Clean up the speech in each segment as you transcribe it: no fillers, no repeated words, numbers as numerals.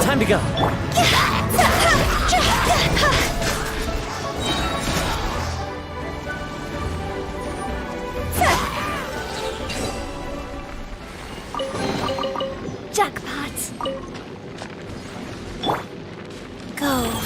Time to go. Jackpot. Go.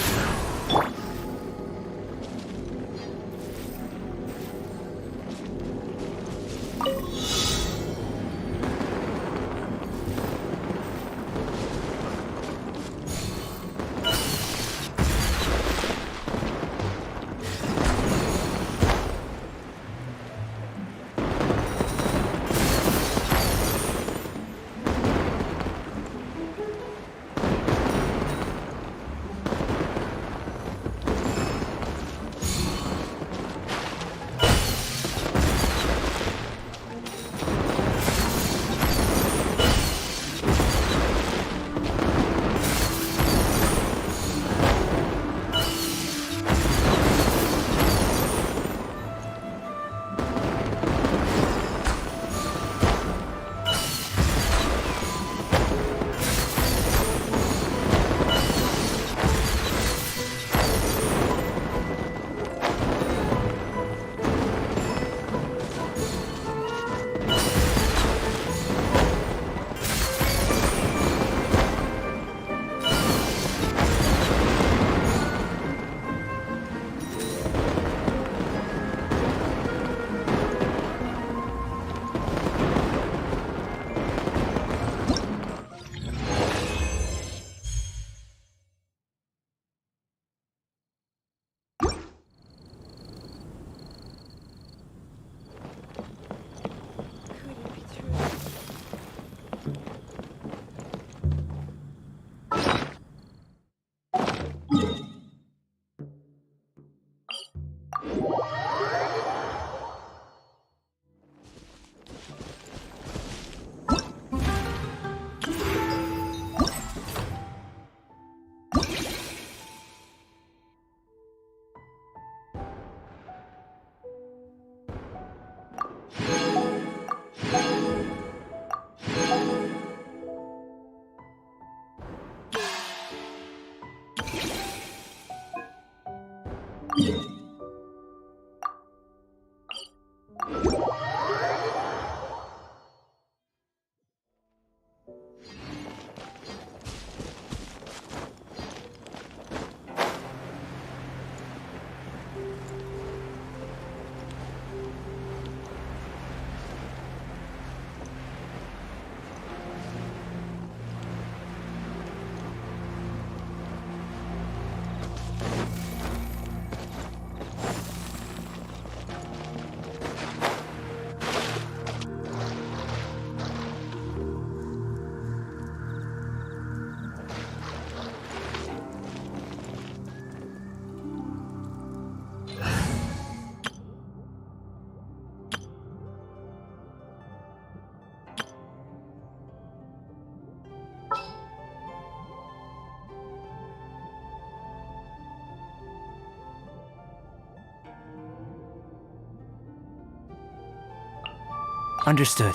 Understood.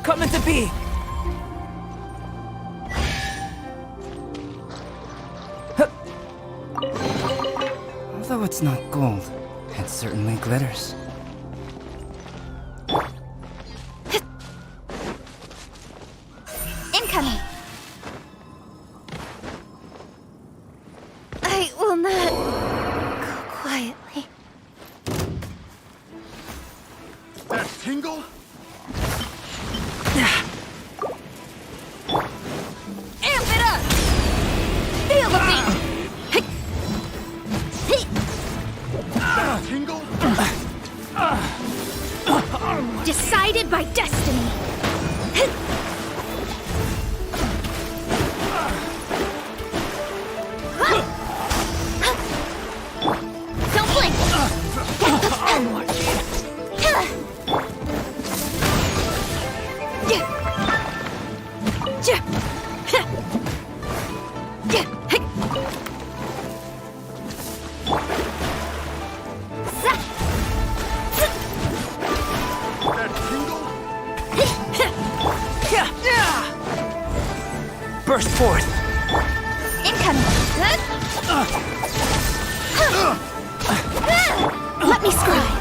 Coming to be! it's not gold, it certainly glitters. Incoming! I will not go quietly. That tingle? Amp it up! Feel the beat! That tingle? Decided by destiny! Don't blink! One more chance. That tingle? Burst forth! Incoming! Let me scribe!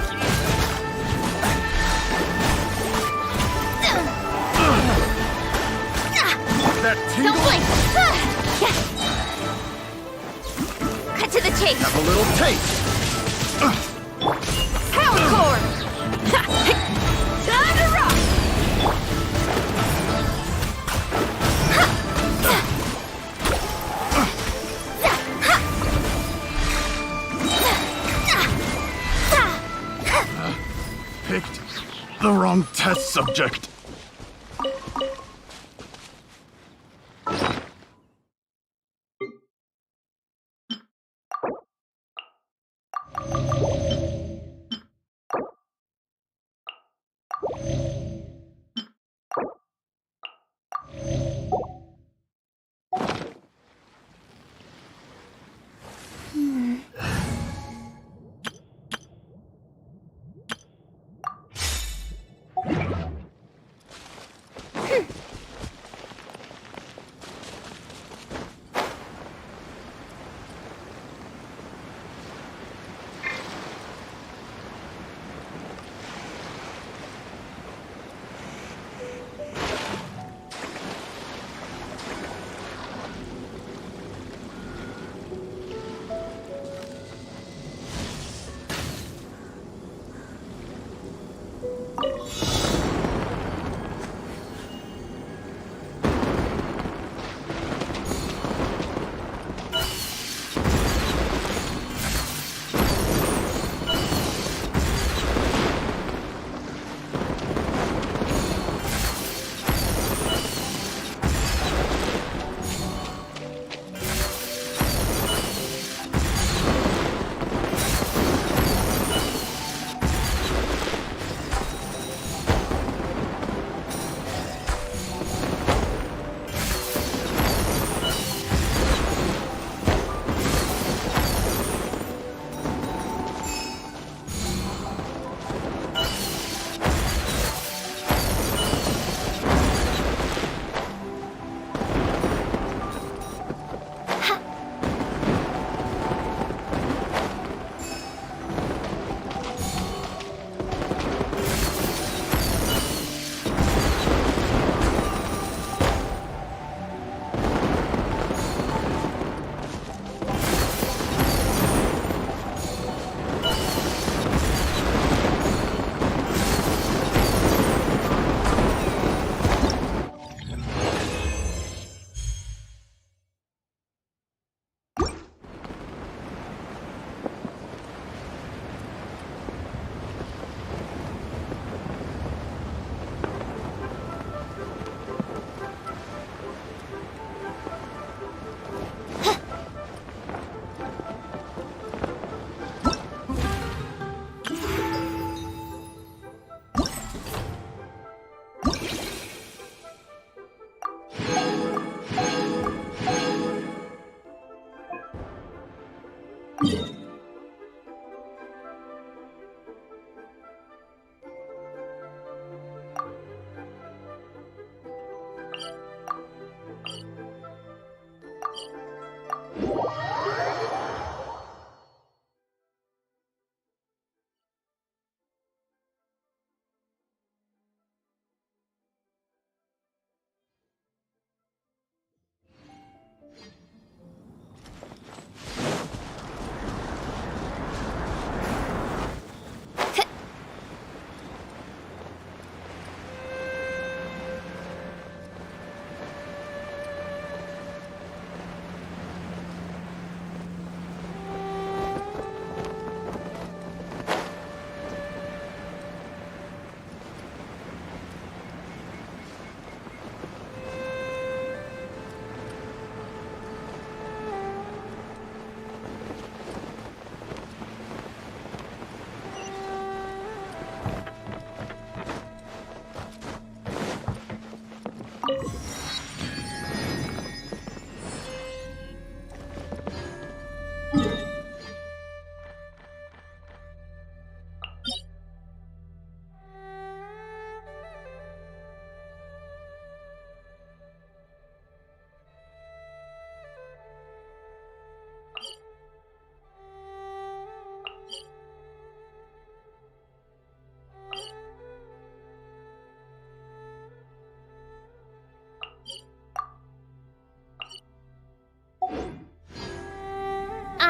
That Don't tingle? blink! Cut to the chase! Have a little taste. Power core! Time to rock! Picked the wrong test subject.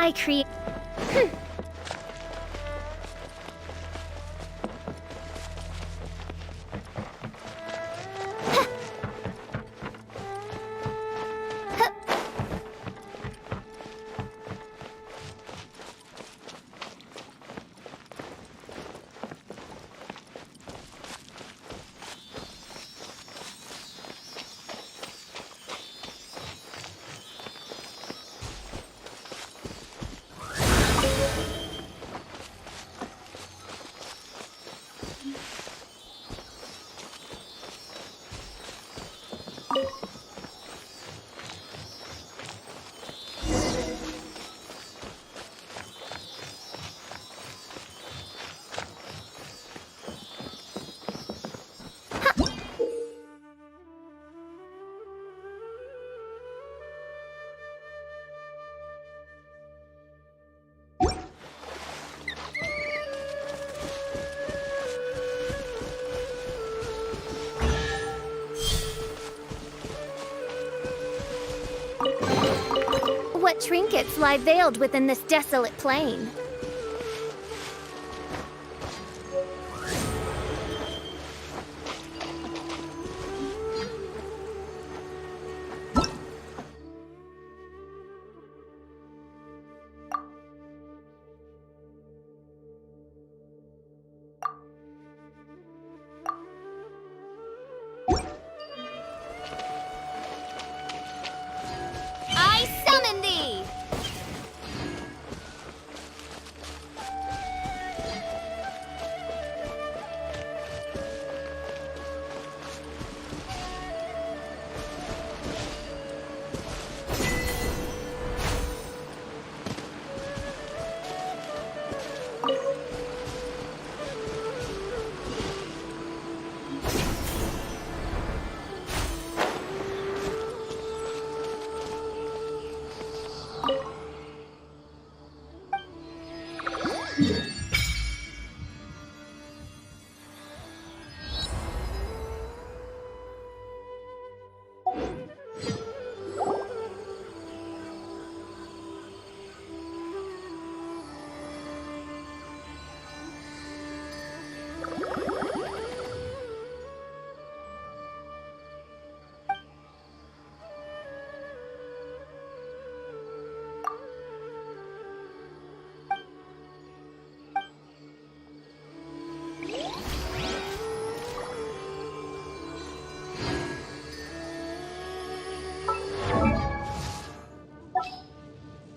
I create. What trinkets lie veiled within this desolate plain? I summon thee!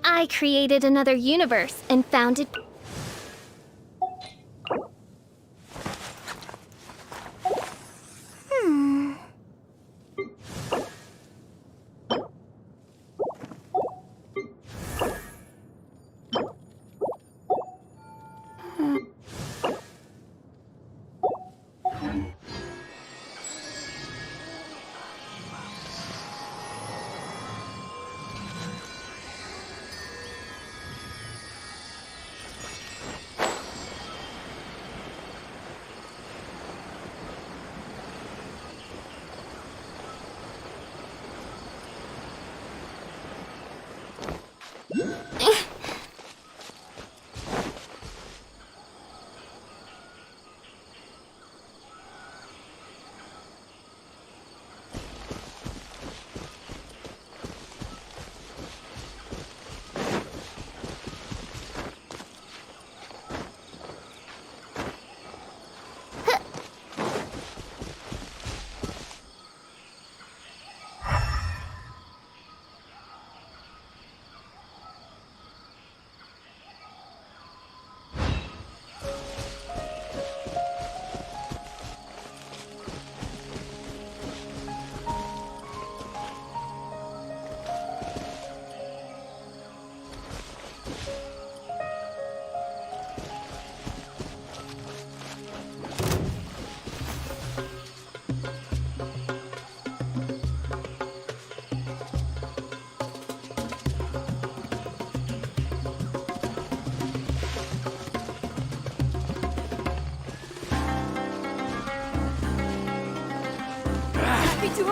I created another universe and founded.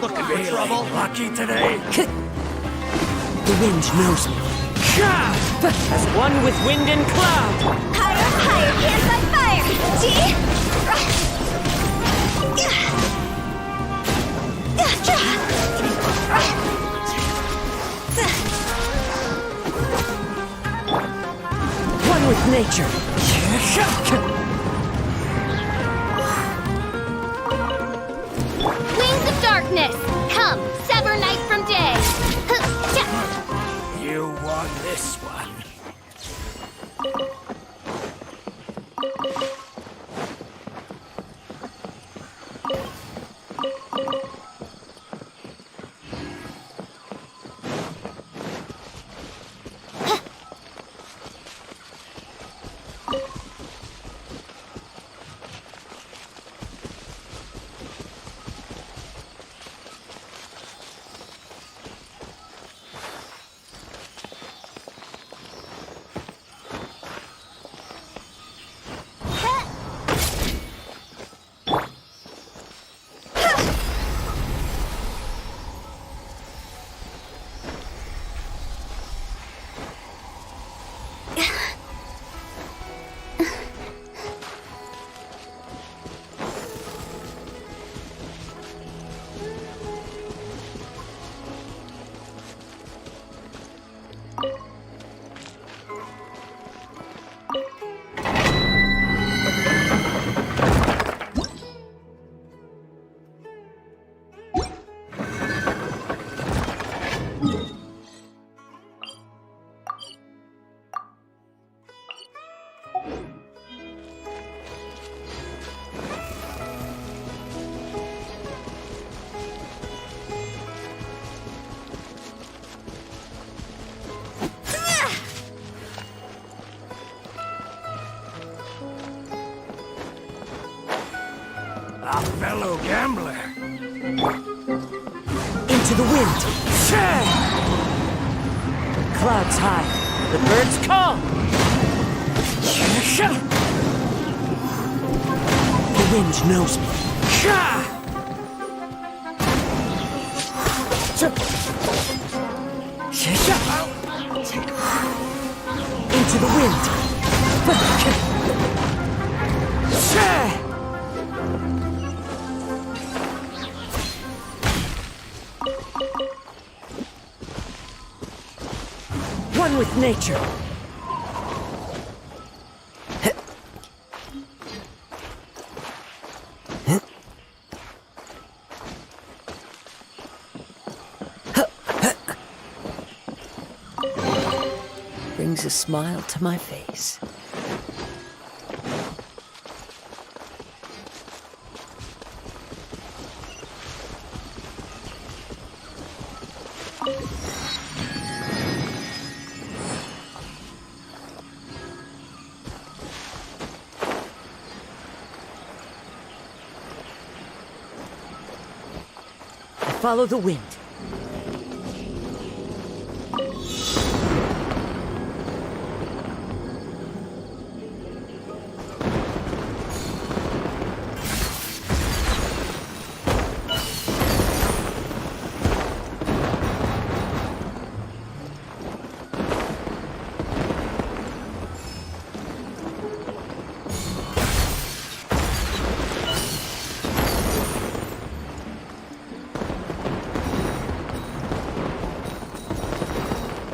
Looking for trouble? Lucky today? The wind knows me. As one with wind and cloud. Higher, higher, can't fight fire! See? One with nature. Wings of darkness! Come, sever night from day! You won this one. A fellow gambler. Into the wind. Clouds high. The birds call. The wind knows me. Into the wind. One with nature. Brings a smile to my face. Follow the wind.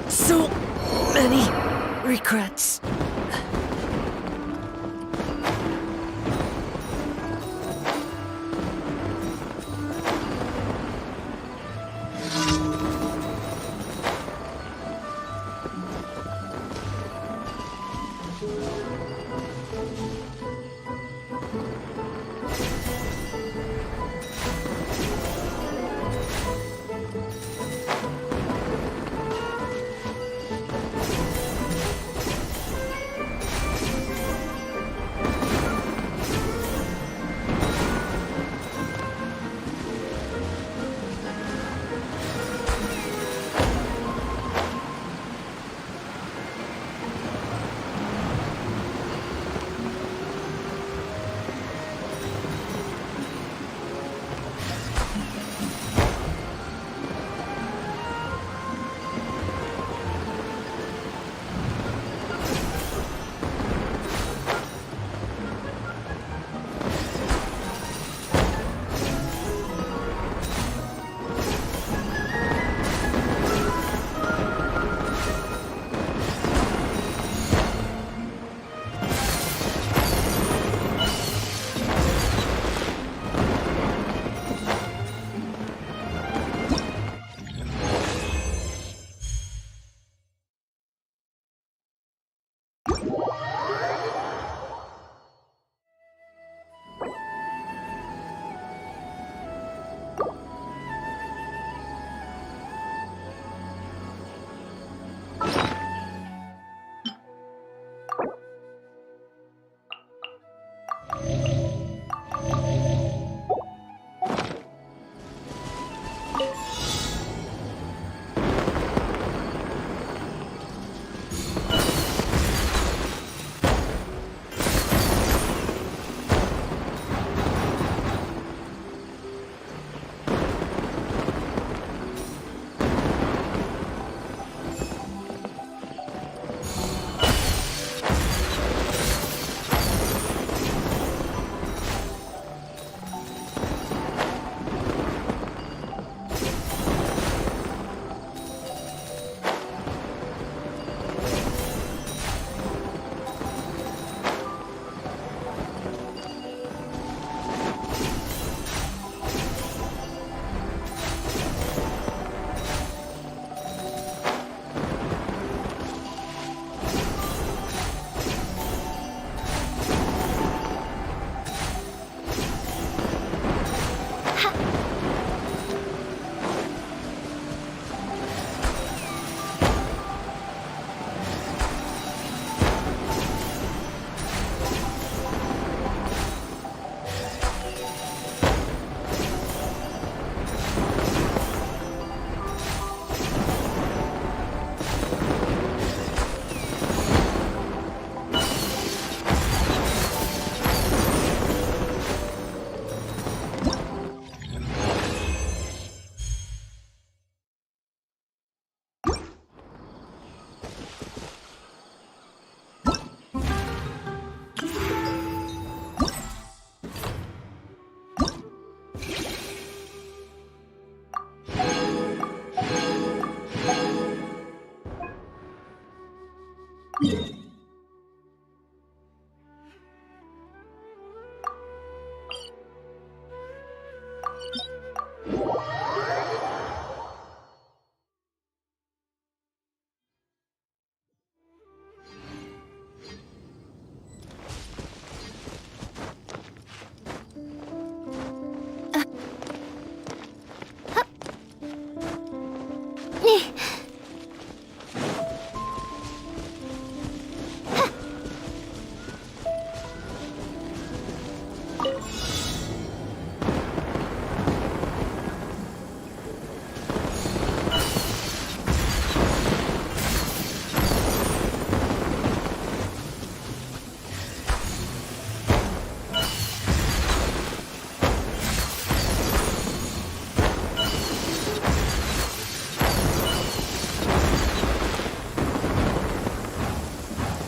So many regrets.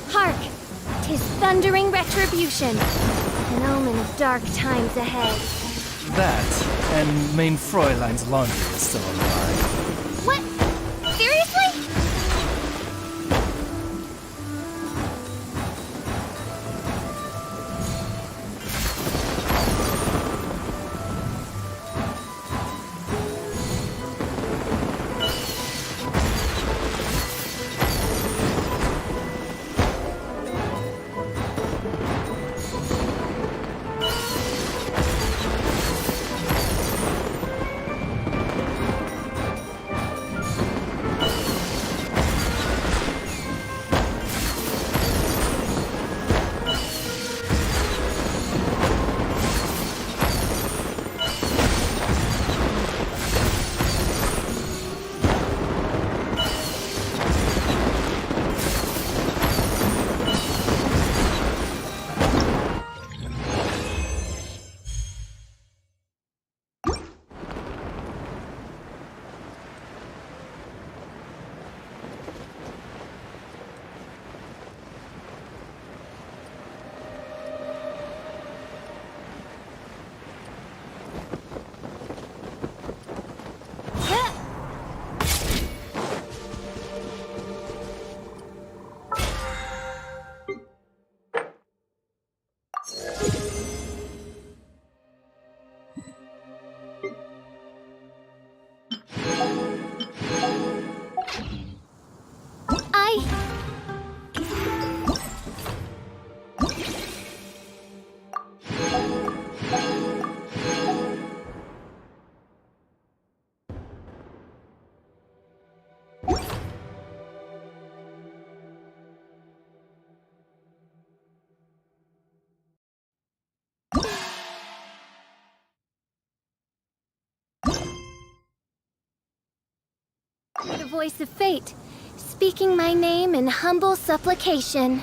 Hark! 'Tis thundering retribution, an omen of dark times ahead. That, and main Fräulein's laundry is still alive. What? Seriously? The voice of fate, speaking my name in humble supplication.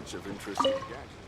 bunch of interesting gadgets.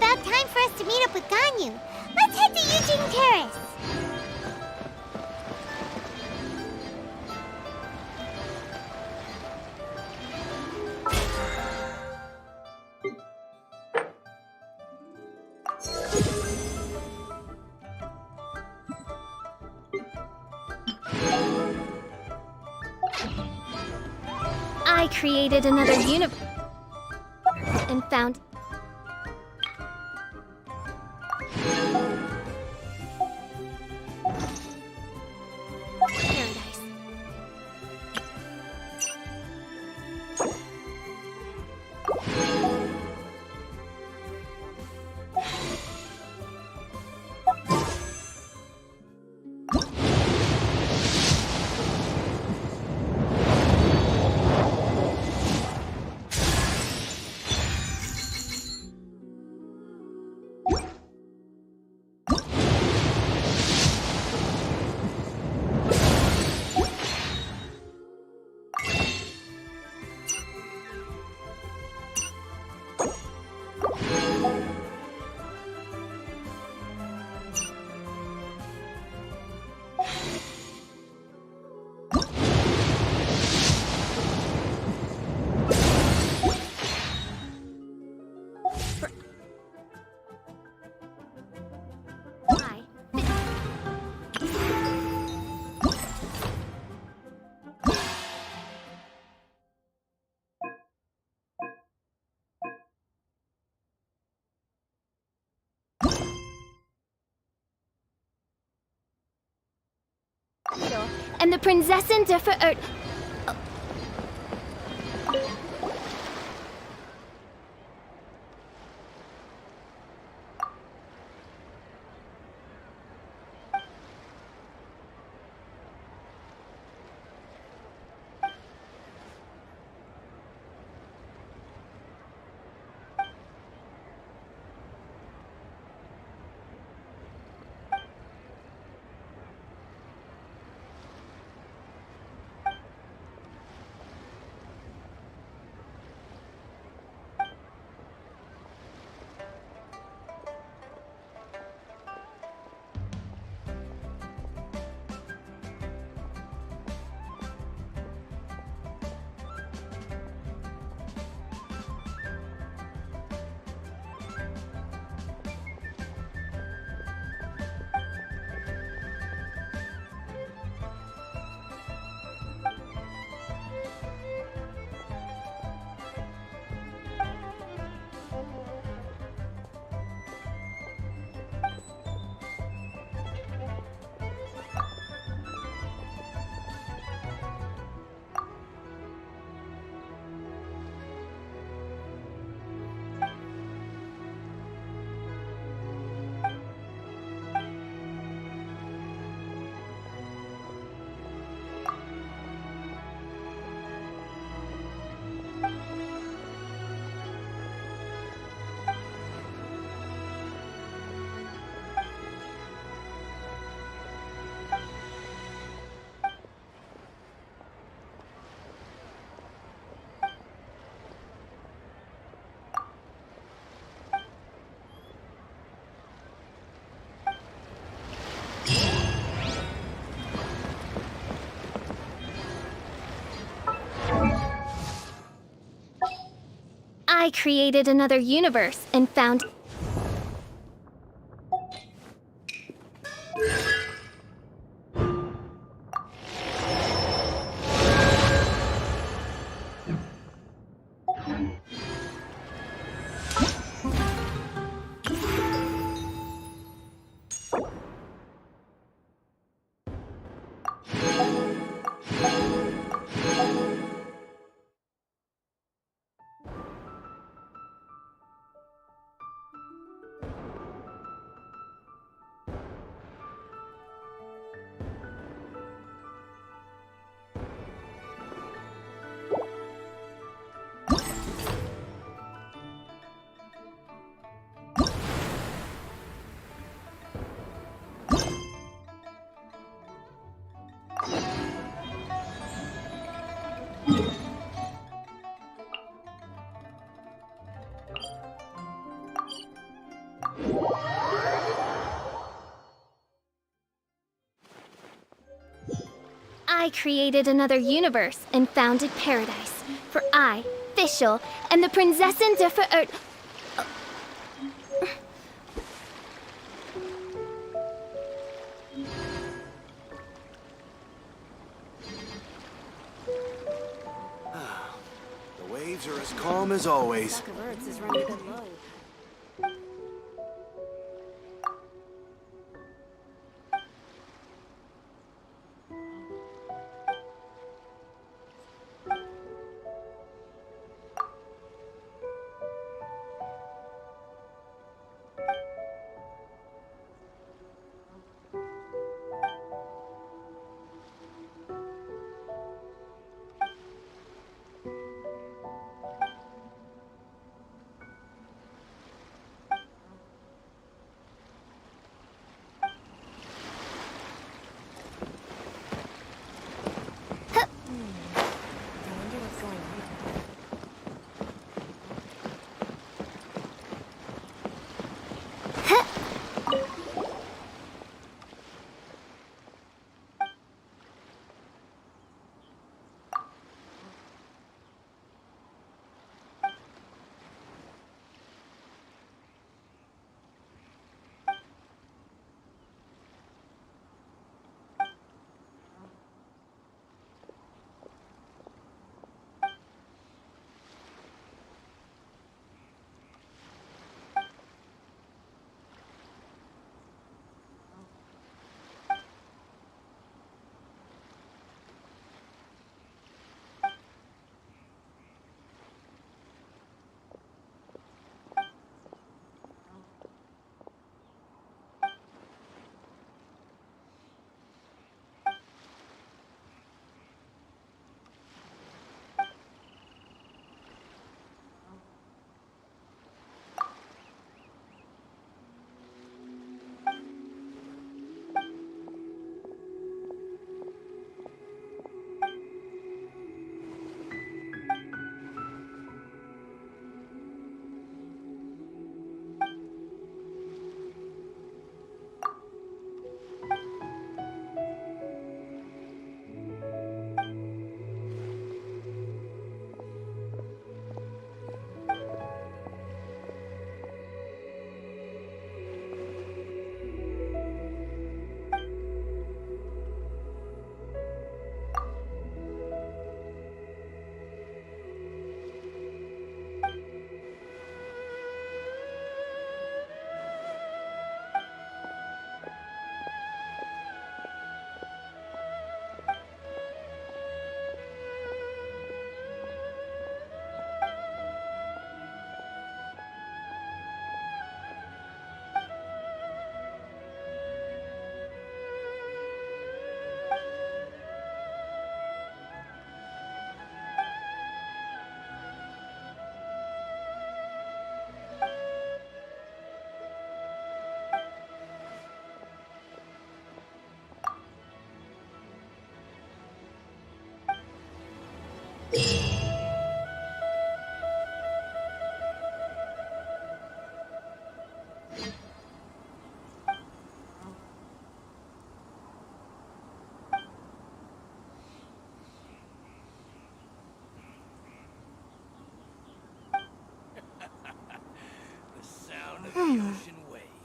about time for us to meet up with Ganyu. Let's head to Eugene Terrace. I created another universe and found paradise. Why? And the Prinzessin der Verirrt. I created another universe and found I created another universe and founded paradise. For I, Fischl, and the Prinzessin der Verirrt... The waves are as calm as always.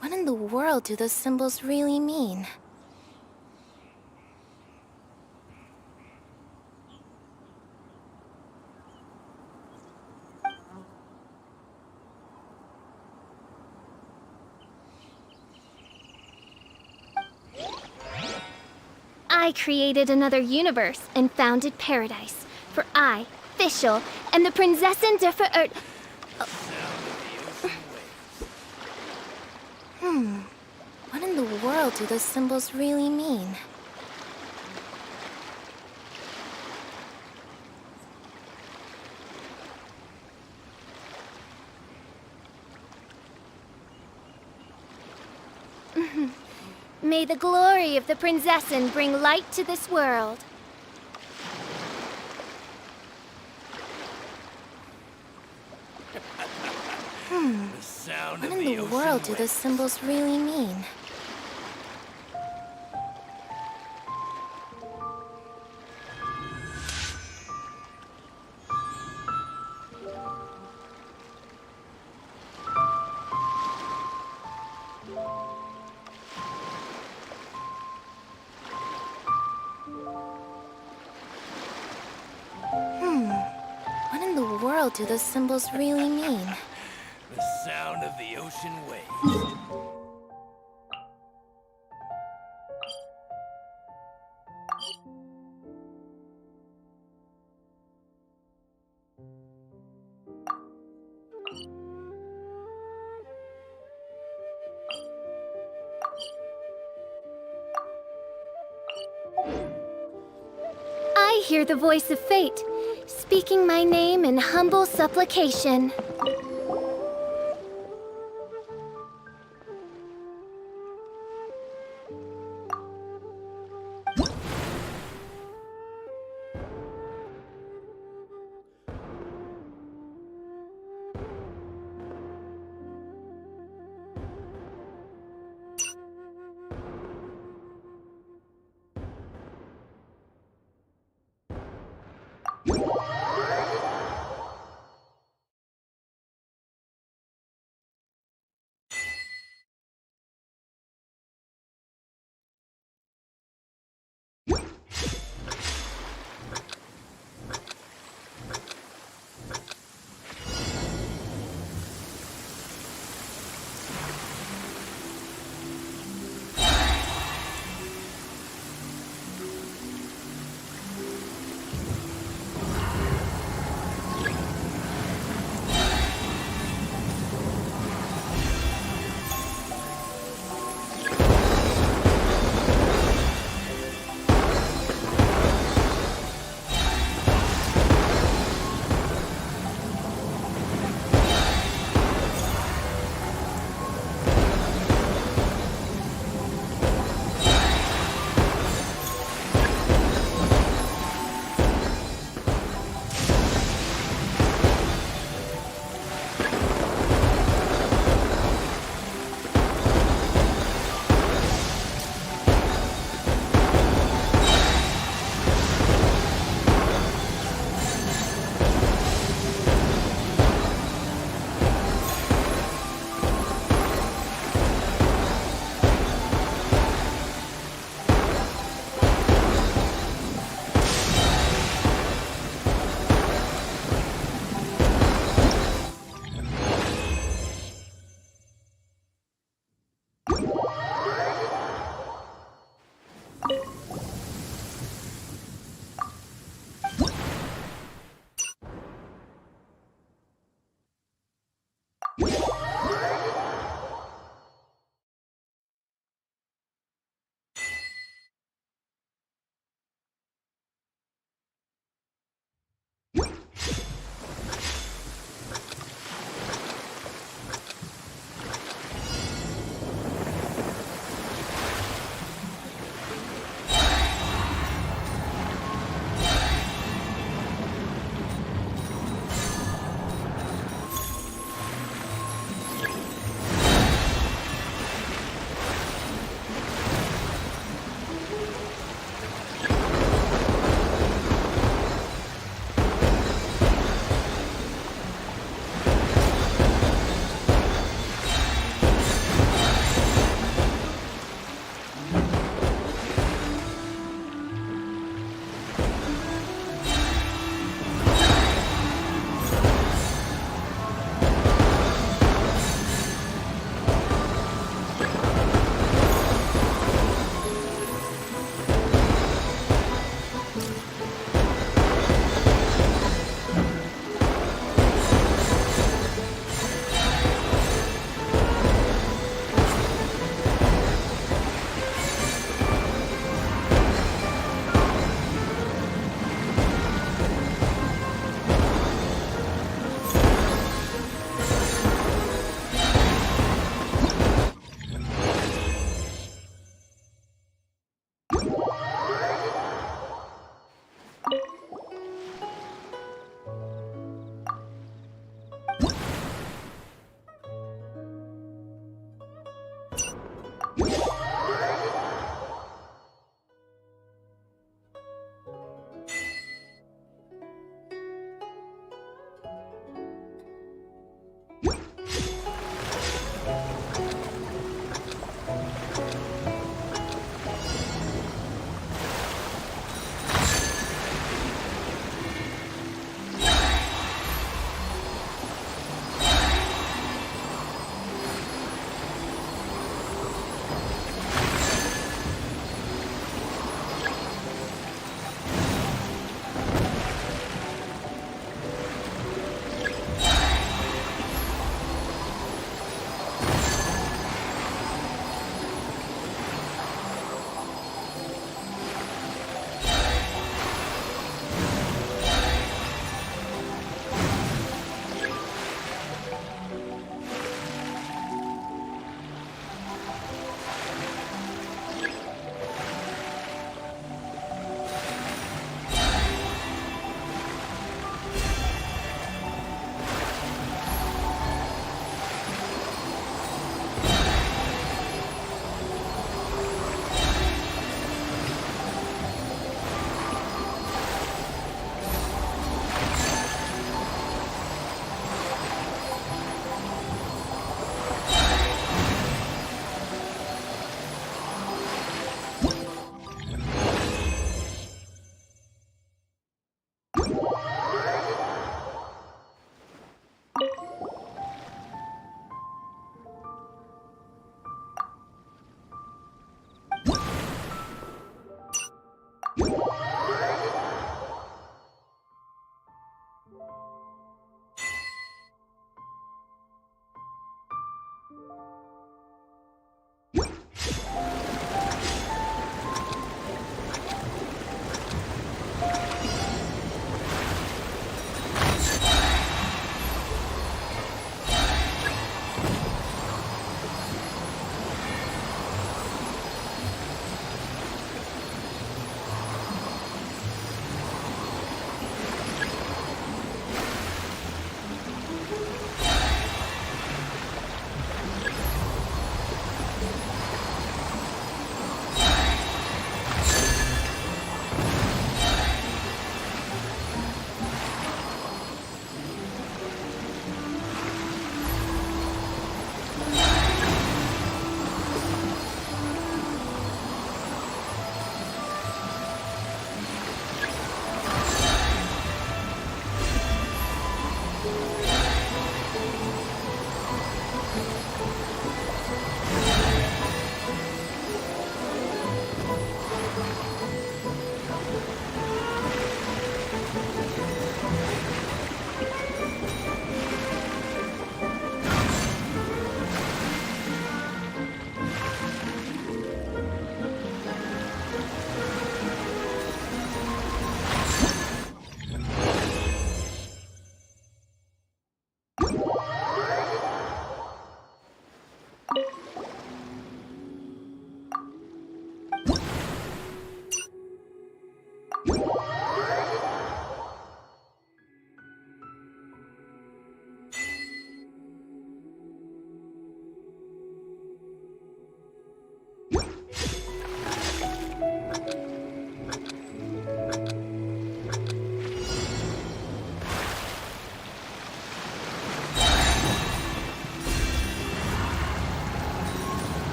What in the world do those symbols really mean? I created another universe and founded paradise. For I, Fischl, and the Prinzessin der Verirrt... What in the world do those symbols really mean? May the glory of the Prinzessin bring light to this world. The sound What of in the the ocean world do waves. those symbols really mean? hell do those symbols really mean? The sound of the ocean waves. I hear the voice of fate, speaking my name in humble supplication.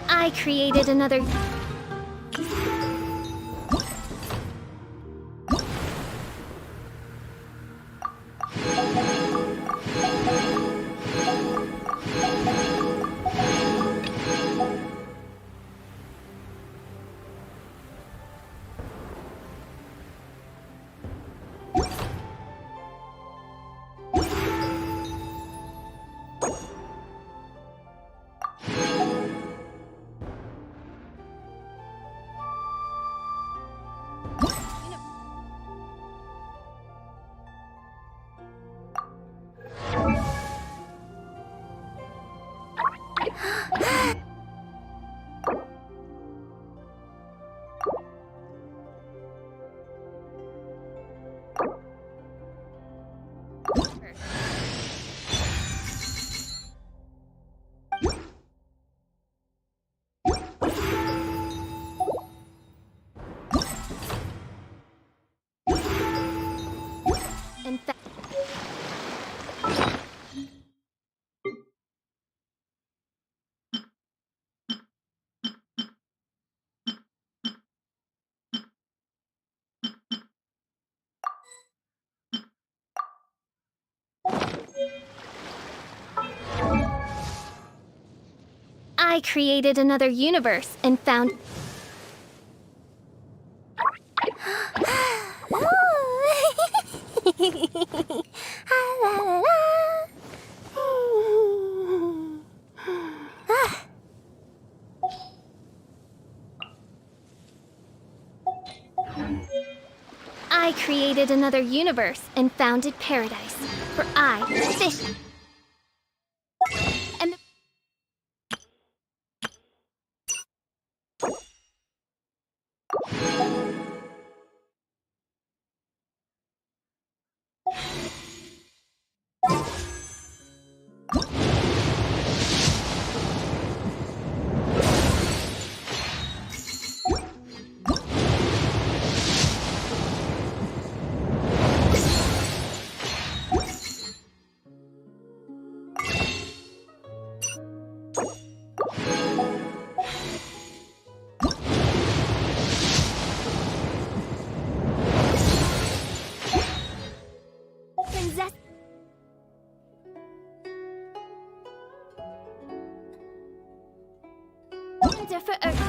I created another. In fact, I created another universe and found. I created another universe and founded paradise. For I, fish. And the princess. For Earth.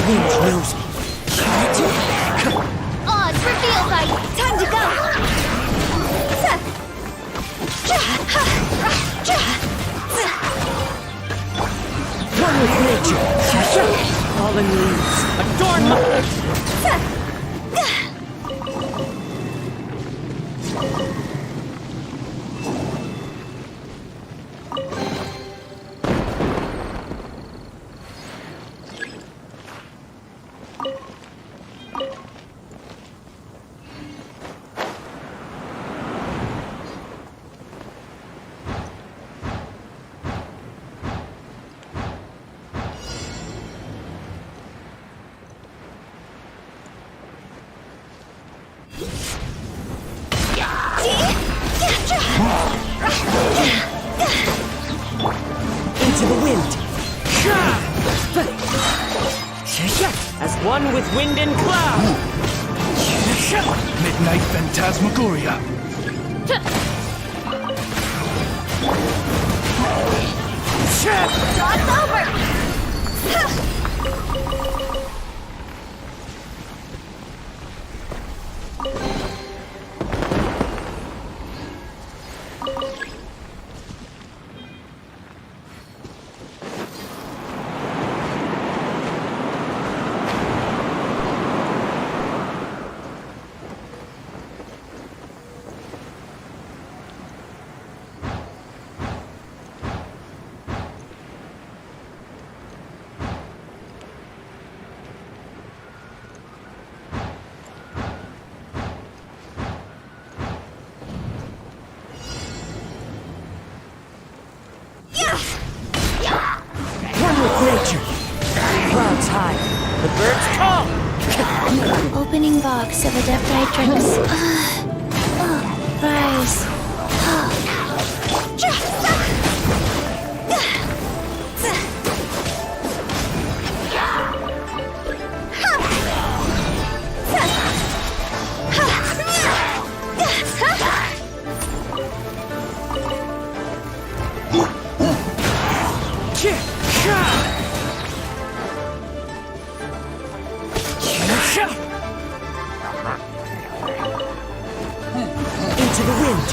wind knows me. Odds revealed by time to go. One with nature. Fallen leaves. Adorn my... Into the wind. As one with wind and cloud. Midnight Phantasmagoria. Job's over. One with nature. Clouds high. The birds call. Opening box of Adepti drinks. Rise. Into the wind.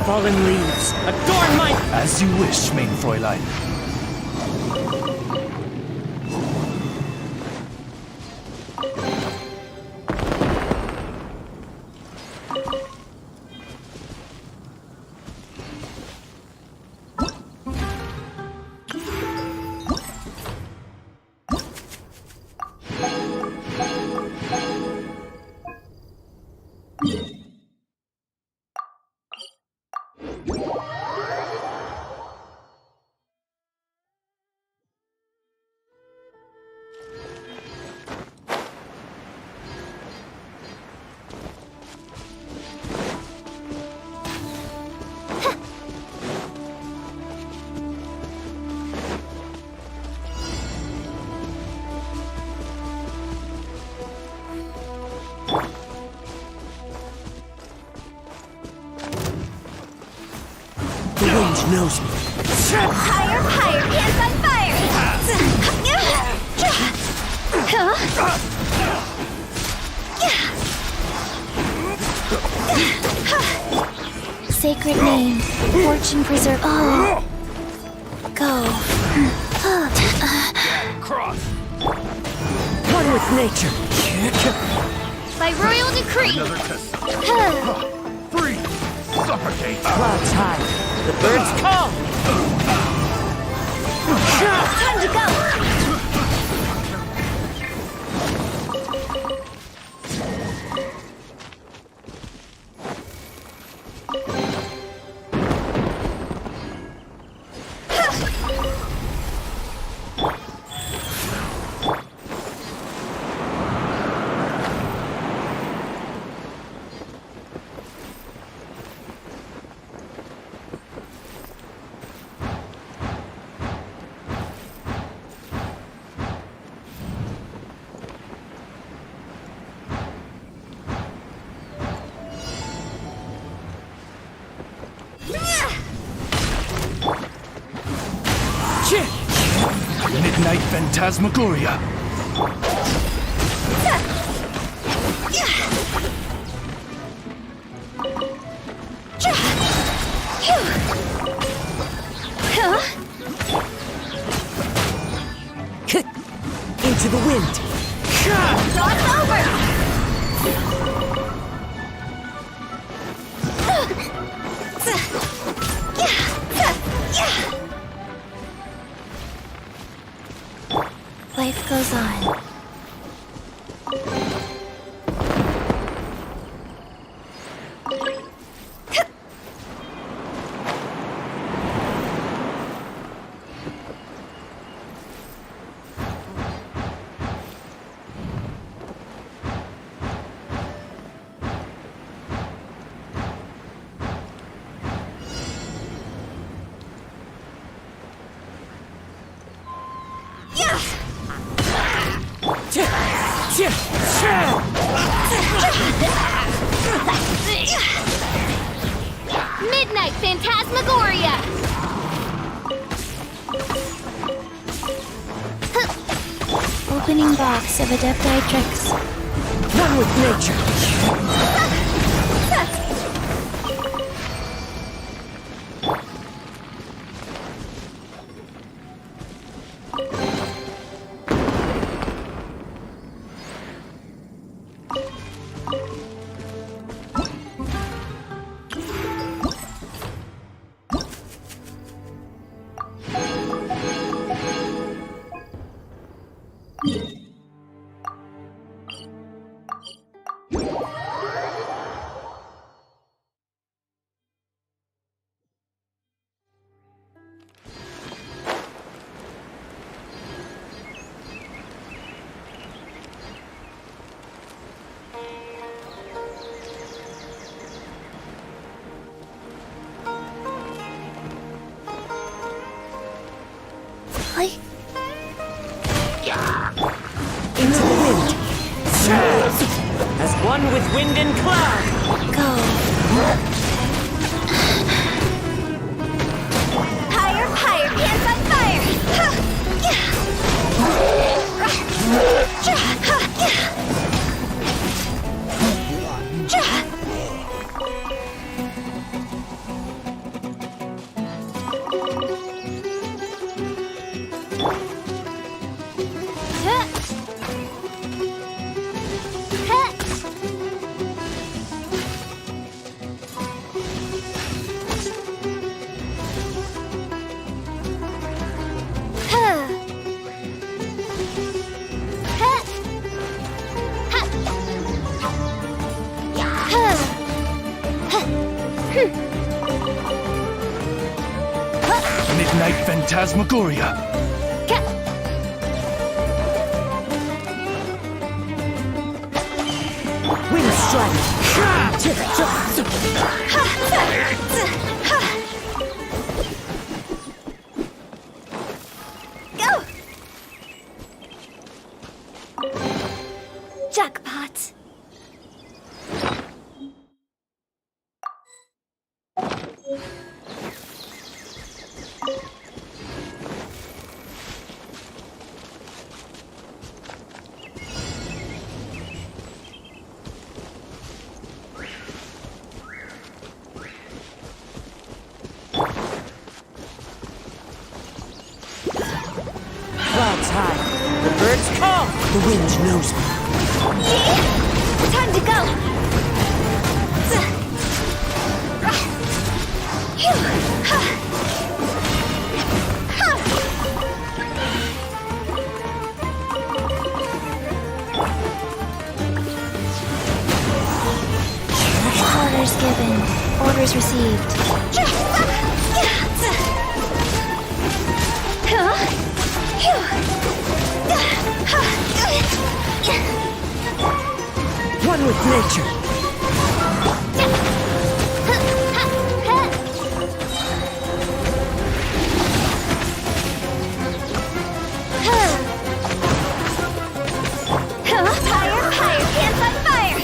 Fallen leaves. Adorn my... As you wish, main Fräulein. The wind knows me. Higher, higher, hands on fire! Sacred name, fortune preserve. Oh, go. Cross. One with nature. By royal decree. Another test. 3. Suffocate. Clouds high. The birds call. Time to go. Midnight Phantasmagoria. Into the wind. It's over! Life goes on. Midnight Phantasmagoria! Opening box of Adepti tricks. One with nature. Into the wind. As one with wind and cloud. Go. Higher, higher, hands on fire! Midnight Phantasmagoria. Wind strike. Go! Jackpot. Clouds high. The birds call. The wind knows me. Time to go! Orders given. Orders received. One with nature. Higher, higher, hands on fire!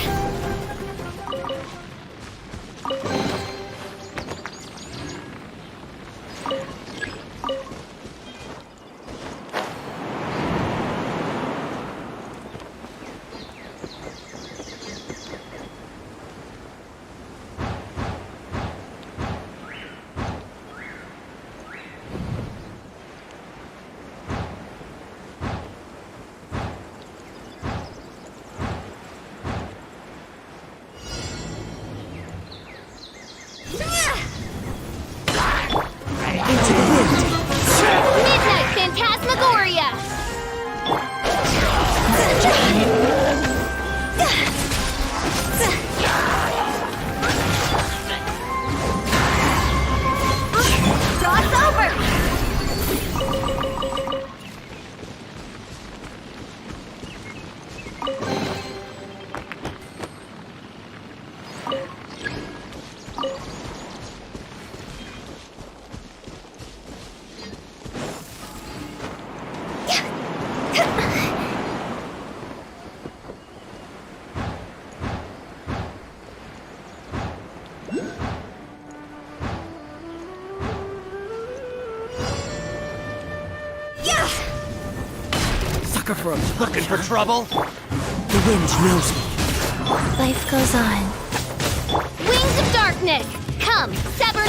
sucker for 'em. Looking for trouble? The wind knows me. Life goes on. Wings of darkness! Come, sever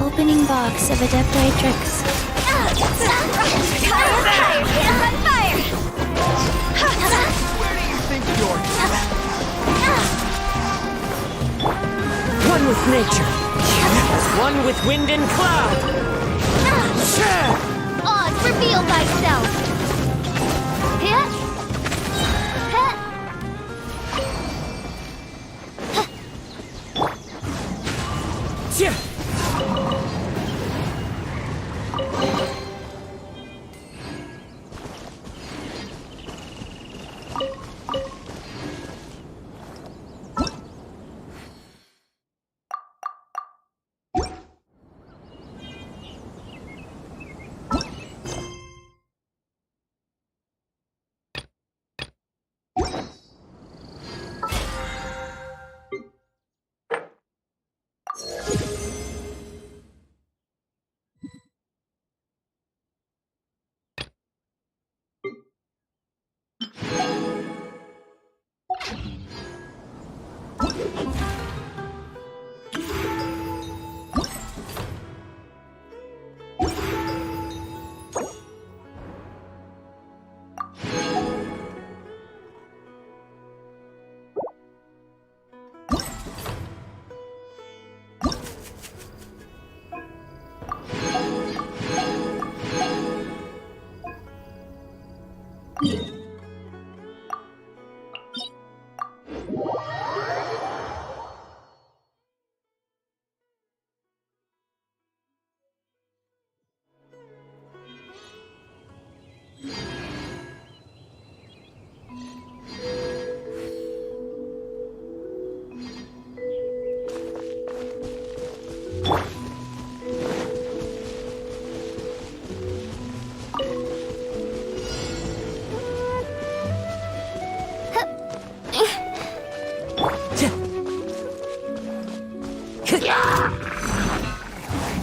Opening box of Adepti tricks. Fire! On fire! Where do you think you're One with nature. As one with wind and cloud. Oz, reveal thyself! Hit! Hit!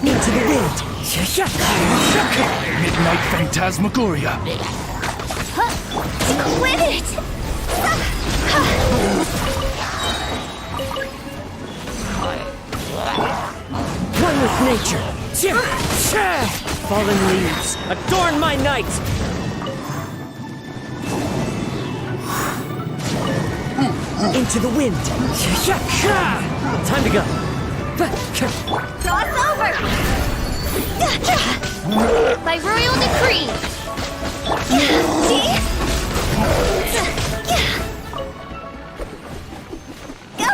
Into the wind. Midnight Phantasmagoria. Quit it! One with nature. Fallen leaves, adorn my night. Into the wind. Time to go. Cross over! By royal decree! Go!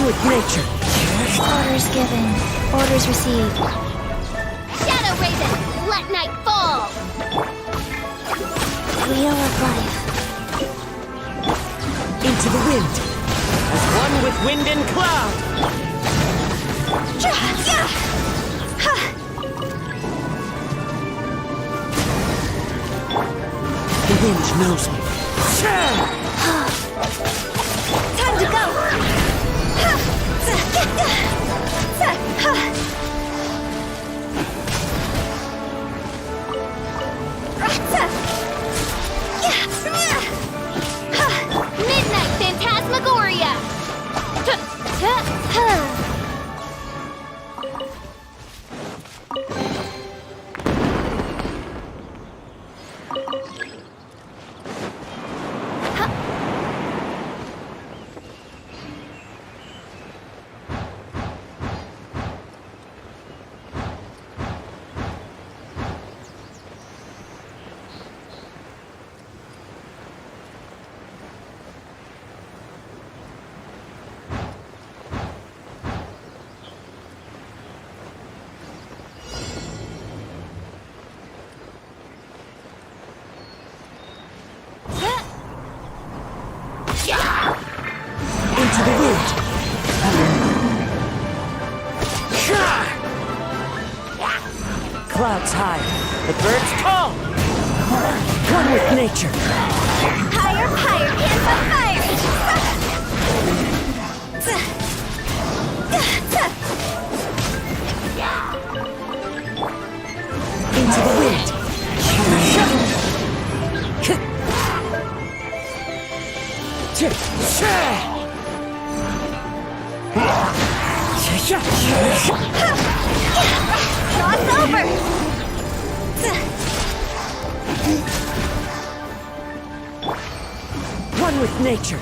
With nature. Orders given. Orders received. Shadow Raven, let night fall! Wheel of life. Into the wind. As one with wind and cloud. The wind knows me. Time to go! Midnight Phantasmagoria! Clouds high, the birds call. One with nature. Higher, higher, hands on fire! Into the wind. Cross over! One with nature.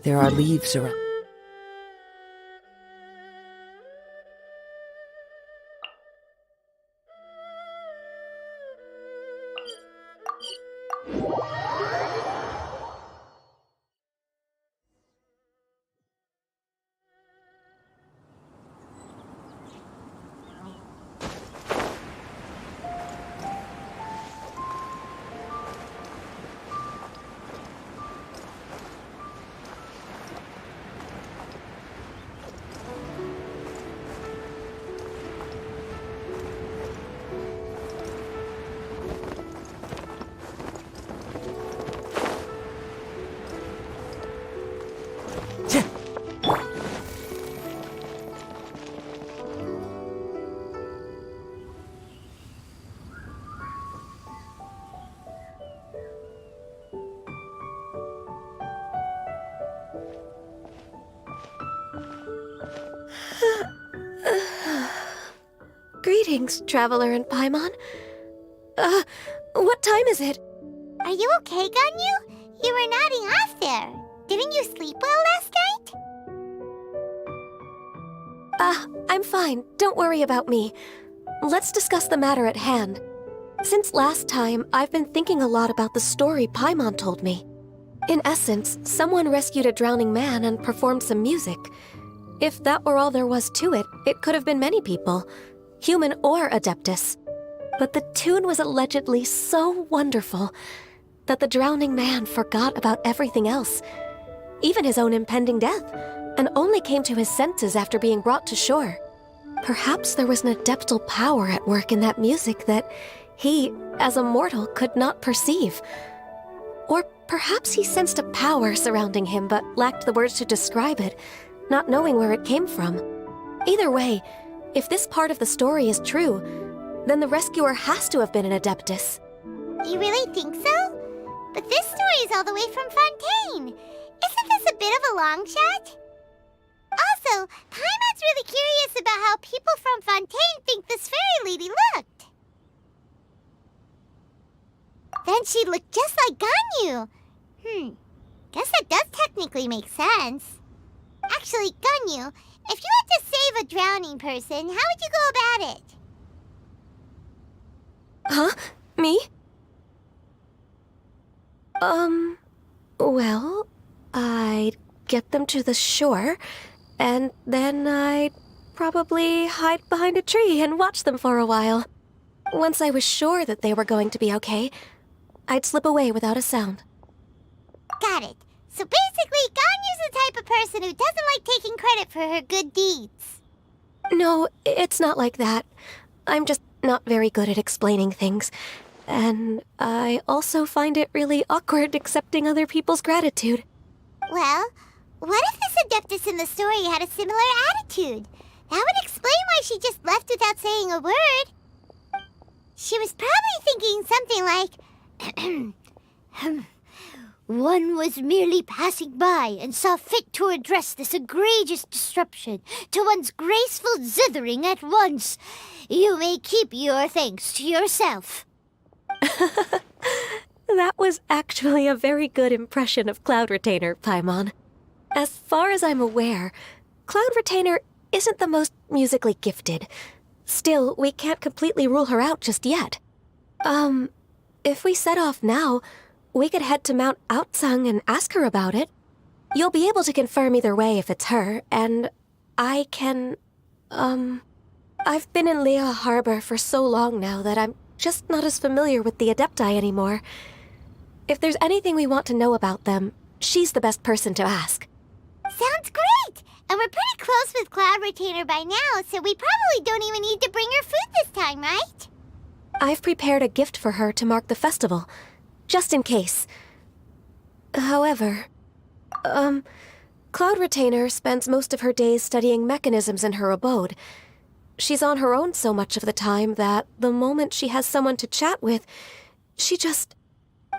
There are leaves around. Greetings, traveler in Paimon. What time is it? Are you okay, Ganyu? You were nodding off there. Didn't you sleep well last night? I'm fine. Don't worry about me. Let's discuss the matter at hand. Since last time, I've been thinking a lot about the story Paimon told me. In essence, someone rescued a drowning man and performed some music. If that were all there was to it, it could have been many people, human or Adeptus. But the tune was allegedly so wonderful that the drowning man forgot about everything else, even his own impending death, and only came to his senses after being brought to shore. Perhaps there was an adeptal power at work in that music that he, as a mortal, could not perceive. Or perhaps he sensed a power surrounding him but lacked the words to describe it, not knowing where it came from. Either way, if this part of the story is true, then the rescuer has to have been an Adeptus. You really think so? But this story is all the way from Fontaine. Isn't this a bit of a long shot? Also, Paimon's really curious about how people from Fontaine think this fairy lady looked. Then she looked just like Ganyu. Guess that does technically make sense. Actually, Ganyu, if you had to save a drowning person, how would you go about it? Huh? Me? Well, I'd get them to the shore, and then I'd probably hide behind a tree and watch them for a while. Once I was sure that they were going to be okay, I'd slip away without a sound. Got it. So basically, Ganyu's the type of person who doesn't like taking credit for her good deeds. No, it's not like that. I'm just not very good at explaining things. And I also find it really awkward accepting other people's gratitude. Well, what if this Adeptus in the story had a similar attitude? That would explain why she just left without saying a word. She was probably thinking something like, one was merely passing by and saw fit to address this egregious disruption to one's graceful zithering at once. You may keep your thanks to yourself. That was actually a very good impression of Cloud Retainer, Paimon. As far as I'm aware, Cloud Retainer isn't the most musically gifted. Still, we can't completely rule her out just yet. If we set off now, we could head to Mount Outsung and ask her about it. You'll be able to confirm either way if it's her, and I can, I've been in Lea Harbor for so long now that I'm just not as familiar with the Adepti anymore. If there's anything we want to know about them, she's the best person to ask. Sounds great! And we're pretty close with Cloud Retainer by now, so we probably don't even need to bring her food this time, right? I've prepared a gift for her to mark the festival, just in case. However, Cloud Retainer spends most of her days studying mechanisms in her abode. She's on her own so much of the time that the moment she has someone to chat with, she just...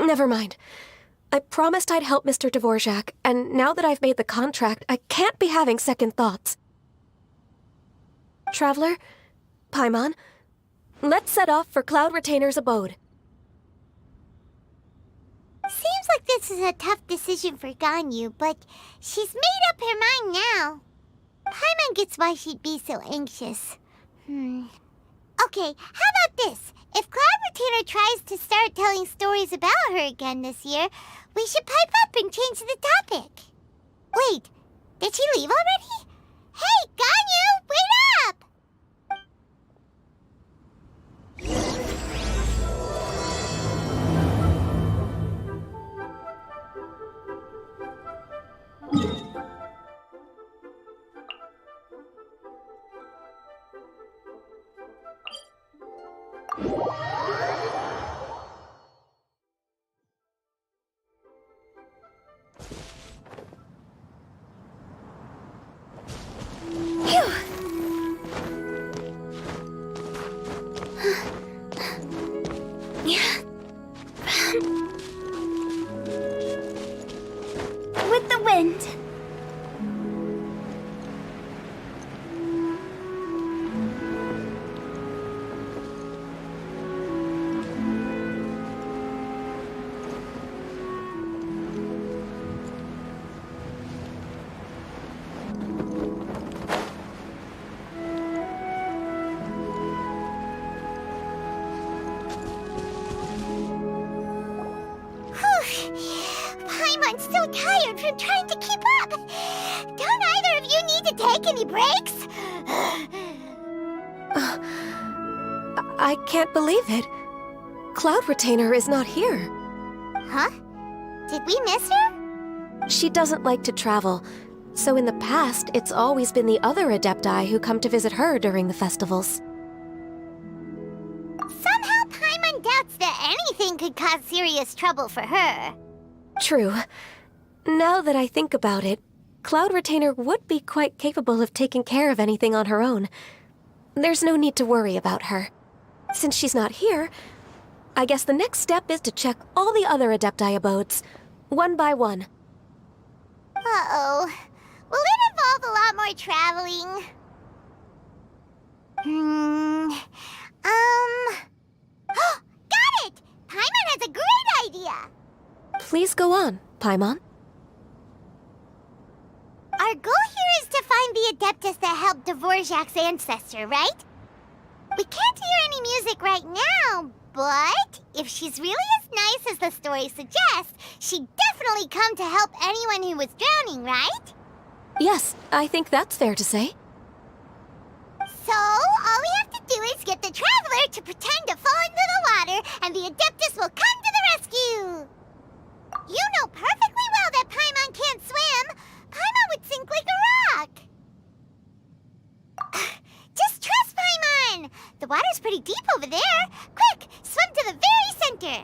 Never mind. I promised I'd help Mr. Dvorak, and now that I've made the contract, I can't be having second thoughts. Traveler, Paimon, let's set off for Cloud Retainer's abode. Seems like this is a tough decision for Ganyu, but she's made up her mind now. Paimon gets why she'd be so anxious. Okay, how about this? If Cloud Retainer tries to start telling stories about her again this year, we should pipe up and change the topic. Wait, did she leave already? Hey, Ganyu, wait up! With the wind. Everyone's so tired from trying to keep up. Don't either of you need to take any breaks? I can't believe it. Cloud Retainer is not here. Huh? Did we miss her? She doesn't like to travel, so in the past, it's always been the other Adepti who come to visit her during the festivals. Somehow Paimon doubts that anything could cause serious trouble for her. True. Now that I think about it, Cloud Retainer would be quite capable of taking care of anything on her own. There's no need to worry about her. Since she's not here, I guess the next step is to check all the other Adepti abodes, one by one. Uh-oh. Will it involve a lot more traveling? Got it! Paimon has a great idea! Please go on, Paimon. Our goal here is to find the Adeptus that helped Dvorak's ancestor, right? We can't hear any music right now, but if she's really as nice as the story suggests, she'd definitely come to help anyone who was drowning, right? Yes, I think that's fair to say. So, all we have to do is get the Traveler to pretend to fall into the water, and the Adeptus will come to the rescue! You know perfectly well that Paimon can't swim! Paimon would sink like a rock! Just trust Paimon! The water's pretty deep over there! Quick, swim to the very center!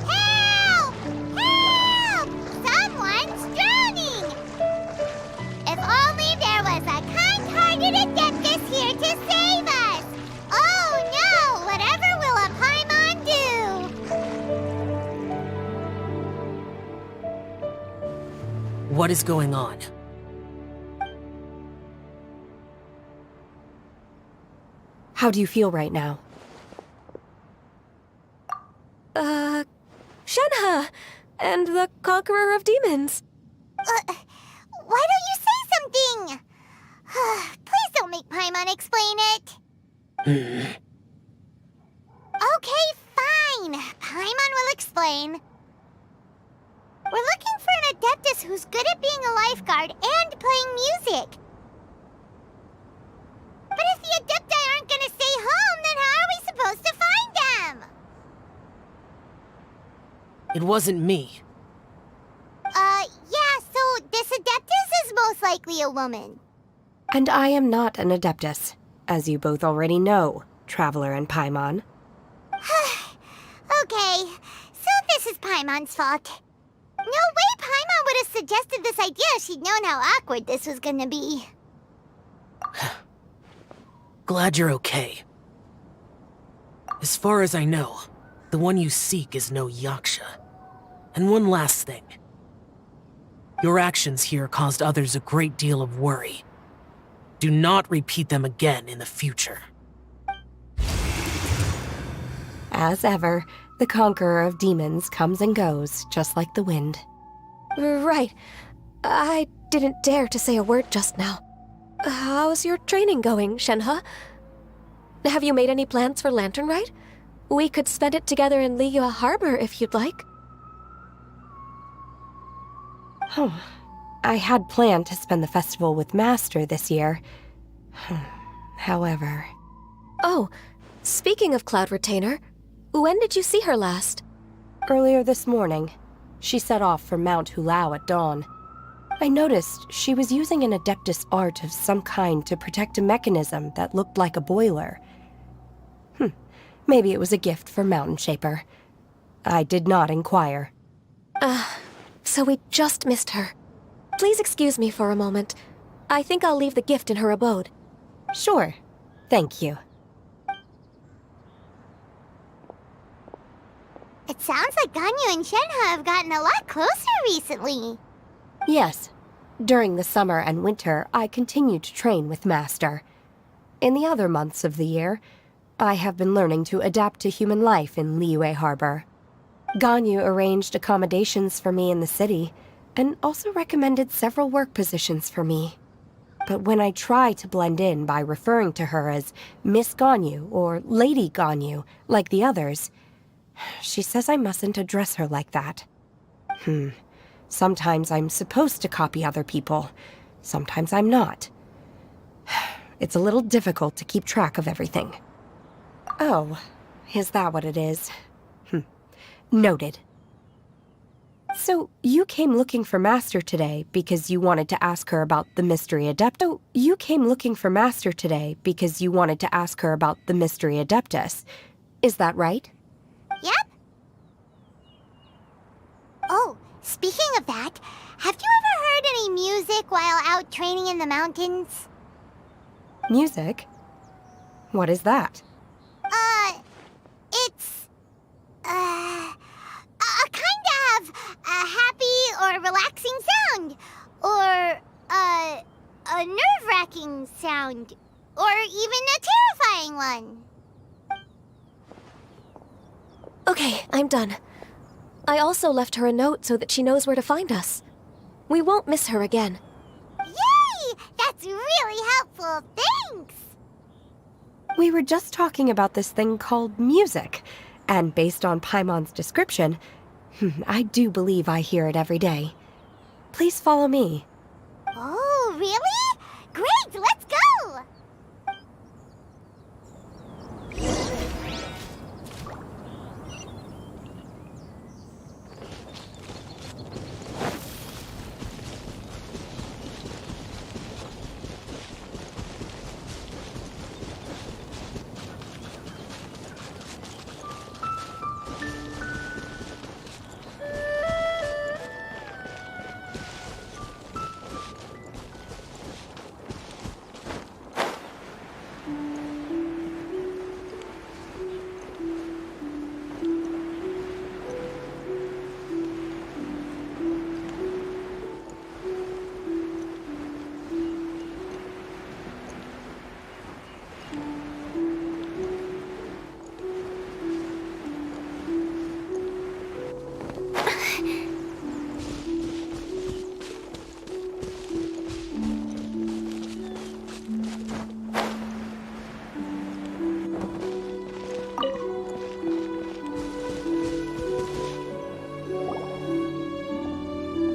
Help! Help! Someone's drowning! If only there was a kind-hearted Adeptus here to save us! Oh no! Whatever will a Paimon do? What is going on? How do you feel right now? Shenhe! And the Conqueror of Demons. Why don't you say something? Please don't make Paimon explain it. Okay, fine. Paimon will explain. We're looking for an Adeptus who's good at being a lifeguard and playing music. But if the Adepti aren't gonna stay home, then how are we supposed to find them? It wasn't me. Yeah, so this Adeptus is most likely a woman. And I am not an Adeptus, as you both already know, Traveler and Paimon. Okay, so this is Paimon's fault. No way Paimon would have suggested this idea if she'd known how awkward this was gonna be. Glad you're okay. As far as I know, the one you seek is no Yaksha. And one last thing. Your actions here caused others a great deal of worry. Do not repeat them again in the future. As ever, the Conqueror of Demons comes and goes, just like the wind. Right. I didn't dare to say a word just now. How's your training going, Shenhe? Have you made any plans for Lantern Rite? We could spend it together in Liyue Harbor if you'd like. I had planned to spend the festival with Master this year. However... Oh, speaking of Cloud Retainer, when did you see her last? Earlier this morning, she set off for Mount Hulao at dawn. I noticed she was using an Adeptus art of some kind to protect a mechanism that looked like a boiler. Maybe it was a gift for Mountain Shaper. I did not inquire. So we just missed her. Please excuse me for a moment. I think I'll leave the gift in her abode. Sure. Thank you. It sounds like Ganyu and Shenhe have gotten a lot closer recently. Yes. During the summer and winter, I continue to train with Master. In the other months of the year, I have been learning to adapt to human life in Liyue Harbor. Ganyu arranged accommodations for me in the city, and also recommended several work positions for me. But when I try to blend in by referring to her as Miss Ganyu or Lady Ganyu, like the others, she says I mustn't address her like that. Sometimes I'm supposed to copy other people. Sometimes I'm not. It's a little difficult to keep track of everything. Oh, is that what it is? Noted. So, you came looking for Master today because you wanted to ask her about the Mystery Adeptus. Is that right? Yep. Oh, speaking of that, have you ever heard any music while out training in the mountains? Music? What is that? It's, a kind of a happy or relaxing sound. Or, a nerve-wracking sound. Or even a terrifying one. Okay, I'm done. I also left her a note so that she knows where to find us. We won't miss her again. Yay! That's really helpful. Thanks! We were just talking about this thing called music, and based on Paimon's description, I do believe I hear it every day. Please follow me. Oh, really? Great, let's go!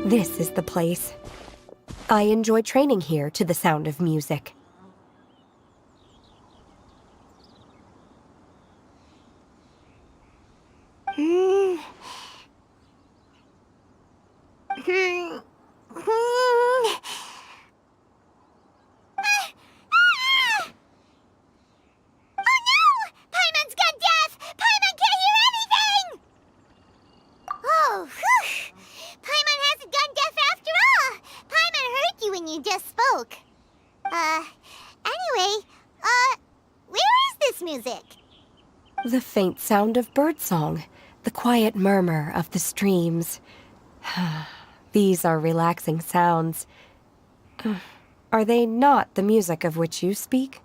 This is the place. I enjoy training here to the sound of music. The faint sound of birdsong, the quiet murmur of the streams. These are relaxing sounds. Are they not the music of which you speak?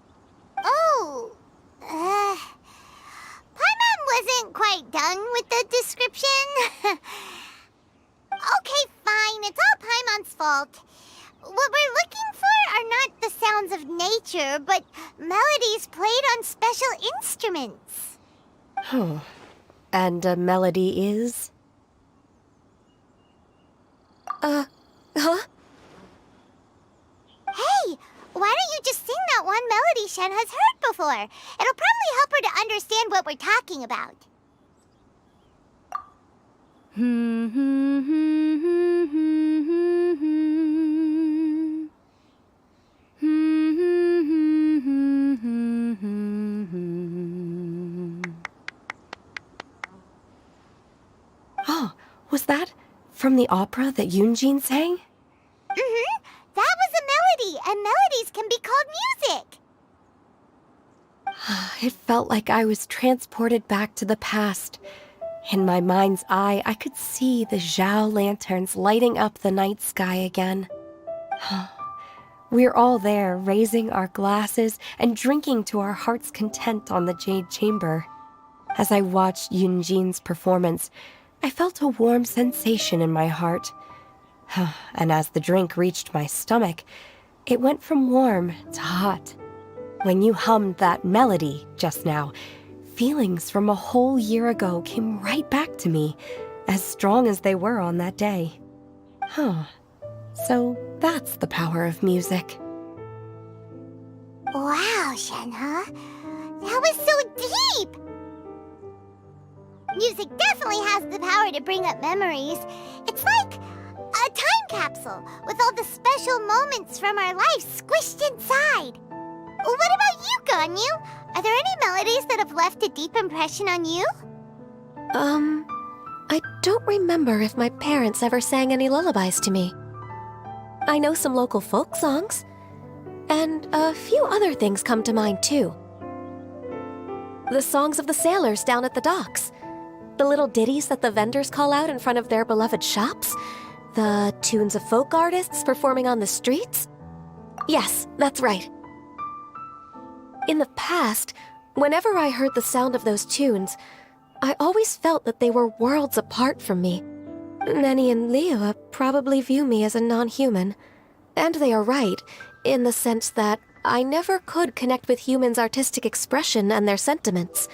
Oh, Paimon wasn't quite done with the description. Okay, fine, it's all Paimon's fault. What we're looking for are not the sounds of nature, but melodies played on special instruments. Oh, and a melody is? Huh? Hey, why don't you just sing that one melody Shen has heard before? It'll probably help her to understand what we're talking about. Oh, was that from the opera that Yunjin sang? That was a melody, and melodies can be called music. It felt like I was transported back to the past. In my mind's eye, I could see the Zhao lanterns lighting up the night sky again. We're all there, raising our glasses and drinking to our heart's content on the Jade Chamber. As I watched Yunjin's performance, I felt a warm sensation in my heart. And as the drink reached my stomach, it went from warm to hot. When you hummed that melody just now, feelings from a whole year ago came right back to me, as strong as they were on that day. So that's the power of music. Wow, Shenhe. That was so deep! Music definitely has the power to bring up memories. It's like a time capsule with all the special moments from our lives squished inside. What about you, Ganyu? Are there any melodies that have left a deep impression on you? I don't remember if my parents ever sang any lullabies to me. I know some local folk songs, and a few other things come to mind too. The songs of the sailors down at the docks, the little ditties that the vendors call out in front of their beloved shops, the tunes of folk artists performing on the streets. Yes, that's right. In the past, whenever I heard the sound of those tunes, I always felt that they were worlds apart from me. Nenny and Liyue probably view me as a non-human. And they are right, in the sense that I never could connect with humans' artistic expression and their sentiments.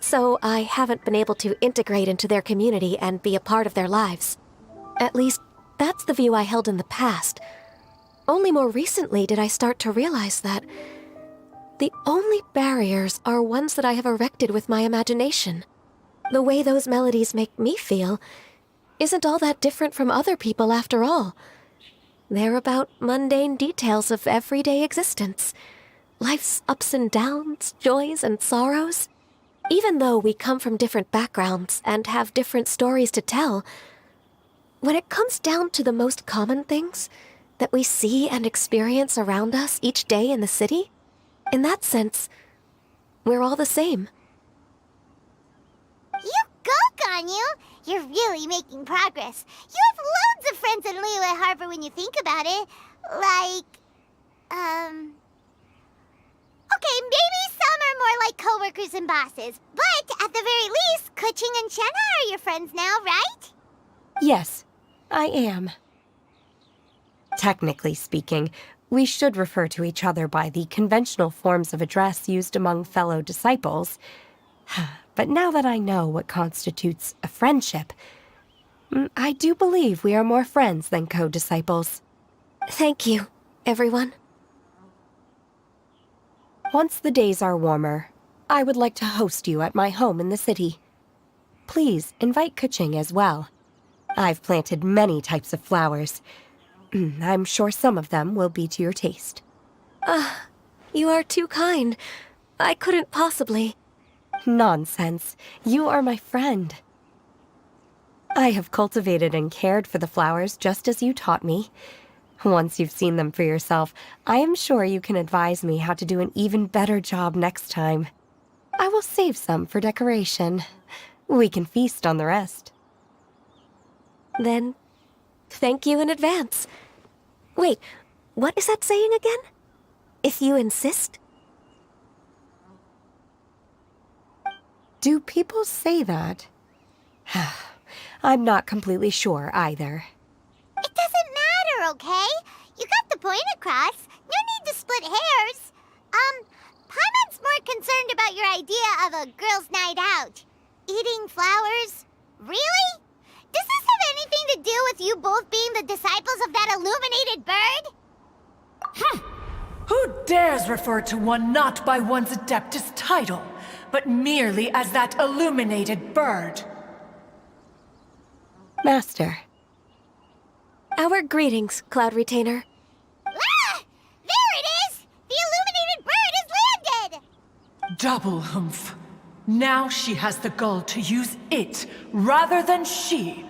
So I haven't been able to integrate into their community and be a part of their lives. At least, that's the view I held in the past. Only more recently did I start to realize that the only barriers are ones that I have erected with my imagination. The way those melodies make me feel isn't all that different from other people after all. They're about mundane details of everyday existence. Life's ups and downs, joys and sorrows. Even though we come from different backgrounds and have different stories to tell, when it comes down to the most common things that we see and experience around us each day in the city, in that sense, we're all the same. You go, Ganyu! You're really making progress. You have loads of friends in Liyue Harbor when you think about it. Okay, maybe some are more like coworkers and bosses. But at the very least, Keqing and Shenhe are your friends now, right? Yes, I am. Technically speaking, we should refer to each other by the conventional forms of address used among fellow disciples. But now that I know what constitutes a friendship, I do believe we are more friends than co-disciples. Thank you, everyone. Once the days are warmer, I would like to host you at my home in the city. Please invite Keqing as well. I've planted many types of flowers. I'm sure some of them will be to your taste. You are too kind. I couldn't possibly. Nonsense. You are my friend. I have cultivated and cared for the flowers just as you taught me. Once you've seen them for yourself, I am sure you can advise me how to do an even better job next time. I will save some for decoration. We can feast on the rest. Then, thank you in advance. Wait, what is that saying again? If you insist? Do people say that? I'm not completely sure either. It doesn't matter, okay? You got the point across. No need to split hairs. Paimon's more concerned about your idea of a girls' night out. Eating flowers? Really? Does this have anything to do with you both being the disciples of that illuminated bird? Who dares refer to one not by one's Adeptus title, but merely as that illuminated bird? Master. Our greetings, Cloud Retainer. Ah! There it is! The illuminated bird has landed! Double humph. Now she has the gall to use it rather than she.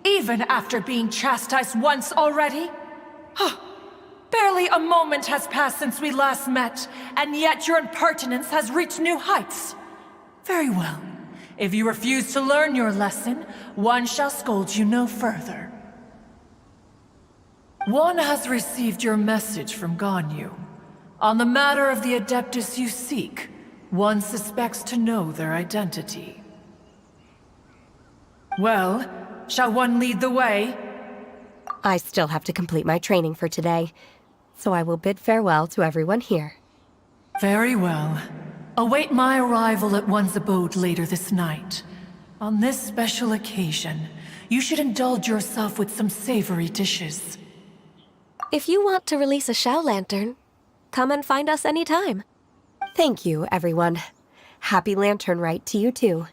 Even after being chastised once already? Barely a moment has passed since we last met, and yet your impertinence has reached new heights. Very well. If you refuse to learn your lesson, one shall scold you no further. One has received your message from Ganyu. On the matter of the Adeptus you seek, one suspects to know their identity. Well, shall one lead the way? I still have to complete my training for today, so I will bid farewell to everyone here. Very well. Await my arrival at one's abode later this night. On this special occasion, you should indulge yourself with some savory dishes. If you want to release a Shao Lantern, come and find us anytime. Thank you, everyone. Happy Lantern Rite to you too.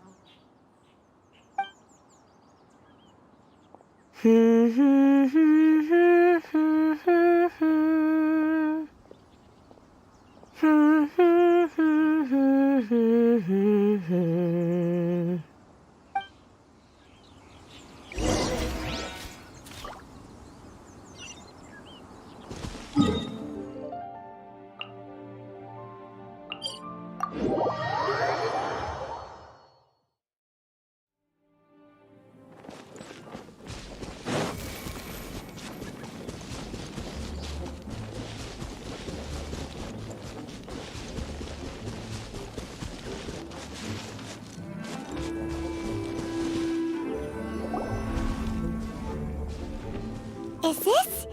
Is this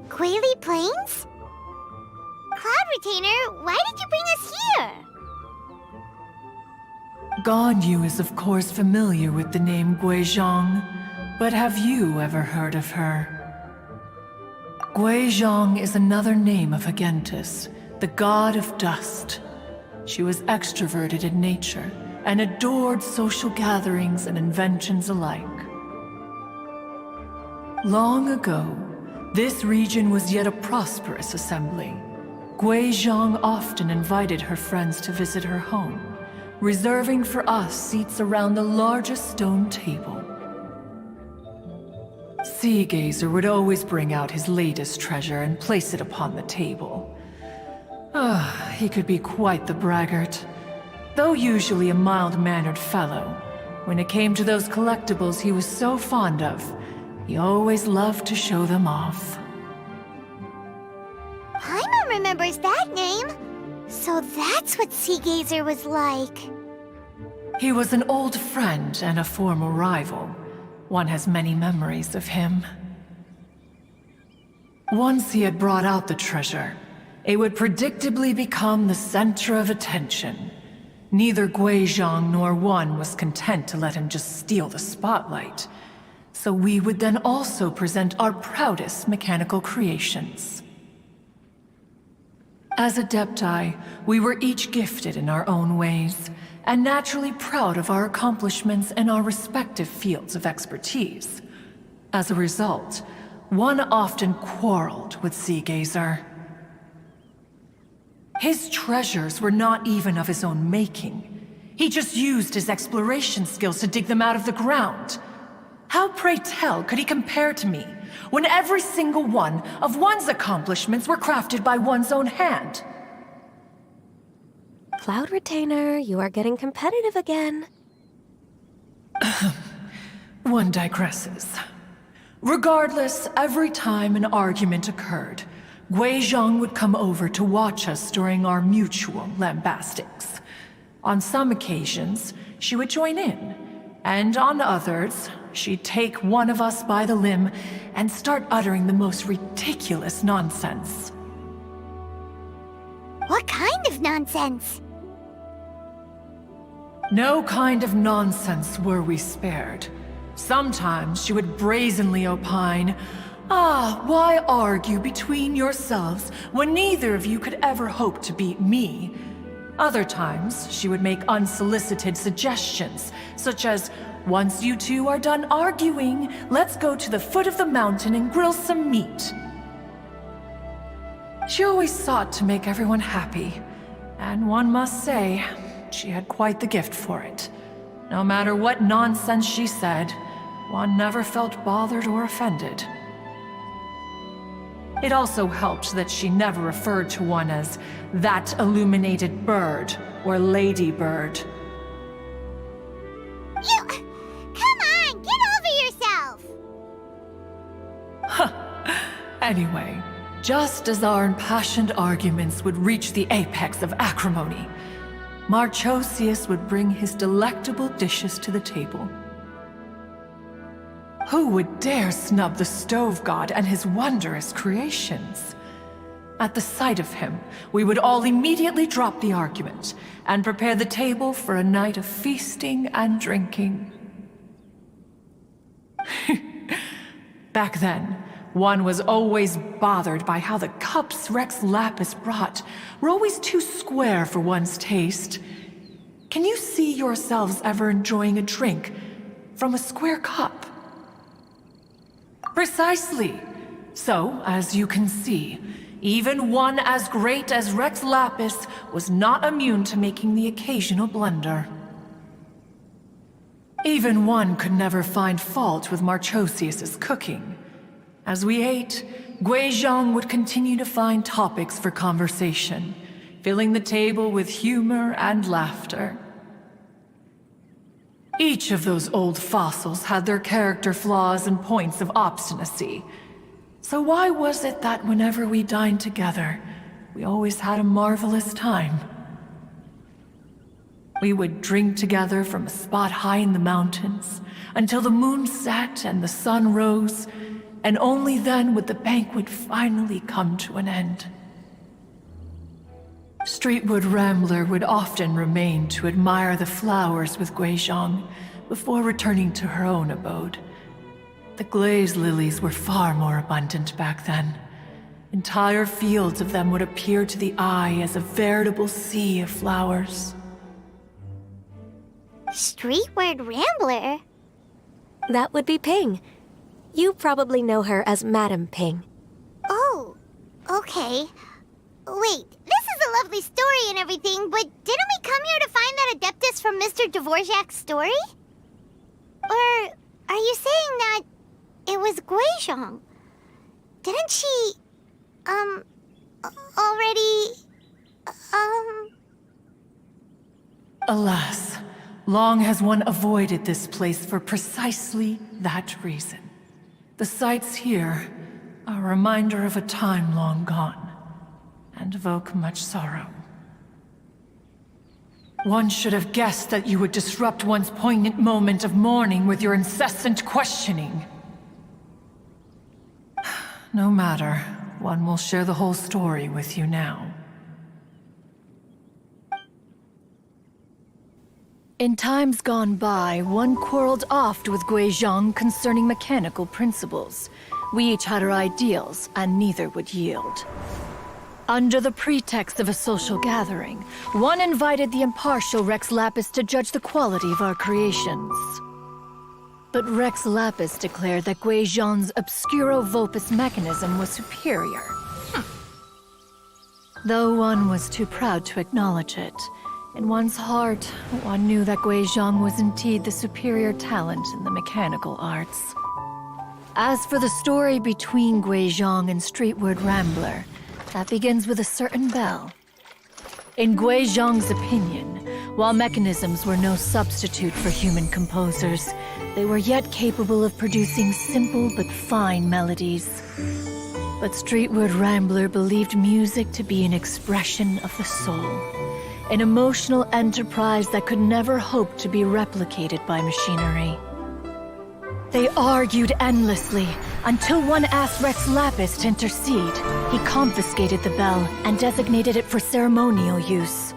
Quaily Plains? Cloud Retainer, why did you bring us here? Ganyu is of course familiar with the name Guizhong, but have you ever heard of her? Guizhong is another name of Agentis, the god of dust. She was extroverted in nature and adored social gatherings and inventions alike. Long ago, this region was yet a prosperous assembly. Guizhong often invited her friends to visit her home, reserving for us seats around the largest stone table. Sea Gazer would always bring out his latest treasure and place it upon the table. He could be quite the braggart. Though usually a mild-mannered fellow, when it came to those collectibles he was so fond of, he always loved to show them off. Paimon remembers that name. So that's what Sea Gazer was like. He was an old friend and a former rival. One has many memories of him. Once he had brought out the treasure, it would predictably become the center of attention. Neither Guizhong nor one was content to let him just steal the spotlight. So we would then also present our proudest mechanical creations. As Adepti, we were each gifted in our own ways, and naturally proud of our accomplishments in our respective fields of expertise. As a result, one often quarreled with Sea Gazer. His treasures were not even of his own making. He just used his exploration skills to dig them out of the ground. How, pray tell, could he compare to me, when every single one of one's accomplishments were crafted by one's own hand? Cloud Retainer, you are getting competitive again. One digresses. Regardless, every time an argument occurred, Guizhong would come over to watch us during our mutual lambastics. On some occasions, she would join in, and on others, she'd take one of us by the limb and start uttering the most ridiculous nonsense. What kind of nonsense? No kind of nonsense were we spared. Sometimes she would brazenly opine, why argue between yourselves when neither of you could ever hope to beat me? Other times, she would make unsolicited suggestions, such as, once you two are done arguing, let's go to the foot of the mountain and grill some meat. She always sought to make everyone happy, and one must say, she had quite the gift for it. No matter what nonsense she said, one never felt bothered or offended. It also helped that she never referred to one as that illuminated bird or ladybird. Anyway, just as our impassioned arguments would reach the apex of acrimony, Marchosius would bring his delectable dishes to the table. Who would dare snub the stove god and his wondrous creations? At the sight of him, we would all immediately drop the argument and prepare the table for a night of feasting and drinking. Back then, one was always bothered by how the cups Rex Lapis brought were always too square for one's taste. Can you see yourselves ever enjoying a drink from a square cup? Precisely. So, as you can see, even one as great as Rex Lapis was not immune to making the occasional blunder. Even one could never find fault with Marchosius's cooking. As we ate, Guizhong would continue to find topics for conversation, filling the table with humor and laughter. Each of those old fossils had their character flaws and points of obstinacy. So why was it that whenever we dined together, we always had a marvelous time? We would drink together from a spot high in the mountains until the moon set and the sun rose, and only then would the banquet finally come to an end. Streetwood Rambler would often remain to admire the flowers with Guizhong before returning to her own abode. The glaze lilies were far more abundant back then. Entire fields of them would appear to the eye as a veritable sea of flowers. Streetward Rambler? That would be Ping. You probably know her as Madam Ping. Oh, okay. Wait, this is a lovely story and everything, but didn't we come here to find that Adeptus from Mr. Dvorak's story? Or are you saying that it was Guizhong? Didn't she, already, Alas, long has one avoided this place for precisely that reason. The sights here are a reminder of a time long gone, and evoke much sorrow. One should have guessed that you would disrupt one's poignant moment of mourning with your incessant questioning. No matter, one will share the whole story with you now. In times gone by, one quarreled oft with Guizhong concerning mechanical principles. We each had our ideals, and neither would yield. Under the pretext of a social gathering, one invited the impartial Rex Lapis to judge the quality of our creations. But Rex Lapis declared that Guizhong's Obscuro Vulpus mechanism was superior. Though one was too proud to acknowledge it, in one's heart, one knew that Guizhong was indeed the superior talent in the mechanical arts. As for the story between Guizhong and Streetward Rambler, that begins with a certain bell. In Guizhong's opinion, while mechanisms were no substitute for human composers, they were yet capable of producing simple but fine melodies. But Streetward Rambler believed music to be an expression of the soul, an emotional enterprise that could never hope to be replicated by machinery. They argued endlessly, until one asked Rex Lapis to intercede. He confiscated the bell and designated it for ceremonial use.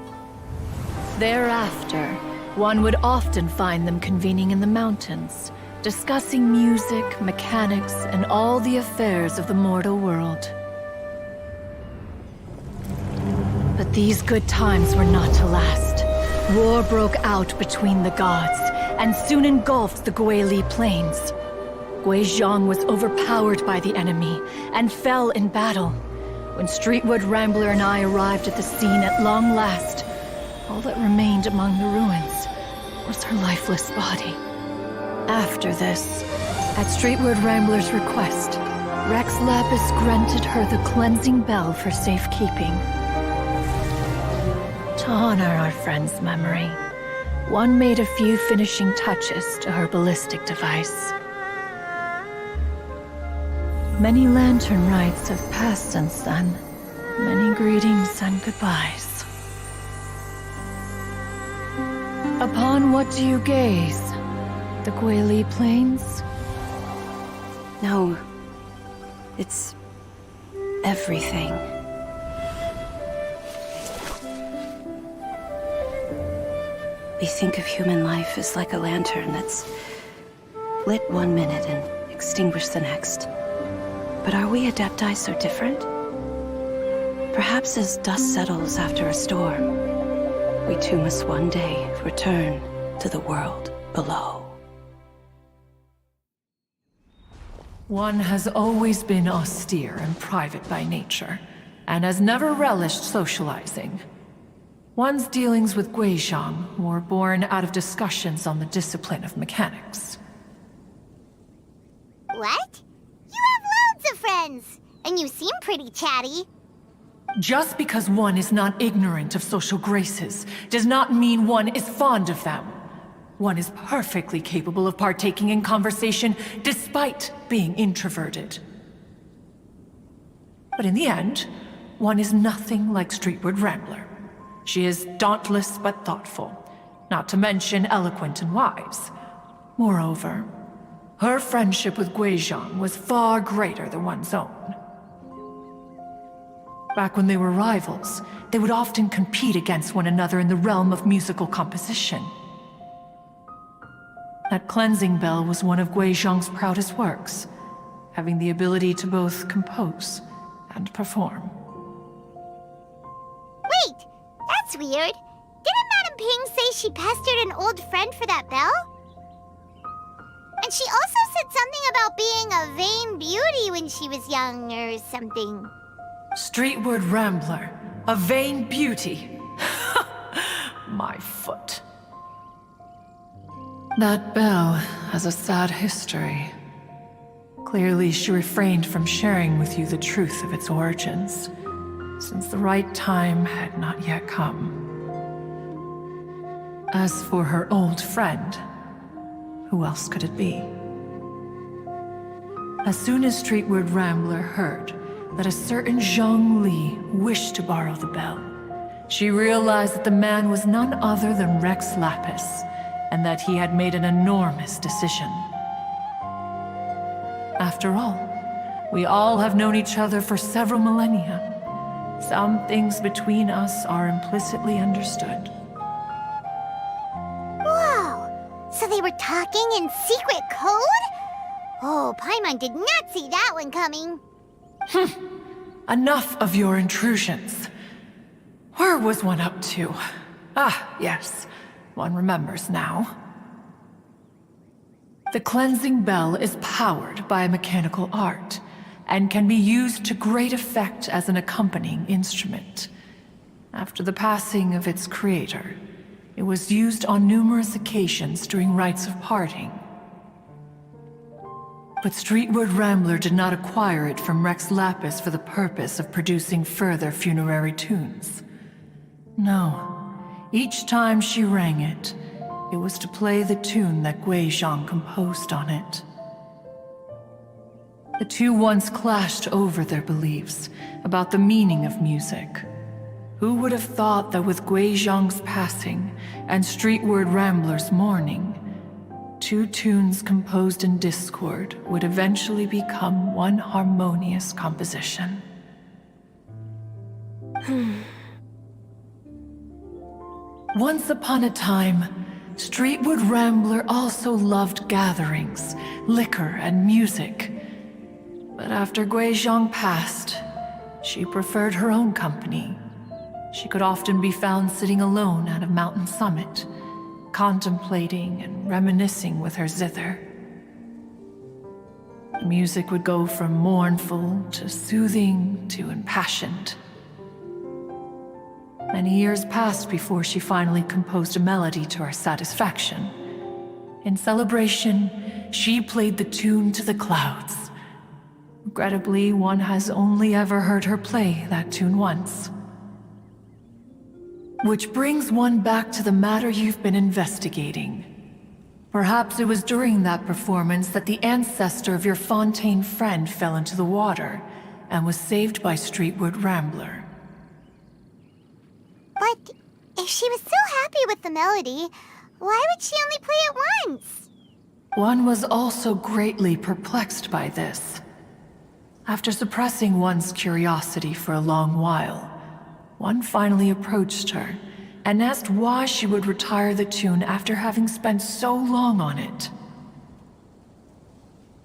Thereafter, one would often find them convening in the mountains, discussing music, mechanics, and all the affairs of the mortal world. But these good times were not to last. War broke out between the gods, and soon engulfed the Guili plains. Guizhong was overpowered by the enemy, and fell in battle. When Streetwood Rambler and I arrived at the scene at long last, all that remained among the ruins was her lifeless body. After this, at Streetwood Rambler's request, Rex Lapis granted her the cleansing bell for safekeeping. To honor our friend's memory, one made a few finishing touches to her ballistic device. Many lantern rites have passed since then. Many greetings and goodbyes. Upon what do you gaze? The Guili Plains? No. It's everything. We think of human life as like a lantern that's lit one minute and extinguished the next. But are we Adepti so different? Perhaps as dust settles after a storm, we too must one day return to the world below. One has always been austere and private by nature, and has never relished socializing. One's dealings with Guizhong were born out of discussions on the discipline of mechanics. What? You have loads of friends, and you seem pretty chatty. Just because one is not ignorant of social graces does not mean one is fond of them. One is perfectly capable of partaking in conversation despite being introverted. But in the end, one is nothing like Streetward Rambler. She is dauntless but thoughtful, not to mention eloquent and wise. Moreover, her friendship with Guizhong was far greater than one's own. Back when they were rivals, they would often compete against one another in the realm of musical composition. That cleansing bell was one of Guizhong's proudest works, having the ability to both compose and perform. Wait, that's weird. Didn't Madame Ping say she pestered an old friend for that bell? And she also said something about being a vain beauty when she was young or something. Streetward Rambler, a vain beauty. My foot. That bell has a sad history. Clearly, she refrained from sharing with you the truth of its origins, since the right time had not yet come. As for her old friend, who else could it be? As soon as Streetward Rambler heard that a certain Zhang Li wished to borrow the bell, she realized that the man was none other than Rex Lapis, and that he had made an enormous decision. After all, we all have known each other for several millennia. Some things between us are implicitly understood. Whoa! So they were talking in secret code? Oh, Paimon did not see that one coming. Enough of your intrusions. Where was one up to? Ah, yes. One remembers now. The cleansing bell is powered by a mechanical art, and can be used to great effect as an accompanying instrument. After the passing of its creator, it was used on numerous occasions during rites of parting. But Streetward Rambler did not acquire it from Rex Lapis for the purpose of producing further funerary tunes. No. Each time she rang it, it was to play the tune that Guizhong composed on it. The two once clashed over their beliefs about the meaning of music. Who would have thought that with Guizhong's passing and Streetward Rambler's mourning, two tunes composed in discord would eventually become one harmonious composition? Once upon a time, Streetward Rambler also loved gatherings, liquor, and music. But after Guizhong passed, she preferred her own company. She could often be found sitting alone at a mountain summit, contemplating and reminiscing with her zither. The music would go from mournful to soothing to impassioned. Many years passed before she finally composed a melody to her satisfaction. In celebration, she played the tune to the clouds. Regrettably, one has only ever heard her play that tune once. Which brings one back to the matter you've been investigating. Perhaps it was during that performance that the ancestor of your Fontaine friend fell into the water and was saved by Streetwood Rambler. But if she was so happy with the melody, why would she only play it once? One was also greatly perplexed by this. After suppressing one's curiosity for a long while, one finally approached her and asked why she would retire the tune after having spent so long on it.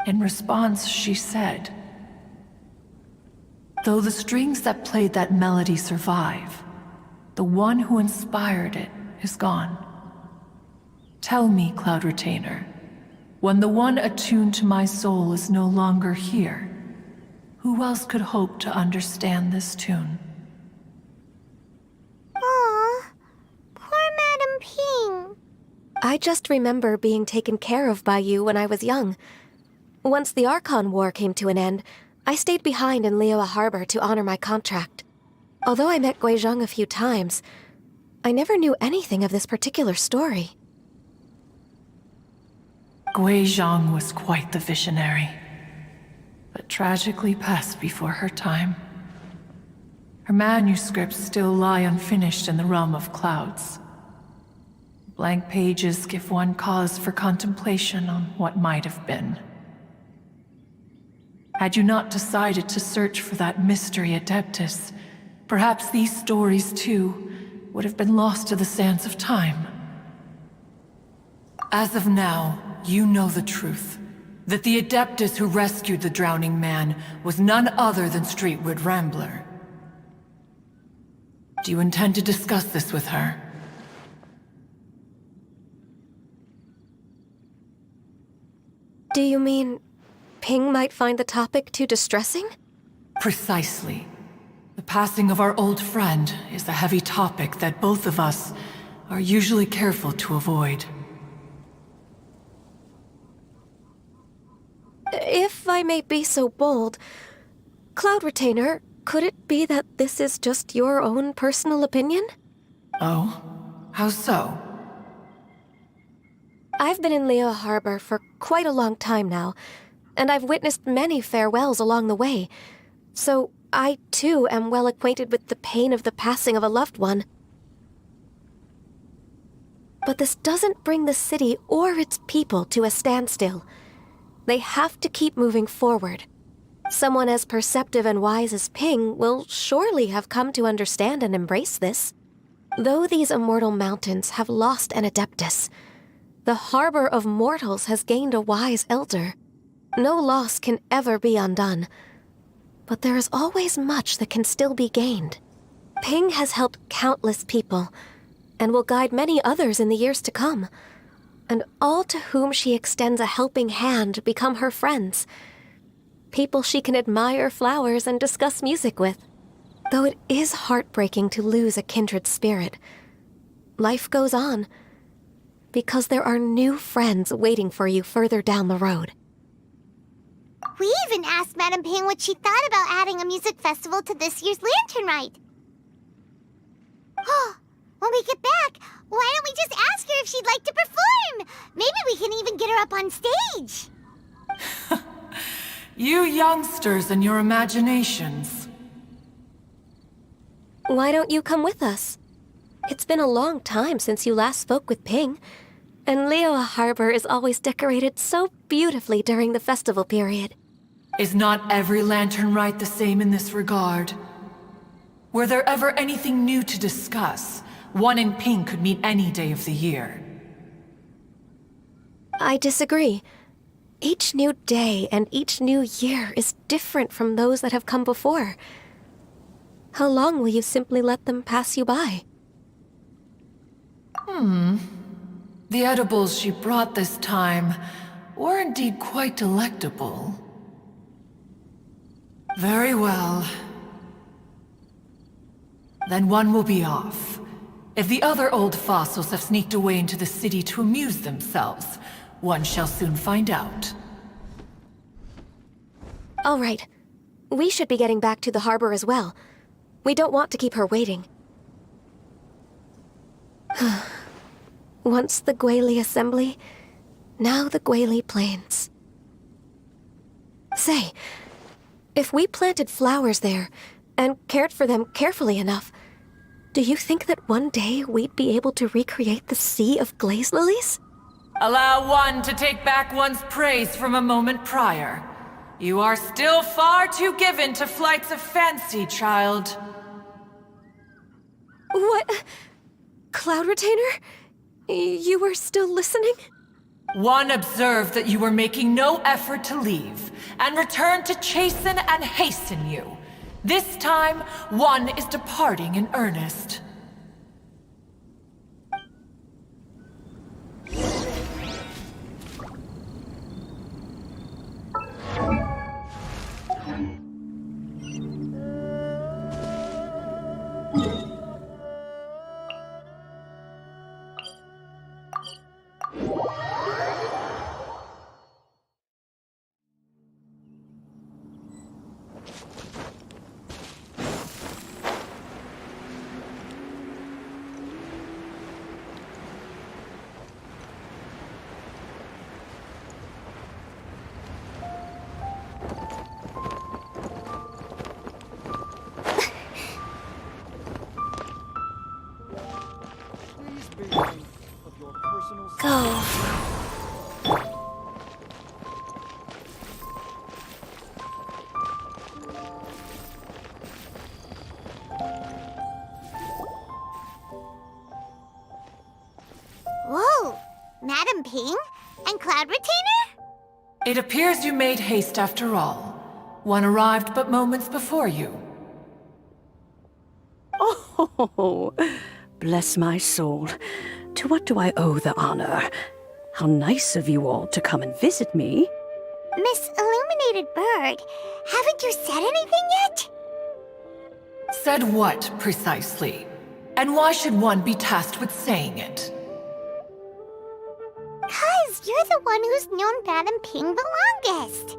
In response, she said, "Though the strings that played that melody survive, the one who inspired it is gone. Tell me, Cloud Retainer, when the one attuned to my soul is no longer here, who else could hope to understand this tune?" Aw, poor Madam Ping. I just remember being taken care of by you when I was young. Once the Archon War came to an end, I stayed behind in Liyue Harbor to honor my contract. Although I met Guizhong a few times, I never knew anything of this particular story. Guizhong was quite the visionary, but tragically passed before her time. Her manuscripts still lie unfinished in the realm of clouds. Blank pages give one cause for contemplation on what might have been. Had you not decided to search for that mystery Adeptus, perhaps these stories, too, would have been lost to the sands of time. As of now, you know the truth. That the Adeptus who rescued the drowning man was none other than Streetwood Rambler. Do you intend to discuss this with her? Do you mean Ping might find the topic too distressing? Precisely. The passing of our old friend is a heavy topic that both of us are usually careful to avoid. If I may be so bold, Cloud Retainer, could it be that this is just your own personal opinion? Oh? How so? I've been in Liyue Harbor for quite a long time now, and I've witnessed many farewells along the way, so I too am well acquainted with the pain of the passing of a loved one. But this doesn't bring the city or its people to a standstill. They have to keep moving forward. Someone as perceptive and wise as Ping will surely have come to understand and embrace this. Though these immortal mountains have lost an Adeptus, the harbor of mortals has gained a wise elder. No loss can ever be undone, but there is always much that can still be gained. Ping has helped countless people, and will guide many others in the years to come. And all to whom she extends a helping hand become her friends. People she can admire flowers and discuss music with. Though it is heartbreaking to lose a kindred spirit, life goes on, because there are new friends waiting for you further down the road. We even asked Madam Ping what she thought about adding a music festival to this year's Lantern Rite. When we get back, why don't we just ask her if she'd like to perform? Maybe we can even get her up on stage. You youngsters and your imaginations. Why don't you come with us? It's been a long time since you last spoke with Ping, and Liyue Harbor is always decorated so beautifully during the festival period. Is not every Lantern Rite the same in this regard? Were there ever anything new to discuss? One in Ping could meet any day of the year. I disagree. Each new day and each new year is different from those that have come before. How long will you simply let them pass you by? The edibles she brought this time were indeed quite delectable. Very well. Then one will be off. If the other old fossils have sneaked away into the city to amuse themselves, one shall soon find out. All right. We should be getting back to the harbor as well. We don't want to keep her waiting. Once the Guili Assembly, Now the Guili Plains. Say, if we planted flowers there and cared for them carefully enough, do you think that one day we'd be able to recreate the sea of glaze lilies? Allow one to take back one's praise from a moment prior. You are still far too given to flights of fancy, child. What? Cloud Retainer? You were still listening? One observed that you were making no effort to leave, and returned to chasten and hasten you. This time, one is departing in earnest. Go. Whoa! Madam Ping? And Cloud Retainer? It appears you made haste after all. One arrived but moments before you. Oh, bless my soul. To what do I owe the honor? How nice of you all to come and visit me. Miss Illuminated Bird, haven't you said anything yet? Said what, precisely? And why should one be tasked with saying it? 'Cause you're the one who's known Madam Ping the longest.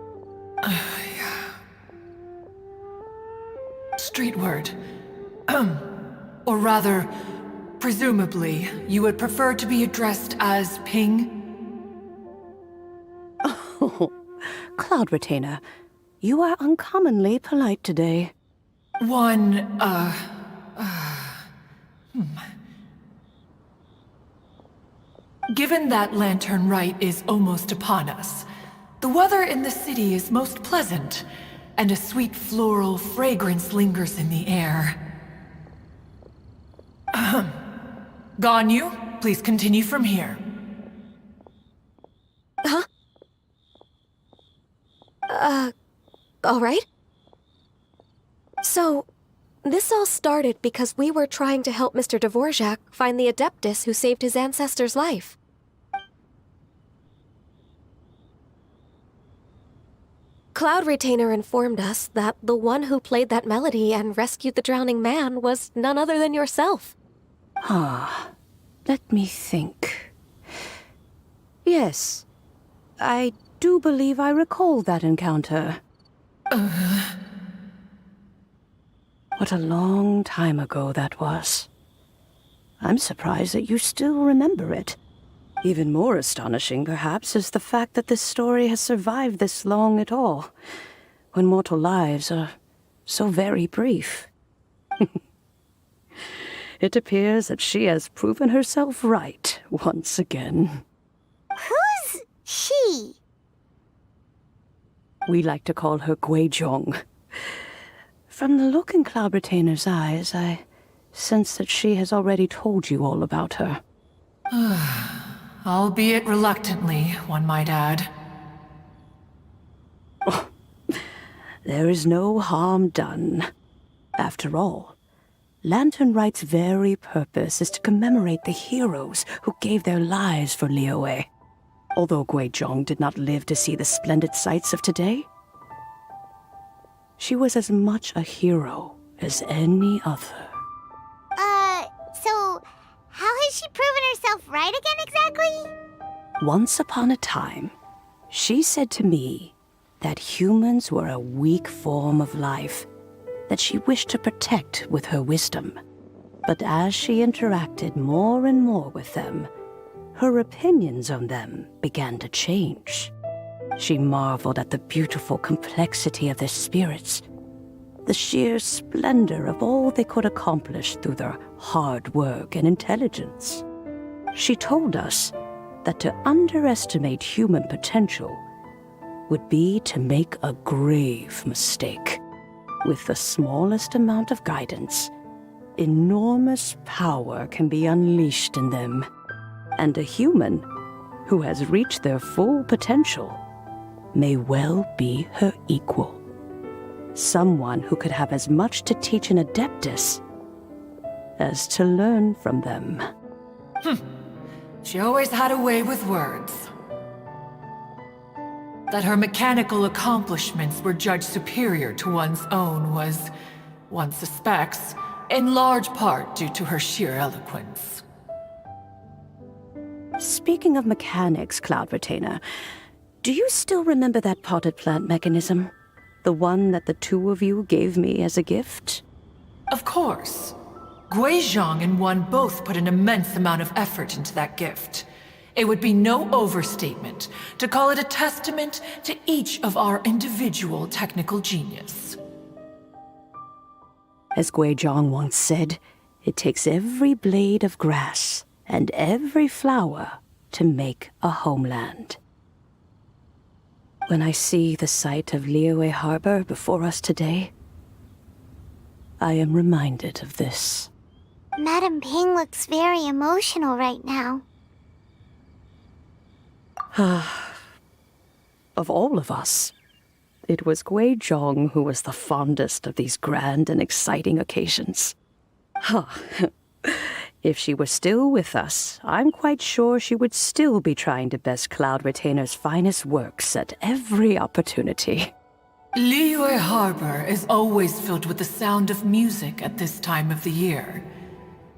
Street word. Or rather, presumably, you would prefer to be addressed as Ping? Oh, Cloud Retainer, you are uncommonly polite today. Given that Lantern Rite is almost upon us, the weather in the city is most pleasant, and a sweet floral fragrance lingers in the air. Ganyu, please continue from here. Huh? All right. So, this all started because we were trying to help Mr. Dvorak find the Adeptus who saved his ancestor's life. Cloud Retainer informed us that the one who played that melody and rescued the drowning man was none other than yourself. Let me think. Yes, I do believe I recall that encounter. What a long time ago that was. I'm surprised that you still remember it. Even more astonishing, perhaps, is the fact that this story has survived this long at all, when mortal lives are so very brief. It appears that she has proven herself right once again. Who's she? We like to call her Guizhong. From the look in Cloud Retainer's eyes, I sense that she has already told you all about her. Albeit reluctantly, one might add. There is no harm done. After all, Lantern Rite's very purpose is to commemorate the heroes who gave their lives for Liyue. Although Guizhong did not live to see the splendid sights of today, she was as much a hero as any other. So how has she proven herself right again exactly? Once upon a time, she said to me that humans were a weak form of life that she wished to protect with her wisdom. But as she interacted more and more with them, her opinions on them began to change. She marveled at the beautiful complexity of their spirits, the sheer splendor of all they could accomplish through their hard work and intelligence. She told us that to underestimate human potential would be to make a grave mistake. With the smallest amount of guidance, enormous power can be unleashed in them, and a human who has reached their full potential may well be her equal. Someone who could have as much to teach an adeptus as to learn from them. She always had a way with words. That her mechanical accomplishments were judged superior to one's own was, one suspects, in large part due to her sheer eloquence. Speaking of mechanics, Cloud Retainer, do you still remember that potted plant mechanism? The one that the two of you gave me as a gift? Of course. Guizhong and one both put an immense amount of effort into that gift. It would be no overstatement to call it a testament to each of our individual technical genius. As Guizhong once said, it takes every blade of grass and every flower to make a homeland. When I see the sight of Liyue Harbor before us today, I am reminded of this. Madame Ping looks very emotional right now. Of all of us, it was Guizhong who was the fondest of these grand and exciting occasions. If she were still with us, I'm quite sure she would still be trying to best Cloud Retainer's finest works at every opportunity. Liyue Harbor is always filled with the sound of music at this time of the year.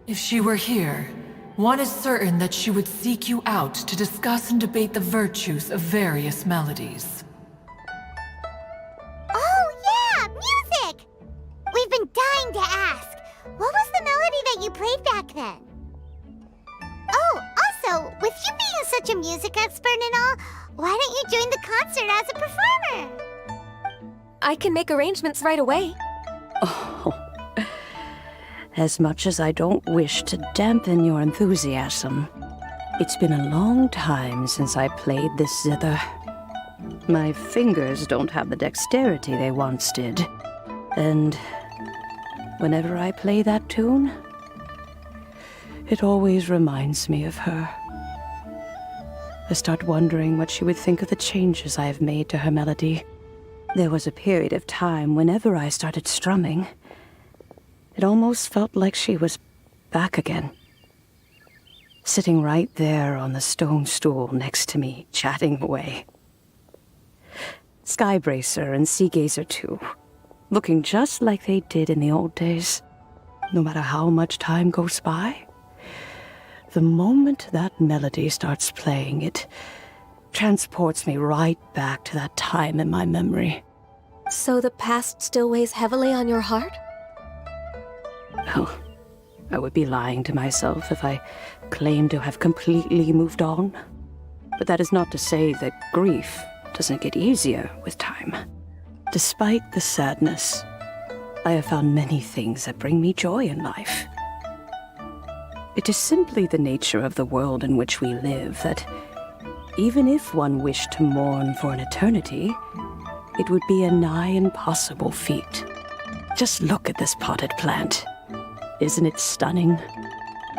If she were here, one is certain that she would seek you out to discuss and debate the virtues of various melodies. Oh yeah, music! We've been dying to ask. What was the melody that you played back then? Oh, also, with you being such a music expert and all, why don't you join the concert as a performer? I can make arrangements right away. Oh, as much as I don't wish to dampen your enthusiasm, it's been a long time since I played this zither. My fingers don't have the dexterity they once did, and whenever I play that tune, it always reminds me of her. I start wondering what she would think of the changes I have made to her melody. There was a period of time whenever I started strumming, it almost felt like she was back again. Sitting right there on the stone stool next to me, chatting away. Skybracer and Seagazer too, looking just like they did in the old days. No matter how much time goes by, the moment that melody starts playing, it transports me right back to that time in my memory. So the past still weighs heavily on your heart? Oh, I would be lying to myself if I claimed to have completely moved on. But that is not to say that grief doesn't get easier with time. Despite the sadness, I have found many things that bring me joy in life. It is simply the nature of the world in which we live that even if one wished to mourn for an eternity, it would be a nigh impossible feat. Just look at this potted plant. Isn't it stunning?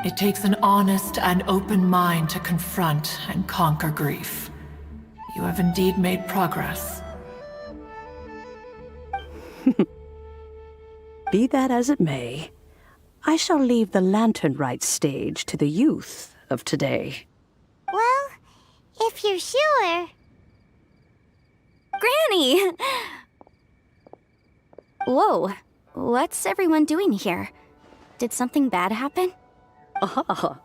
It takes an honest and open mind to confront and conquer grief. You have indeed made progress. Be that as it may, I shall leave the Lantern Rite stage to the youth of today. Well, if you're sure. Granny! Whoa, what's everyone doing here? Did something bad happen? Ah,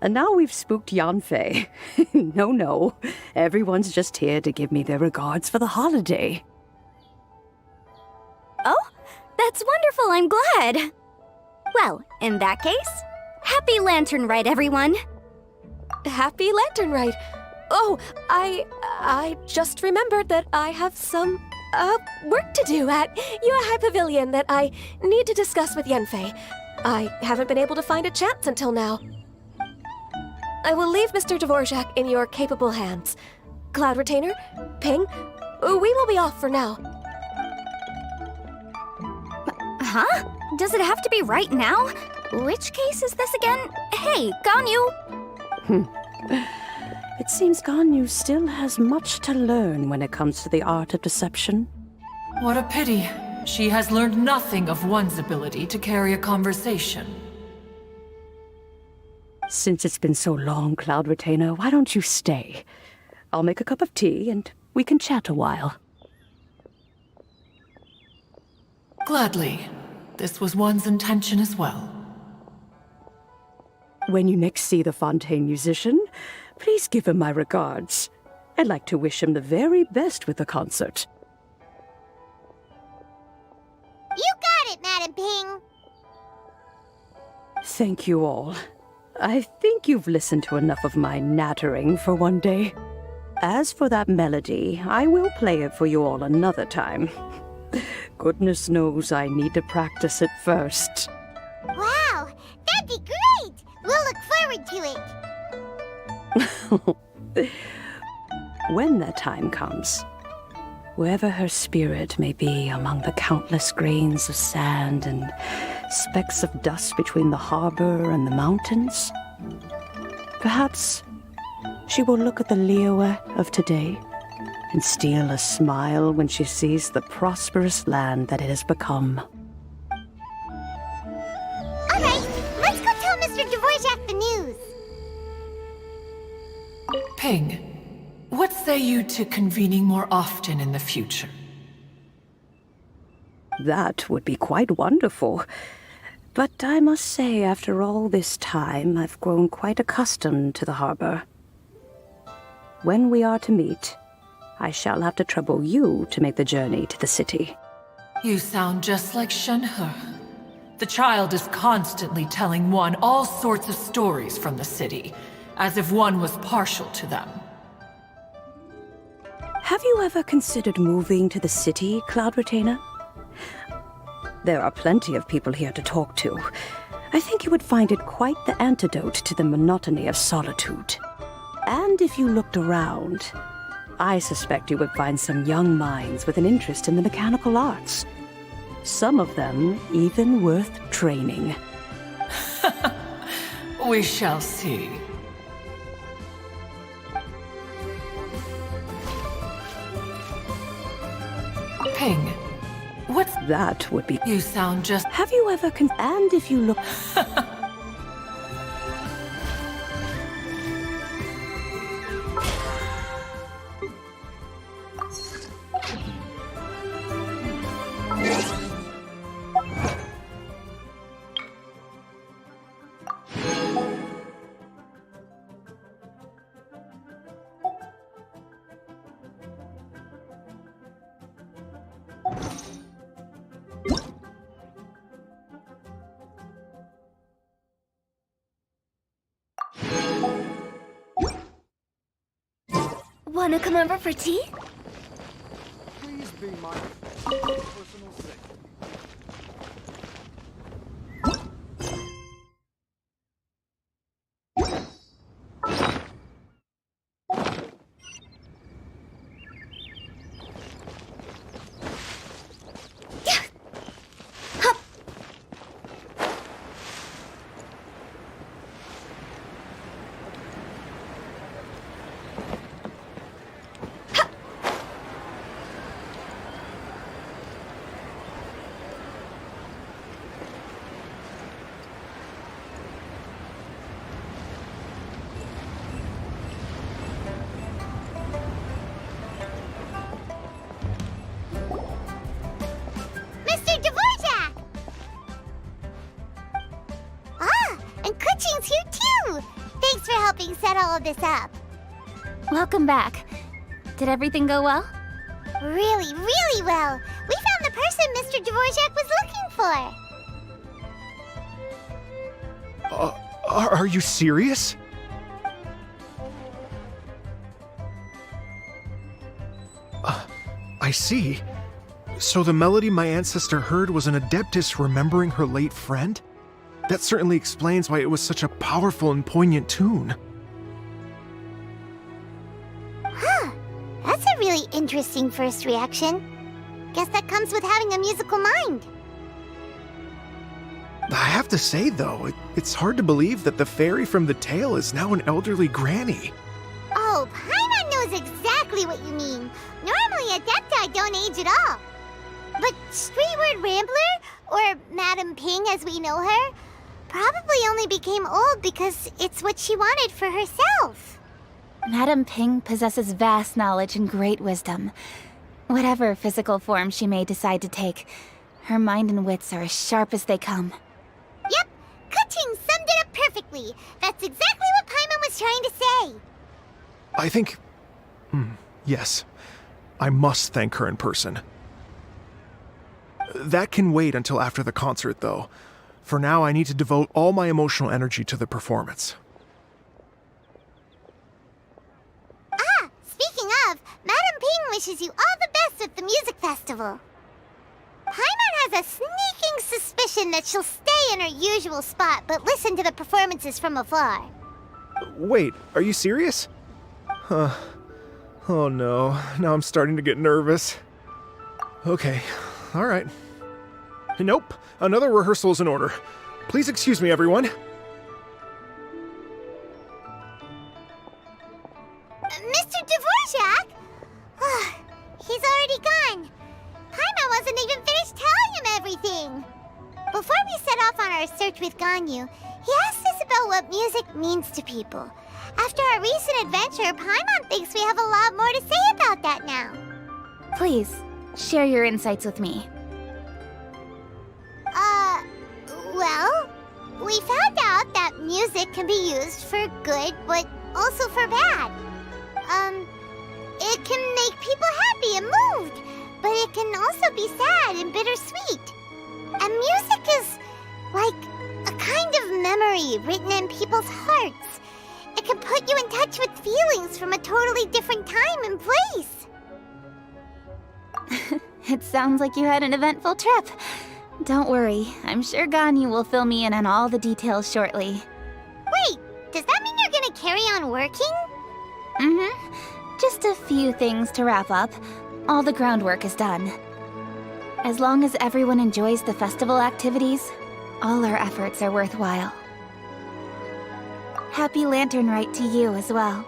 and now we've spooked Yanfei. No, everyone's just here to give me their regards for the holiday. Oh, that's wonderful, I'm glad. Well, in that case, happy Lantern Rite, everyone. Happy Lantern Rite. Oh, I just remembered that I have some, work to do at Yuehai Pavilion that I need to discuss with Yanfei. I haven't been able to find a chance until now. I will leave Mr. Dvorak in your capable hands. Cloud Retainer, Ping, we will be off for now. Huh? Does it have to be right now? Which case is this again? Hey, Ganyu! It seems Ganyu still has much to learn when it comes to the art of deception. What a pity. She has learned nothing of one's ability to carry a conversation. Since it's been so long, Cloud Retainer, why don't you stay? I'll make a cup of tea and we can chat a while. Gladly. This was one's intention as well. When you next see the Fontaine musician, please give him my regards. I'd like to wish him the very best with the concert. You got it, Madam Ping. Thank you all. I think you've listened to enough of my nattering for one day. As for that melody, I will play it for you all another time. Goodness knows I need to practice it first. Wow, that'd be great! We'll look forward to it. When that time comes, wherever her spirit may be among the countless grains of sand and specks of dust between the harbor and the mountains, perhaps she will look at the Liyue of today and steal a smile when she sees the prosperous land that it has become. All right, let's go tell Mr. Dvorak the news. Ping, what say you to convening more often in the future? That would be quite wonderful. But I must say, after all this time, I've grown quite accustomed to the harbor. When we are to meet, I shall have to trouble you to make the journey to the city. You sound just like Shenhe. The child is constantly telling one all sorts of stories from the city, as if one was partial to them. Have you ever considered moving to the city, Cloud Retainer? There are plenty of people here to talk to. I think you would find it quite the antidote to the monotony of solitude. And if you looked around, I suspect you would find some young minds with an interest in the mechanical arts. Some of them even worth training. We shall see. Ping, what's... That would be... You sound just... Have you ever and if you look... Wanna come over for tea? Please be my personal secretary. Helping set all of this up. Welcome back. Did everything go well? Really, really well. We found the person Mr. Dvorak was looking for. Are you serious? I see. So the melody my ancestor heard was an Adeptus remembering her late friend? That certainly explains why it was such a powerful and poignant tune. Huh. That's a really interesting first reaction. Guess that comes with having a musical mind. I have to say, though, it's hard to believe that the fairy from the tale is now an elderly granny. Oh, Paimon knows exactly what you mean. Normally, Adepti don't age at all. But Streetward Rambler, or Madam Ping as we know her, probably only became old because it's what she wanted for herself. Madam Ping possesses vast knowledge and great wisdom. Whatever physical form she may decide to take, her mind and wits are as sharp as they come. Yep, Kuching summed it up perfectly. That's exactly what Paimon was trying to say. I think... yes. I must thank her in person. That can wait until after the concert, though. For now, I need to devote all my emotional energy to the performance. Ah, speaking of, Madam Ping wishes you all the best with the music festival. Paimon has a sneaking suspicion that she'll stay in her usual spot but listen to the performances from afar. Wait, are you serious? Huh. Oh no, now I'm starting to get nervous. Okay, alright. Nope, another rehearsal is in order. Please excuse me, everyone. Mr. Dvorak? He's already gone. Paimon wasn't even finished telling him everything. Before we set off on our search with Ganyu, he asked us about what music means to people. After our recent adventure, Paimon thinks we have a lot more to say about that now. Please, share your insights with me. Well, we found out that music can be used for good, but also for bad. It can make people happy and moved, but it can also be sad and bittersweet. And music is like a kind of memory written in people's hearts. It can put you in touch with feelings from a totally different time and place. It sounds like you had an eventful trip. Don't worry, I'm sure Ganyu will fill me in on all the details shortly. Wait, does that mean you're gonna carry on working? Just a few things to wrap up. All the groundwork is done. As long as everyone enjoys the festival activities, all our efforts are worthwhile. Happy Lantern Rite to you as well.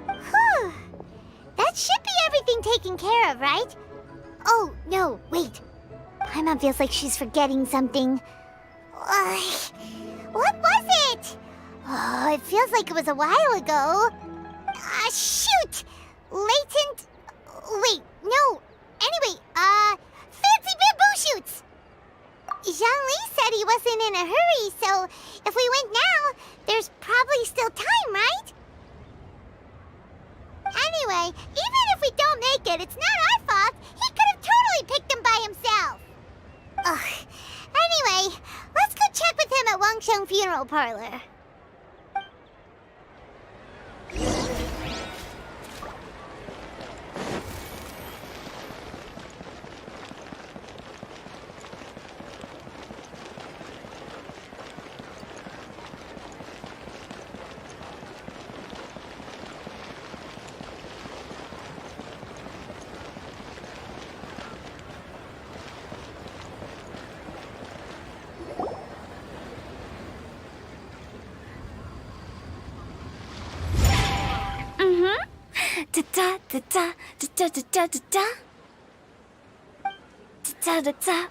Whew. That should be everything taken care of, right? Oh, no, wait. Paimon feels like she's forgetting something. What was it? Oh, it feels like it was a while ago. Shoot! Latent... Wait, no. Anyway, fancy bamboo shoots! Zhangli said he wasn't in a hurry, so if we went now, there's probably still time, right? Anyway, even if we don't make it, it's not our fault. He could have totally picked them by himself. Ugh. Anyway, let's go check with him at Wangsheng Funeral Parlor. Da da da da da da da da da da da.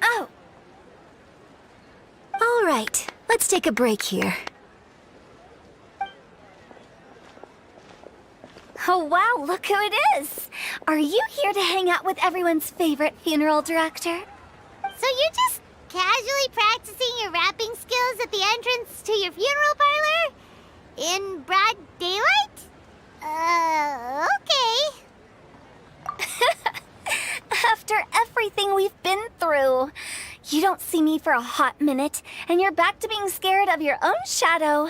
Oh. All right, let's take a break here. Oh wow, look who it is! Are you here to hang out with everyone's favorite funeral director? So you're just casually practicing your rapping skills at the entrance to your funeral parlor? In broad daylight? Okay. After everything we've been through, you don't see me for a hot minute, and you're back to being scared of your own shadow.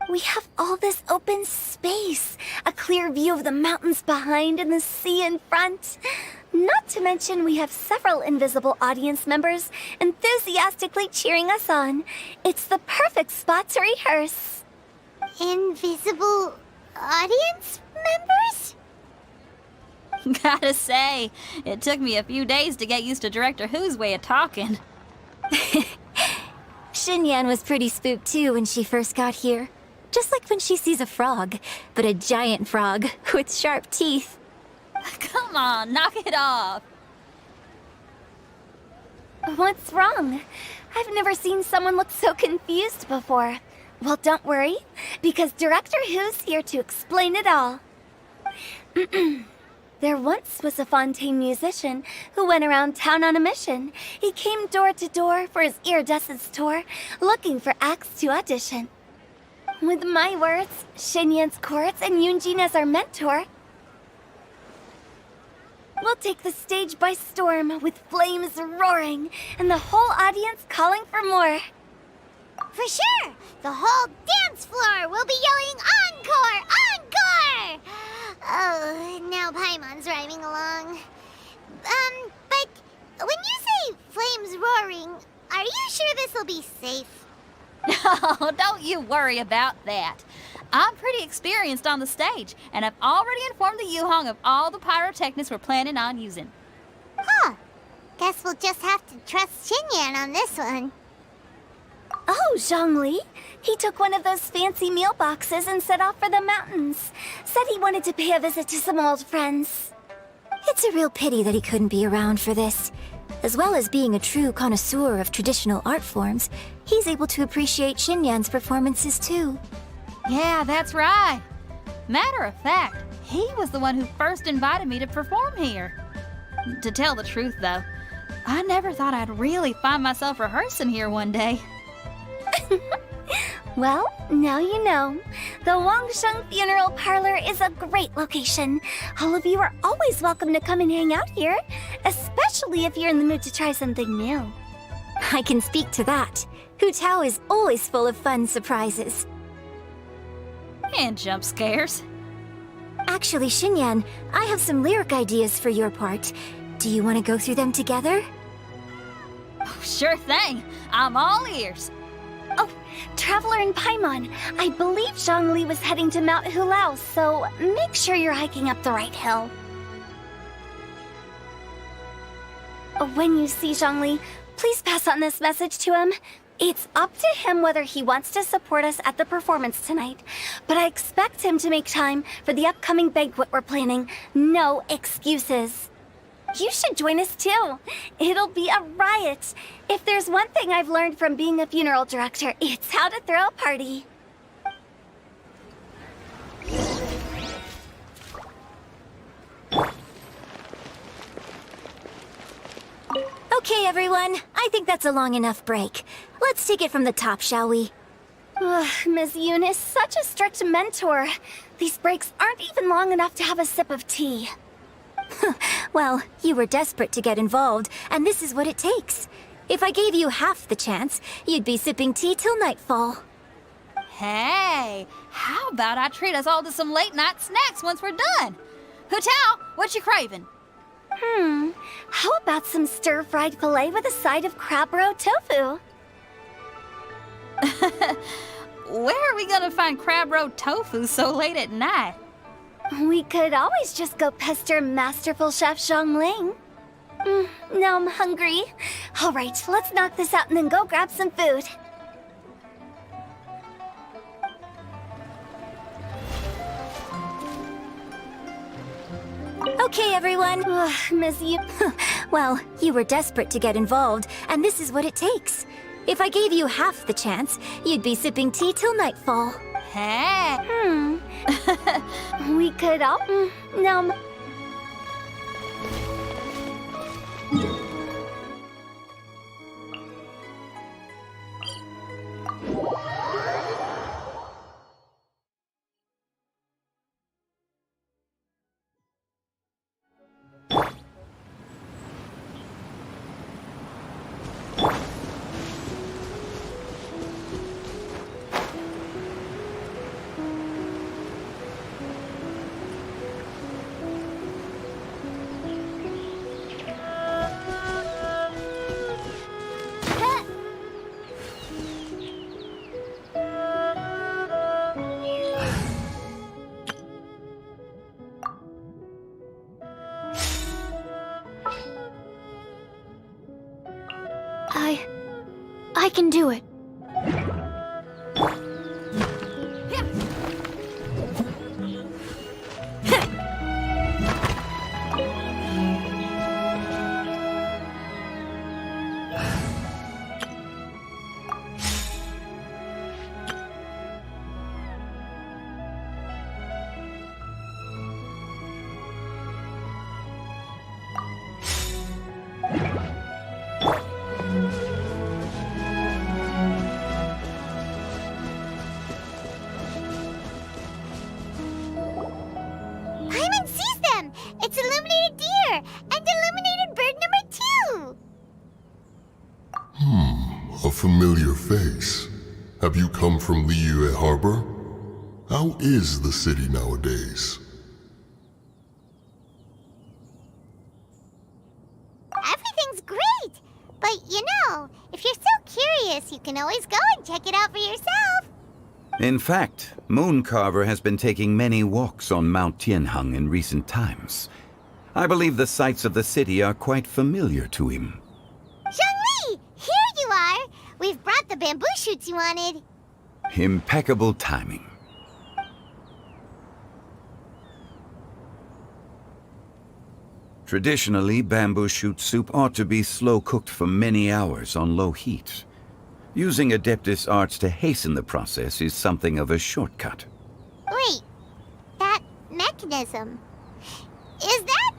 We have all this open space, a clear view of the mountains behind and the sea in front. Not to mention we have several invisible audience members enthusiastically cheering us on. It's the perfect spot to rehearse. Invisible audience members? Gotta say, it took me a few days to get used to Director Who's way of talking. Xinyan was pretty spooked too when she first got here. Just like when she sees a frog, but a giant frog with sharp teeth. Come on, knock it off. What's wrong? I've never seen someone look so confused before. Well, don't worry, because Director Who's here to explain it all. There once was a Fontaine musician who went around town on a mission. He came door to door for his iridescence tour, looking for acts to audition. With my words, Xinyan's chords, and Yunjin as our mentor, we'll take the stage by storm with flames roaring and the whole audience calling for more. For sure! The whole dance floor will be yelling encore! Encore! Oh, now Paimon's rhyming along. But when you say flames roaring, are you sure this'll be safe? No, don't you worry about that. I'm pretty experienced on the stage, and I've already informed the Yuhong of all the pyrotechnics we're planning on using. Huh. Guess we'll just have to trust Xinyan on this one. Oh, Zhongli. He took one of those fancy meal boxes and set off for the mountains. Said he wanted to pay a visit to some old friends. It's a real pity that he couldn't be around for this. As well as being a true connoisseur of traditional art forms, he's able to appreciate Xinyan's performances too. Yeah, that's right. Matter of fact, he was the one who first invited me to perform here. To tell the truth, though, I never thought I'd really find myself rehearsing here one day. Well, now you know. The Wangsheng Funeral Parlor is a great location. All of you are always welcome to come and hang out here, especially if you're in the mood to try something new. I can speak to that. Hu Tao is always full of fun surprises. And jump scares. Actually, Xinyan, I have some lyric ideas for your part. Do you want to go through them together? Oh, sure thing. I'm all ears. Oh, Traveler and Paimon, I believe Zhongli was heading to Mount Hulao, so make sure you're hiking up the right hill. When you see Zhongli, please pass on this message to him. It's up to him whether he wants to support us at the performance tonight, but I expect him to make time for the upcoming banquet we're planning. No excuses. You should join us too. It'll be a riot. If there's one thing I've learned from being a funeral director, it's how to throw a party. Okay, everyone. I think that's a long enough break. Let's take it from the top, shall we? Ms. Yoon is such a strict mentor. These breaks aren't even long enough to have a sip of tea. Well, you were desperate to get involved, and this is what it takes. If I gave you half the chance, you'd be sipping tea till nightfall. Hey, how about I treat us all to some late-night snacks once we're done? Hu Tao, what you craving? How about some stir-fried filet with a side of crab roe tofu? Where are we gonna find crab roe tofu so late at night? We could always just go pester masterful chef Zhongling. Now I'm hungry. All right, let's knock this out and then go grab some food. Okay, everyone. Miss you. Well, you were desperate to get involved, and this is what it takes. If I gave you half the chance, you'd be sipping tea till nightfall. Hey. We could all. No. I can do it. Paimon sees them! It's illuminated deer! And illuminated bird number 2! A familiar face. Have you come from Liyue Harbor? How is the city nowadays? Everything's great! But you know, if you're so curious, you can always go and check it out for yourself! In fact, Mooncarver has been taking many walks on Mount Tianheng in recent times. I believe the sights of the city are quite familiar to him. Zhongli! Here you are! We've brought the bamboo shoots you wanted. Impeccable timing. Traditionally, bamboo shoot soup ought to be slow-cooked for many hours on low heat. Using Adeptus arts to hasten the process is something of a shortcut. Wait, that mechanism... is that...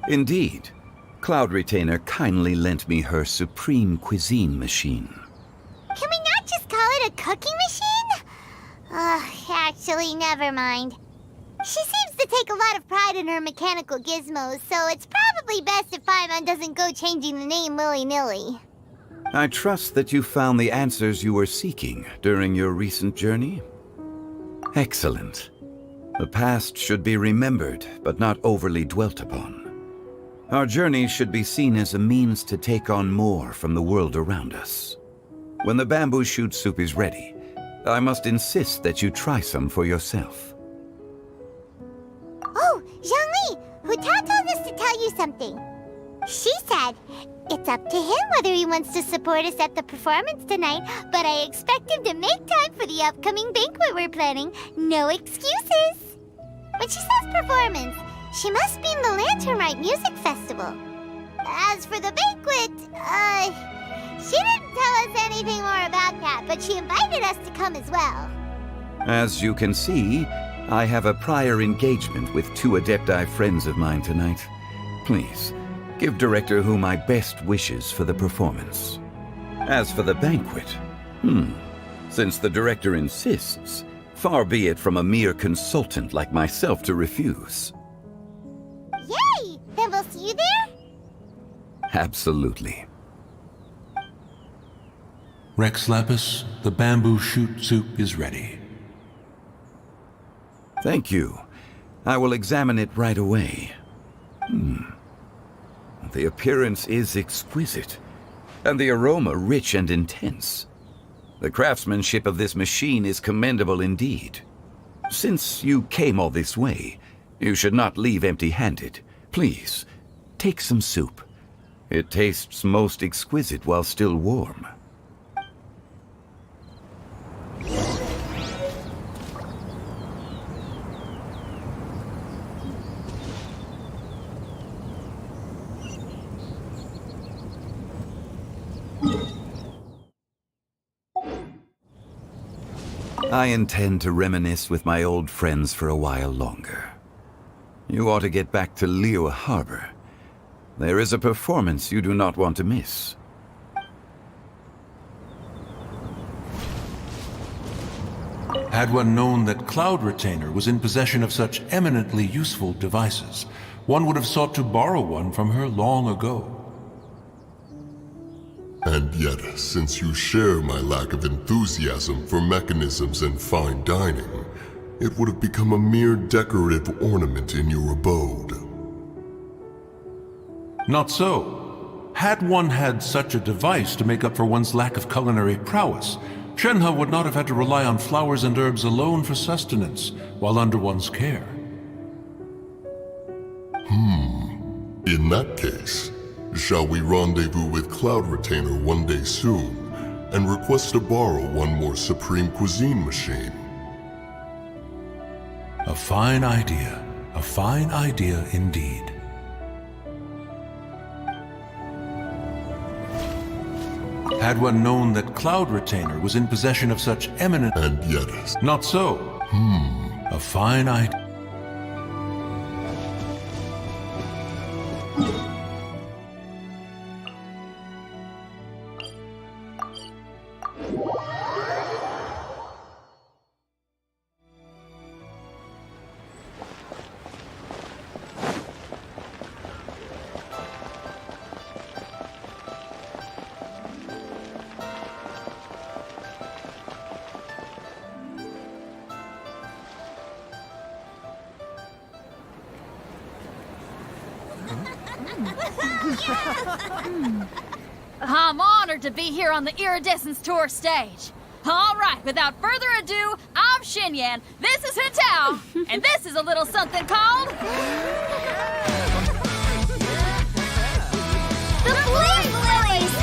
Indeed. Cloud Retainer kindly lent me her supreme cuisine machine. Can we not just call it a cooking machine? Actually, never mind. She seems to take a lot of pride in her mechanical gizmos, so it's probably best if Paimon doesn't go changing the name willy-nilly. I trust that you found the answers you were seeking during your recent journey? Excellent. The past should be remembered, but not overly dwelt upon. Our journey should be seen as a means to take on more from the world around us. When the bamboo shoot soup is ready, I must insist that you try some for yourself. Oh, Zhongli! Huta told us to tell you something. She said, it's up to him whether he wants to support us at the performance tonight, but I expect him to make time for the upcoming banquet we're planning. No excuses! When she says performance, she must mean the Lantern Rite Music Festival. As for the banquet, she didn't tell us anything more about that, but she invited us to come as well. As you can see, I have a prior engagement with 2 Adepti friends of mine tonight. Please, give Director Hu my best wishes for the performance. As for the banquet, since the Director insists, far be it from a mere consultant like myself to refuse. Yay! Then we'll see you there? Absolutely. Rex Lapis, the bamboo shoot soup is ready. Thank you. I will examine it right away. The appearance is exquisite, and the aroma rich and intense. The craftsmanship of this machine is commendable indeed. Since you came all this way, you should not leave empty-handed. Please, take some soup. It tastes most exquisite while still warm. I intend to reminisce with my old friends for a while longer. You ought to get back to Liyue Harbor. There is a performance you do not want to miss. Had one known that Cloud Retainer was in possession of such eminently useful devices, one would have sought to borrow one from her long ago. And yet, since you share my lack of enthusiasm for mechanisms and fine dining, it would have become a mere decorative ornament in your abode. Not so. Had one had such a device to make up for one's lack of culinary prowess, Shenhe would not have had to rely on flowers and herbs alone for sustenance while under one's care. In that case, shall we rendezvous with Cloud Retainer one day soon, and request to borrow one more Supreme Cuisine machine. A fine idea. A fine idea indeed. Had one known that Cloud Retainer was in possession of such eminent... And yet... Not so. A fine idea. I'm honored to be here on the Iridescence Tour stage. All right, without further ado, I'm Xinyan, this is Hintao, and this is a little something called... The Flame Lilies!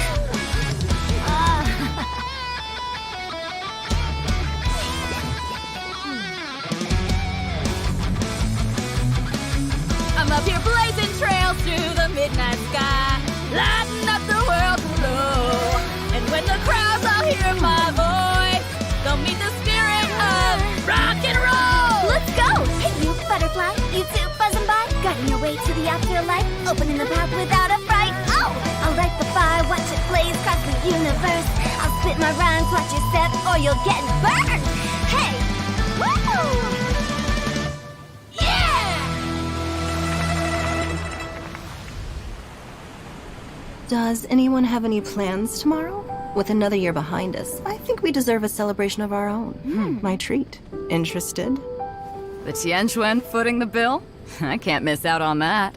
I'm up here blazing trails through the midnight sky, lighting up the world below. And when the crowds all hear my voice, they'll meet the spirit of rock and roll. Let's go! Hey, you butterfly, you two buzzing by, guiding your way to the afterlife, opening the path without a fright. Oh, I'll light the fire, watch it blaze across the universe. I'll spit my rhymes, watch you step, or you'll get burned. Hey, woo! Does anyone have any plans tomorrow? With another year behind us, I think we deserve a celebration of our own. My treat. Interested? The Tianquan footing the bill? I can't miss out on that.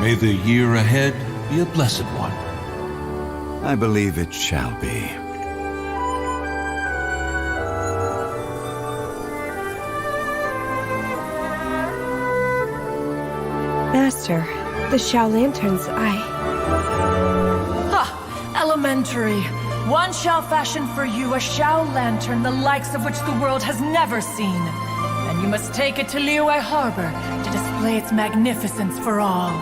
May the year ahead be a blessed one. I believe it shall be. Master, the Xiao Lanterns, Elementary. One shall fashion for you a Xiao Lantern, the likes of which the world has never seen. And you must take it to Liyue Harbor to display its magnificence for all.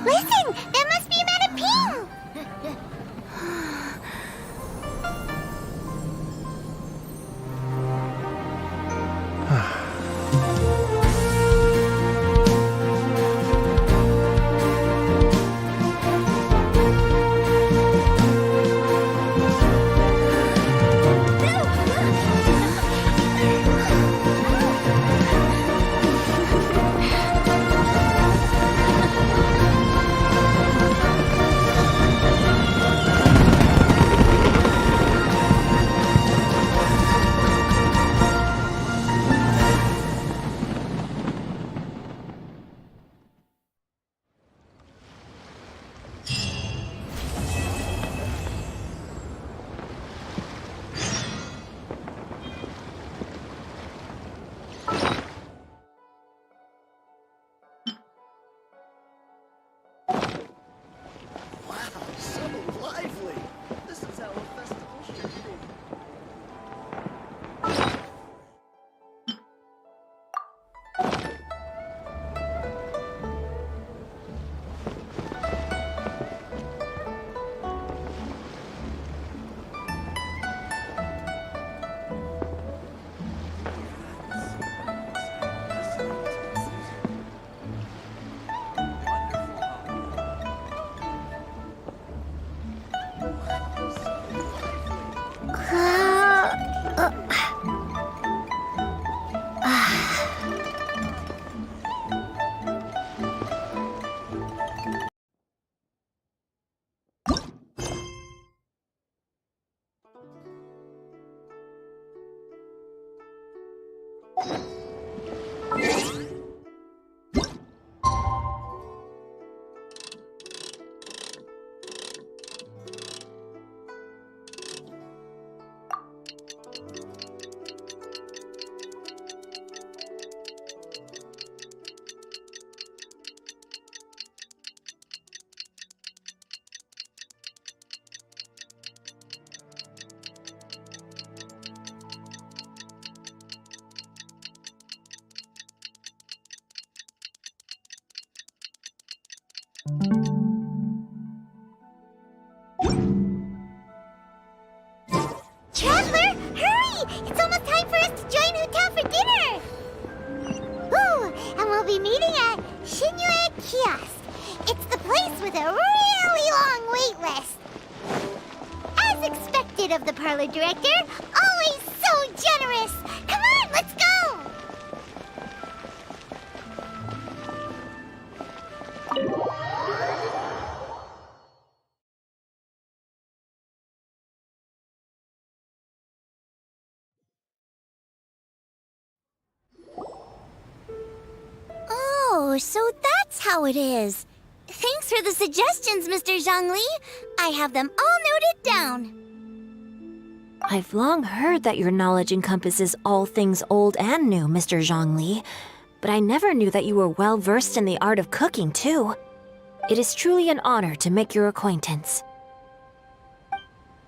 Listen! That must be Madame Ping! Traveler, hurry! It's almost time for us to join Hotel for dinner! Ooh, and we'll be meeting at Shinyue Kiosk. It's the place with a really long wait list. As expected of the parlor director, always so generous! Come on, let's go! Oh, so that's how it is. Thanks for the suggestions, Mr. Zhongli. I have them all noted down. I've long heard that your knowledge encompasses all things old and new, Mr. Zhongli, but I never knew that you were well versed in the art of cooking, too. It is truly an honor to make your acquaintance.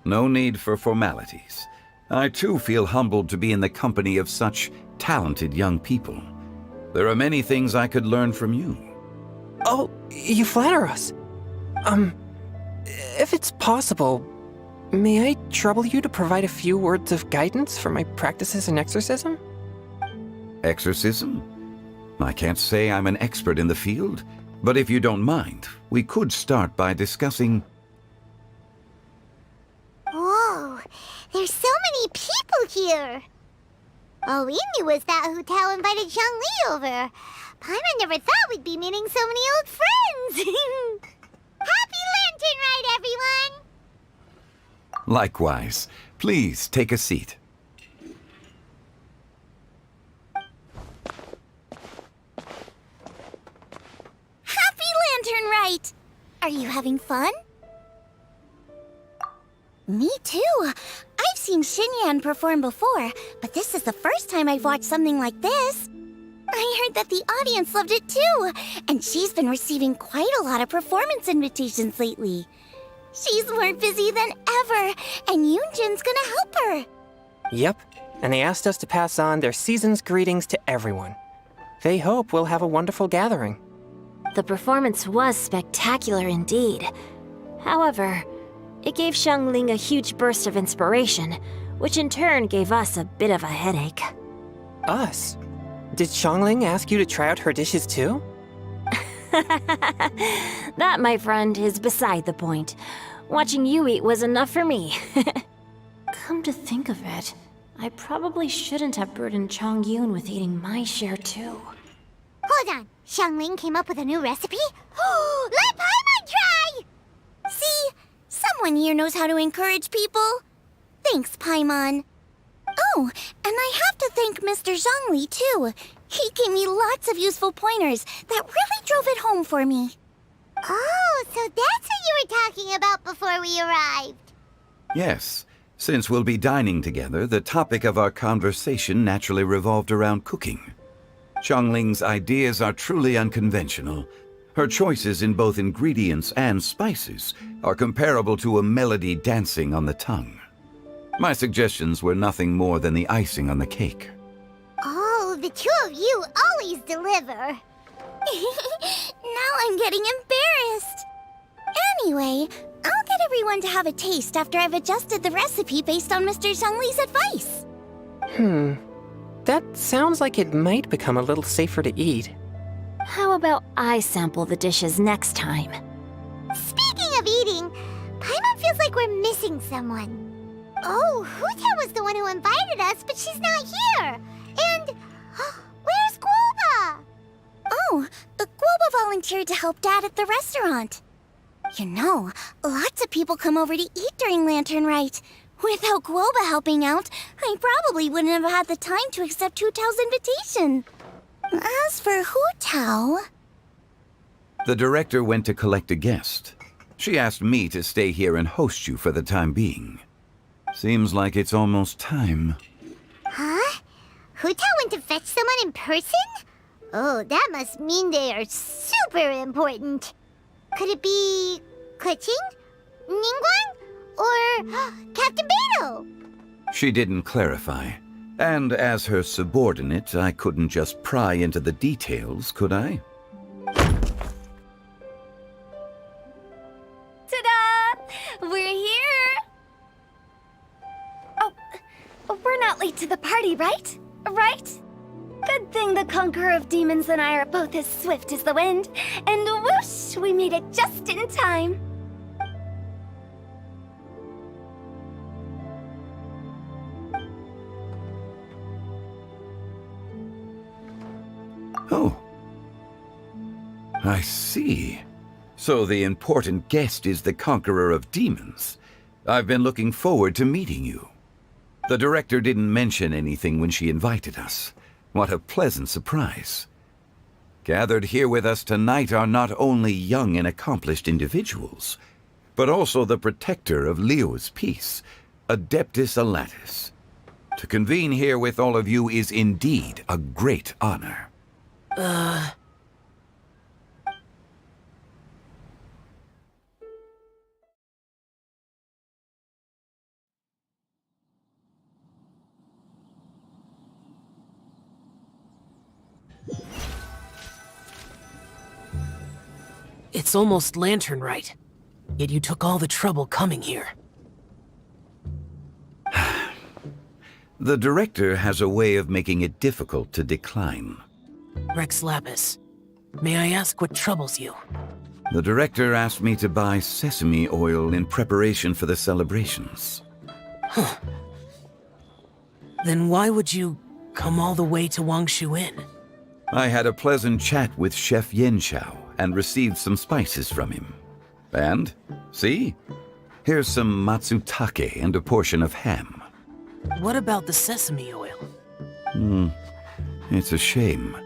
No need for formalities. I too feel humbled to be in the company of such talented young people. There are many things I could learn from you. Oh, you flatter us. If it's possible, may I trouble you to provide a few words of guidance for my practices in exorcism? Exorcism? I can't say I'm an expert in the field, but if you don't mind, we could start by discussing... Whoa, there's so many people here! All we knew was that Hotel invited Zhongli over. Paimon never thought we'd be meeting so many old friends! Happy Lantern Rite, everyone! Likewise. Please take a seat. Happy Lantern Rite! Are you having fun? Me too. I've seen Xinyan perform before, but this is the first time I've watched something like this. I heard that the audience loved it too, and she's been receiving quite a lot of performance invitations lately. She's more busy than ever, and Yoonjin's gonna help her. Yep, and they asked us to pass on their season's greetings to everyone. They hope we'll have a wonderful gathering. The performance was spectacular indeed. However, it gave Xiangling a huge burst of inspiration, which in turn gave us a bit of a headache. Us? Did Xiangling ask you to try out her dishes too? That, my friend, is beside the point. Watching you eat was enough for me. Come to think of it, I probably shouldn't have burdened Chongyun with eating my share too. Hold on, Xiangling came up with a new recipe? Let Paimon try! See? Someone here knows how to encourage people. Thanks, Paimon. Oh, and I have to thank Mr. Zhongli, too. He gave me lots of useful pointers that really drove it home for me. Oh, so that's what you were talking about before we arrived. Yes. Since we'll be dining together, the topic of our conversation naturally revolved around cooking. Xiangling's ideas are truly unconventional. Her choices in both ingredients and spices are comparable to a melody dancing on the tongue. My suggestions were nothing more than the icing on the cake. Oh, the two of you always deliver. Now I'm getting embarrassed. Anyway, I'll get everyone to have a taste after I've adjusted the recipe based on Mr. Zhongli's advice. That sounds like it might become a little safer to eat. How about I sample the dishes next time? Speaking of eating, Paimon feels like we're missing someone. Oh, Huta was the one who invited us, but she's not here. And where's Guoba? Oh, Guoba volunteered to help Dad at the restaurant. You know, lots of people come over to eat during Lantern Rite. Without Guoba helping out, I probably wouldn't have had the time to accept Hu Tao's invitation. As for Hu Tao... The director went to collect a guest. She asked me to stay here and host you for the time being. Seems like it's almost time. Huh? Hu Tao went to fetch someone in person? Oh, that must mean they are super important. Could it be... Keqing? Ningguang? Or Captain Beidou? She didn't clarify. And as her subordinate, I couldn't just pry into the details, could I? Ta-da! We're here! Oh, we're not late to the party, right? Right? Good thing the Conqueror of Demons and I are both as swift as the wind. And whoosh, we made it just in time. Oh. I see. So the important guest is the Conqueror of Demons. I've been looking forward to meeting you. The director didn't mention anything when she invited us. What a pleasant surprise. Gathered here with us tonight are not only young and accomplished individuals, but also the protector of Leo's peace, Adeptus Alatus. To convene here with all of you is indeed a great honor. It's almost lantern right. Yet you took all the trouble coming here. The director has a way of making it difficult to decline. Rex Lapis, may I ask what troubles you? The director asked me to buy sesame oil in preparation for the celebrations. Huh. Then why would you come all the way to Wangshu Inn? I had a pleasant chat with Chef Yanchao and received some spices from him. And, see? Here's some matsutake and a portion of ham. What about the sesame oil? It's a shame.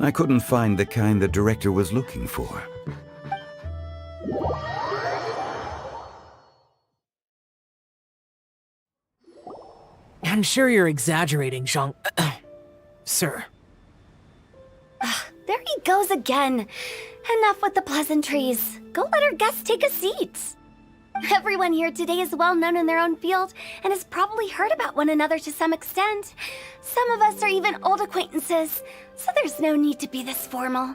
I couldn't find the kind the director was looking for. I'm sure you're exaggerating, Zhang... Sir. There he goes again. Enough with the pleasantries. Go let our guests take a seat. Everyone here today is well known in their own field and has probably heard about one another to some extent. Some of us are even old acquaintances, so there's no need to be this formal.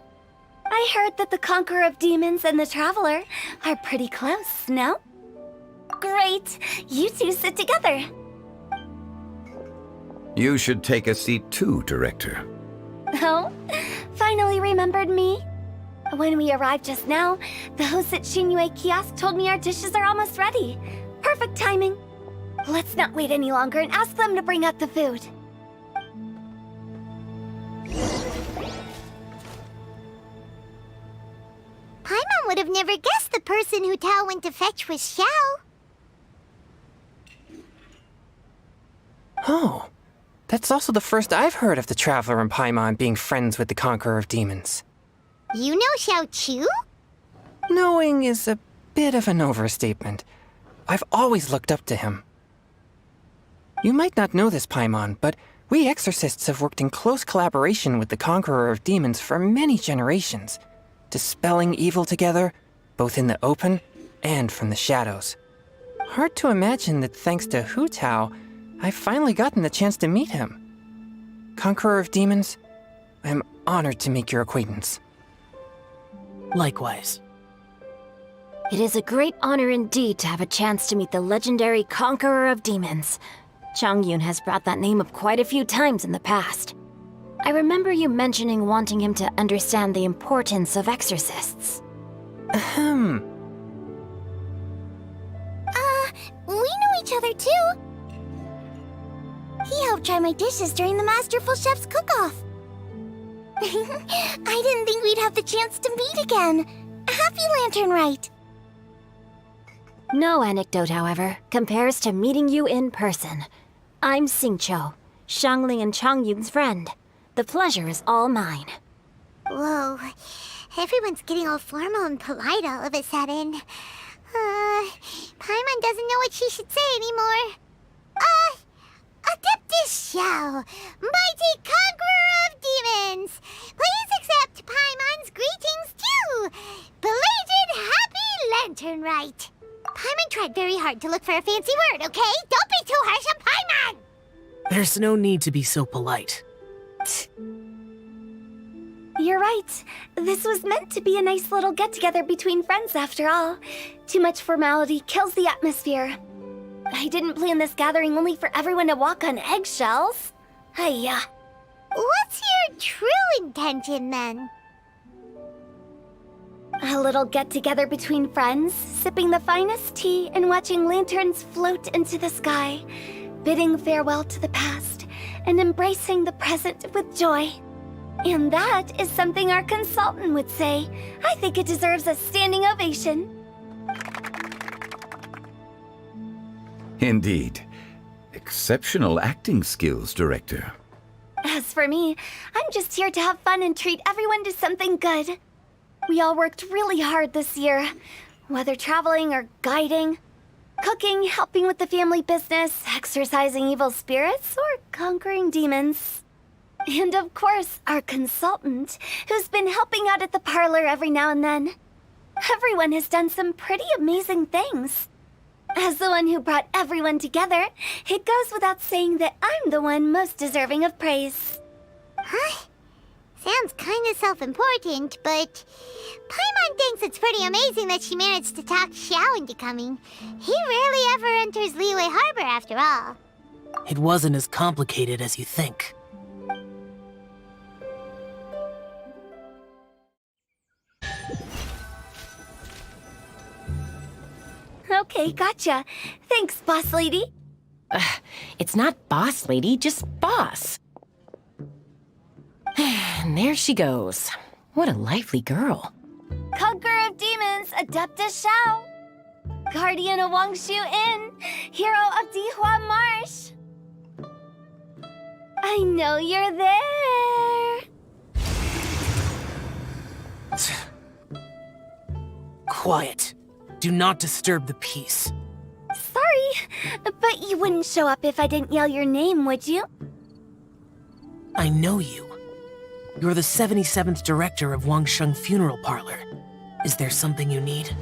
I heard that the Conqueror of Demons and the Traveler are pretty close, no? Great! You two sit together. You should take a seat too, Director. Oh? Finally remembered me? When we arrived just now, the host at Xinyue Kiosk told me our dishes are almost ready. Perfect timing. Let's not wait any longer and ask them to bring out the food. Paimon would have never guessed the person Hu Tao went to fetch was Xiao. Oh, that's also the first I've heard of the Traveler and Paimon being friends with the Conqueror of Demons. You know Xiao Chu? Knowing is a bit of an overstatement. I've always looked up to him. You might not know this, Paimon, but we exorcists have worked in close collaboration with the Conqueror of Demons for many generations, dispelling evil together, both in the open and from the shadows. Hard to imagine that thanks to Hu Tao, I've finally gotten the chance to meet him. Conqueror of Demons, I'm honored to make your acquaintance. Likewise. It is a great honor indeed to have a chance to meet the legendary Conqueror of Demons. Changyun has brought that name up quite a few times in the past. I remember you mentioning wanting him to understand the importance of exorcists. Ahem. We know each other too. He helped try my dishes during the Masterful Chef's cook-off. I didn't think we'd have the chance to meet again. Happy Lantern Rite. No anecdote, however, compares to meeting you in person. I'm Xingqiu, Shangli and Chongyun's friend. The pleasure is all mine. Whoa. Everyone's getting all formal and polite all of a sudden. Paimon doesn't know what she should say anymore. Adeptus Xiao, mighty conqueror of demons, please accept Paimon's greetings too. Belated Happy Lantern Rite. Paimon tried very hard to look for a fancy word, okay? Don't be too harsh on Paimon! There's no need to be so polite. You're right. This was meant to be a nice little get-together between friends after all. Too much formality kills the atmosphere. I didn't plan this gathering only for everyone to walk on eggshells. Hiya. What's your true intention, then? A little get-together between friends, sipping the finest tea and watching lanterns float into the sky, bidding farewell to the past, and embracing the present with joy. And that is something our consultant would say. I think it deserves a standing ovation. Indeed. Exceptional acting skills, Director. As for me, I'm just here to have fun and treat everyone to something good. We all worked really hard this year, whether traveling or guiding, cooking, helping with the family business, exorcising evil spirits, or conquering demons. And of course, our consultant, who's been helping out at the parlor every now and then. Everyone has done some pretty amazing things. As the one who brought everyone together, it goes without saying that I'm the one most deserving of praise. Huh? Sounds kinda self-important, but Paimon thinks it's pretty amazing that she managed to talk Xiao into coming. He rarely ever enters Liyue Harbor after all. It wasn't as complicated as you think. Okay, gotcha. Thanks, boss lady. It's not boss lady, just boss. And there she goes. What a lively girl. Conqueror of demons, Adeptus Xiao. Guardian of Wangshu Inn, hero of Dihua Marsh. I know you're there. Quiet. Do not disturb the peace. Sorry, but you wouldn't show up if I didn't yell your name, would you? I know you. You're the 77th director of Wangsheng Funeral Parlor. Is there something you need?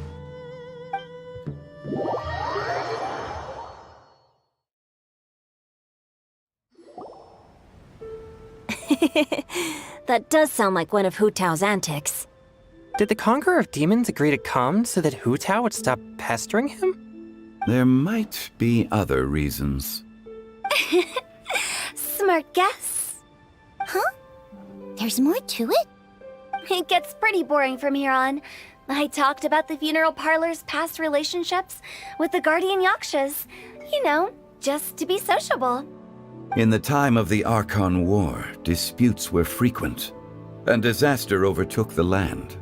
That does sound like one of Hu Tao's antics. Did the Conqueror of Demons agree to come so that Hu Tao would stop pestering him? There might be other reasons. Smart guess. Huh? There's more to it? It gets pretty boring from here on. I talked about the funeral parlor's past relationships with the guardian yakshas. You know, just to be sociable. In the time of the Archon War, disputes were frequent, and disaster overtook the land.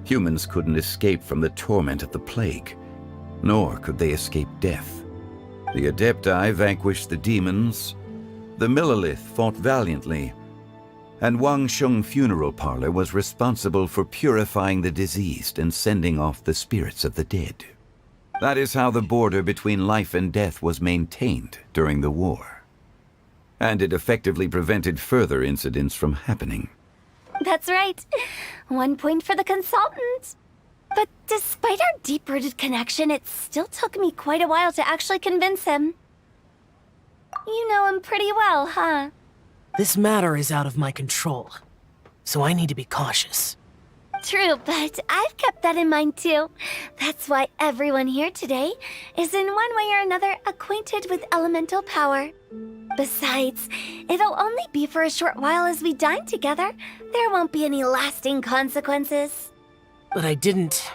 Humans couldn't escape from the torment of the plague, nor could they escape death. The Adepti vanquished the demons, the Millelith fought valiantly, and Wangsheng Funeral Parlor was responsible for purifying the diseased and sending off the spirits of the dead. That is how the border between life and death was maintained during the war. And it effectively prevented further incidents from happening. That's right. 1 point for the consultant. But despite our deep-rooted connection, it still took me quite a while to actually convince him. You know him pretty well, huh? This matter is out of my control, so I need to be cautious. True, but I've kept that in mind too. That's why everyone here today is in one way or another acquainted with elemental power. Besides, it'll only be for a short while as we dine together. There won't be any lasting consequences. But I didn't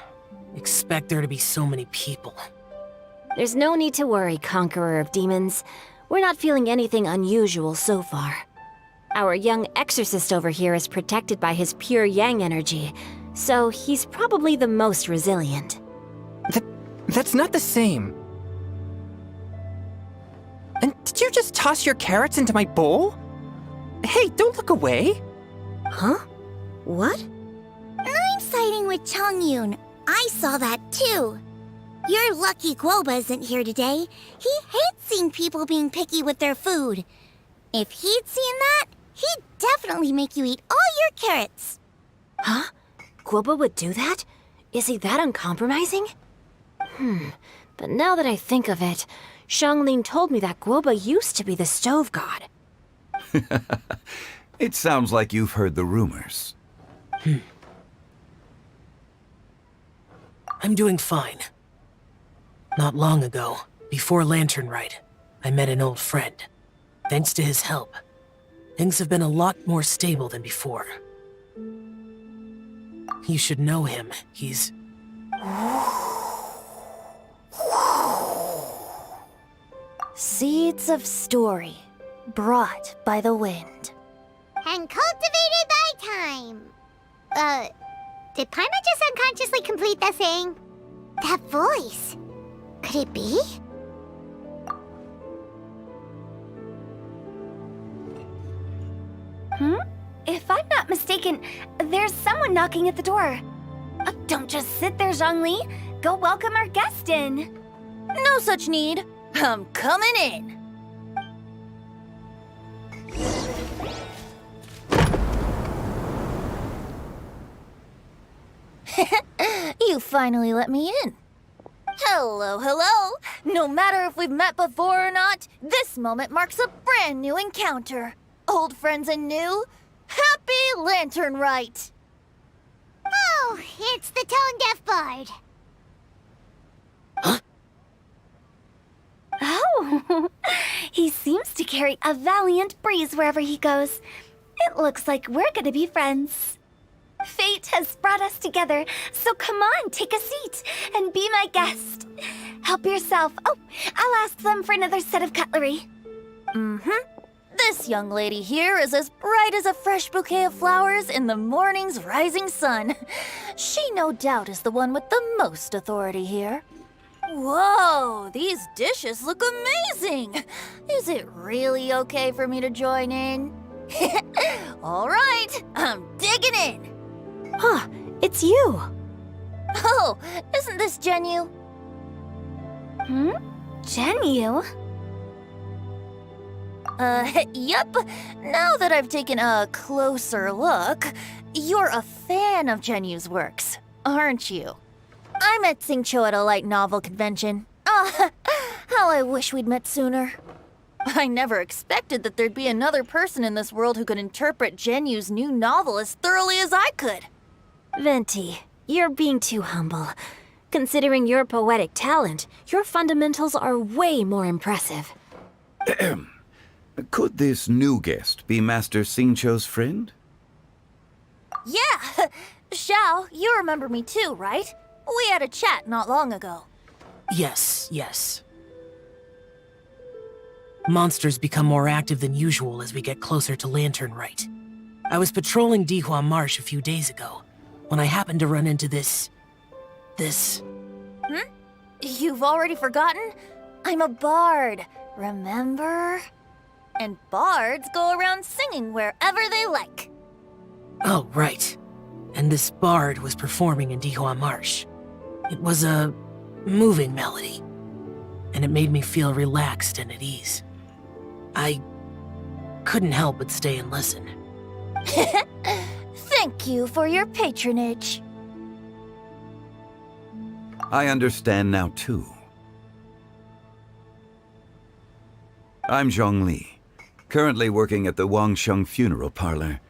expect there to be so many people. There's no need to worry, Conqueror of Demons. We're not feeling anything unusual so far. Our young exorcist over here is protected by his pure yang energy, so he's probably the most resilient. That's not the same. And did you just toss your carrots into my bowl? Hey, don't look away. Huh? What? I'm siding with Chongyun. I saw that too. You're lucky Guoba isn't here today. He hates seeing people being picky with their food. If he'd seen that, he'd definitely make you eat all your carrots. Huh? Guoba would do that? Is he that uncompromising? But now that I think of it, Xianglin told me that Guoba used to be the stove god. It sounds like you've heard the rumors. I'm doing fine. Not long ago, before Lantern Rite, I met an old friend. Thanks to his help, things have been a lot more stable than before. You should know him. He's... Seeds of story, brought by the wind. And cultivated by time. Did Paimon just unconsciously complete that saying? That voice. Could it be? If I'm not mistaken, there's someone knocking at the door. Don't just sit there, Zhongli. Go welcome our guest in. No such need. I'm coming in. You finally let me in. Hello, hello. No matter if we've met before or not, this moment marks a brand new encounter. Old friends and new, happy Lantern Rite. Oh, it's the tone-deaf bard. Oh, he seems to carry a valiant breeze wherever he goes. It looks like we're gonna be friends. Fate has brought us together, so come on, take a seat and be my guest. Help yourself. Oh, I'll ask them for another set of cutlery. This young lady here is as bright as a fresh bouquet of flowers in the morning's rising sun. She no doubt is the one with the most authority here. Whoa, these dishes look amazing! Is it really okay for me to join in? All right, I'm digging in! Huh, it's you! Oh, isn't this Genyu? Genyu? Yep. Now that I've taken a closer look, you're a fan of Genyu's works, aren't you? I met Xingqiu at a light novel convention. How I wish we'd met sooner. I never expected that there'd be another person in this world who could interpret Genyu's new novel as thoroughly as I could. Venti, you're being too humble. Considering your poetic talent, your fundamentals are way more impressive. Could this new guest be Master Xingqiu's friend? Yeah! Xiao, you remember me too, right? We had a chat not long ago. Yes. Monsters become more active than usual as we get closer to Lantern Rite. I was patrolling Dihua Marsh a few days ago, when I happened to run into this... You've already forgotten? I'm a bard, remember? And bards go around singing wherever they like. Oh, right. And this bard was performing in Dihua Marsh. It was a moving melody, and it made me feel relaxed and at ease. I couldn't help but stay and listen. Thank you for your patronage. I understand now, too. I'm Zhongli, currently working at the Wangsheng Funeral Parlor.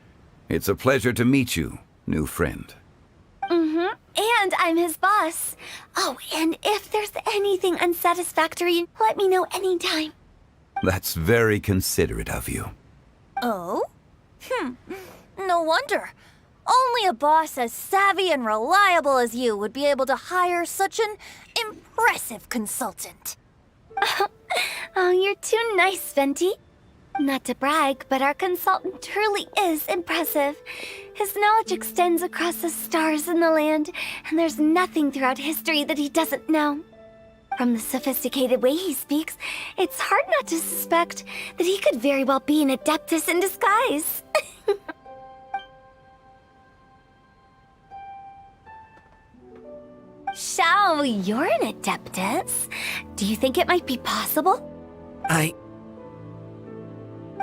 It's a pleasure to meet you, new friend. And I'm his boss. Oh, and if there's anything unsatisfactory, let me know anytime. That's very considerate of you. Oh? No wonder. Only a boss as savvy and reliable as you would be able to hire such an impressive consultant. Oh, you're too nice, Venti. Not to brag, but our consultant truly is impressive. His knowledge extends across the stars and the land, and there's nothing throughout history that he doesn't know. From the sophisticated way he speaks, it's hard not to suspect that he could very well be an Adeptus in disguise. Shao, you're an Adeptus. Do you think it might be possible?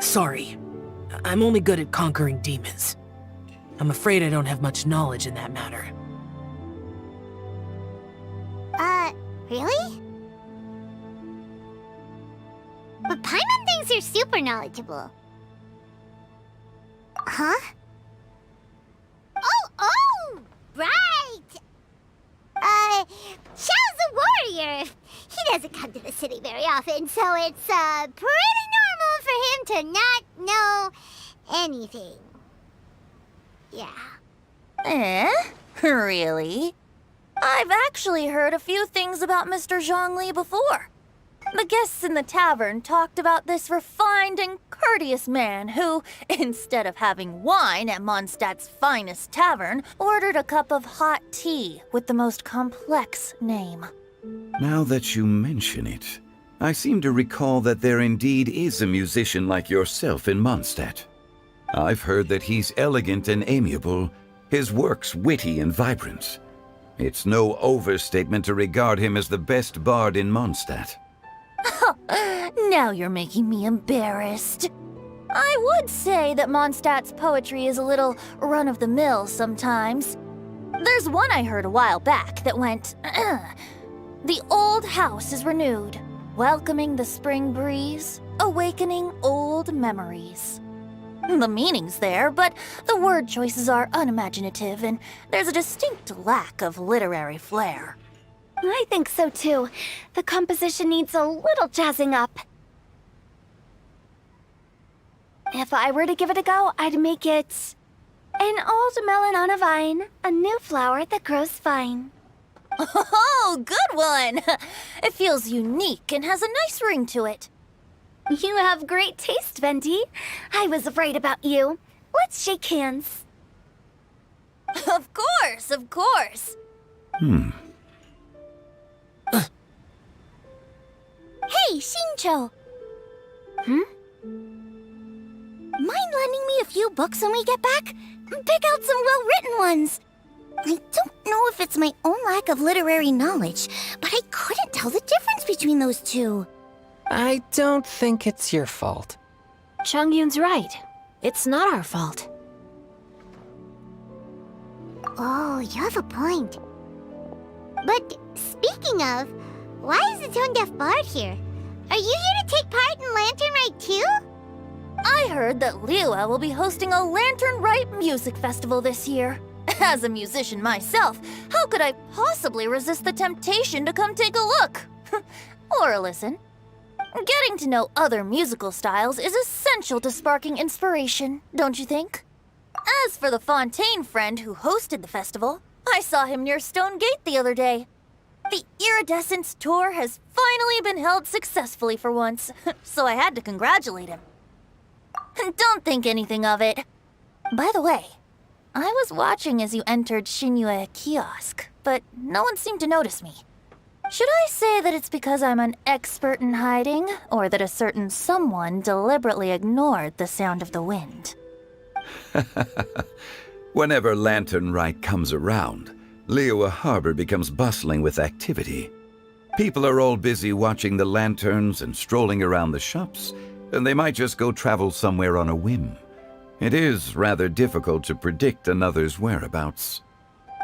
Sorry. I'm only good at conquering demons. I'm afraid I don't have much knowledge in that matter. Really? But Paimon thinks you're super knowledgeable. Huh? Oh! Right! Xiao's a warrior. He doesn't come to the city very often, so it's, pretty normal for him to not know anything. Yeah. Really? I've actually heard a few things about Mr. Zhongli before. The guests in the tavern talked about this refined and courteous man who, instead of having wine at Mondstadt's finest tavern, ordered a cup of hot tea with the most complex name. Now that you mention it, I seem to recall that there indeed is a musician like yourself in Mondstadt. I've heard that he's elegant and amiable, his works witty and vibrant. It's no overstatement to regard him as the best bard in Mondstadt. Now you're making me embarrassed. I would say that Mondstadt's poetry is a little run-of-the-mill sometimes. There's one I heard a while back that went, "The old house is renewed, welcoming the spring breeze, awakening old memories." The meaning's there, but the word choices are unimaginative, and there's a distinct lack of literary flair. I think so too. The composition needs a little jazzing up. If I were to give it a go, I'd make it an old melon on a vine, a new flower that grows fine. Oh, good one! It feels unique and has a nice ring to it. You have great taste, Venti. I was right about you. Let's shake hands. Of course, of course. Hey, Shincho! Mind lending me a few books when we get back? Pick out some well-written ones. I don't know if it's my own lack of literary knowledge, but I couldn't tell the difference between those two. I don't think it's your fault. Chongyun's right. It's not our fault. Oh, you have a point. But speaking of, why is the tone-deaf bard here? Are you here to take part in Lantern Rite too? I heard that Liyue will be hosting a Lantern Rite music festival this year. As a musician myself, how could I possibly resist the temptation to come take a look? Or listen. Getting to know other musical styles is essential to sparking inspiration, don't you think? As for the Fontaine friend who hosted the festival, I saw him near Stone Gate the other day. The Iridescence tour has finally been held successfully for once, so I had to congratulate him. Don't think anything of it. By the way, I was watching as you entered Shinyue Kiosk, but no one seemed to notice me. Should I say that it's because I'm an expert in hiding, or that a certain someone deliberately ignored the sound of the wind? Whenever Lantern Rite comes around, Liyue Harbor becomes bustling with activity. People are all busy watching the lanterns and strolling around the shops, and they might just go travel somewhere on a whim. It is rather difficult to predict another's whereabouts.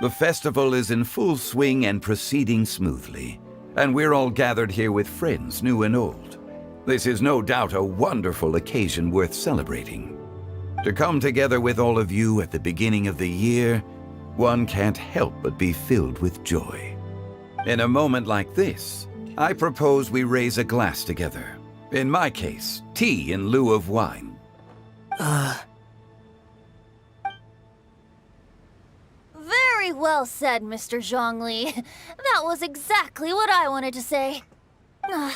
The festival is in full swing and proceeding smoothly, and we're all gathered here with friends new and old. This is no doubt a wonderful occasion worth celebrating. To come together with all of you at the beginning of the year, one can't help but be filled with joy. In a moment like this, I propose we raise a glass together. In my case, tea in lieu of wine. Very well said, Mr. Zhongli. That was exactly what I wanted to say. Now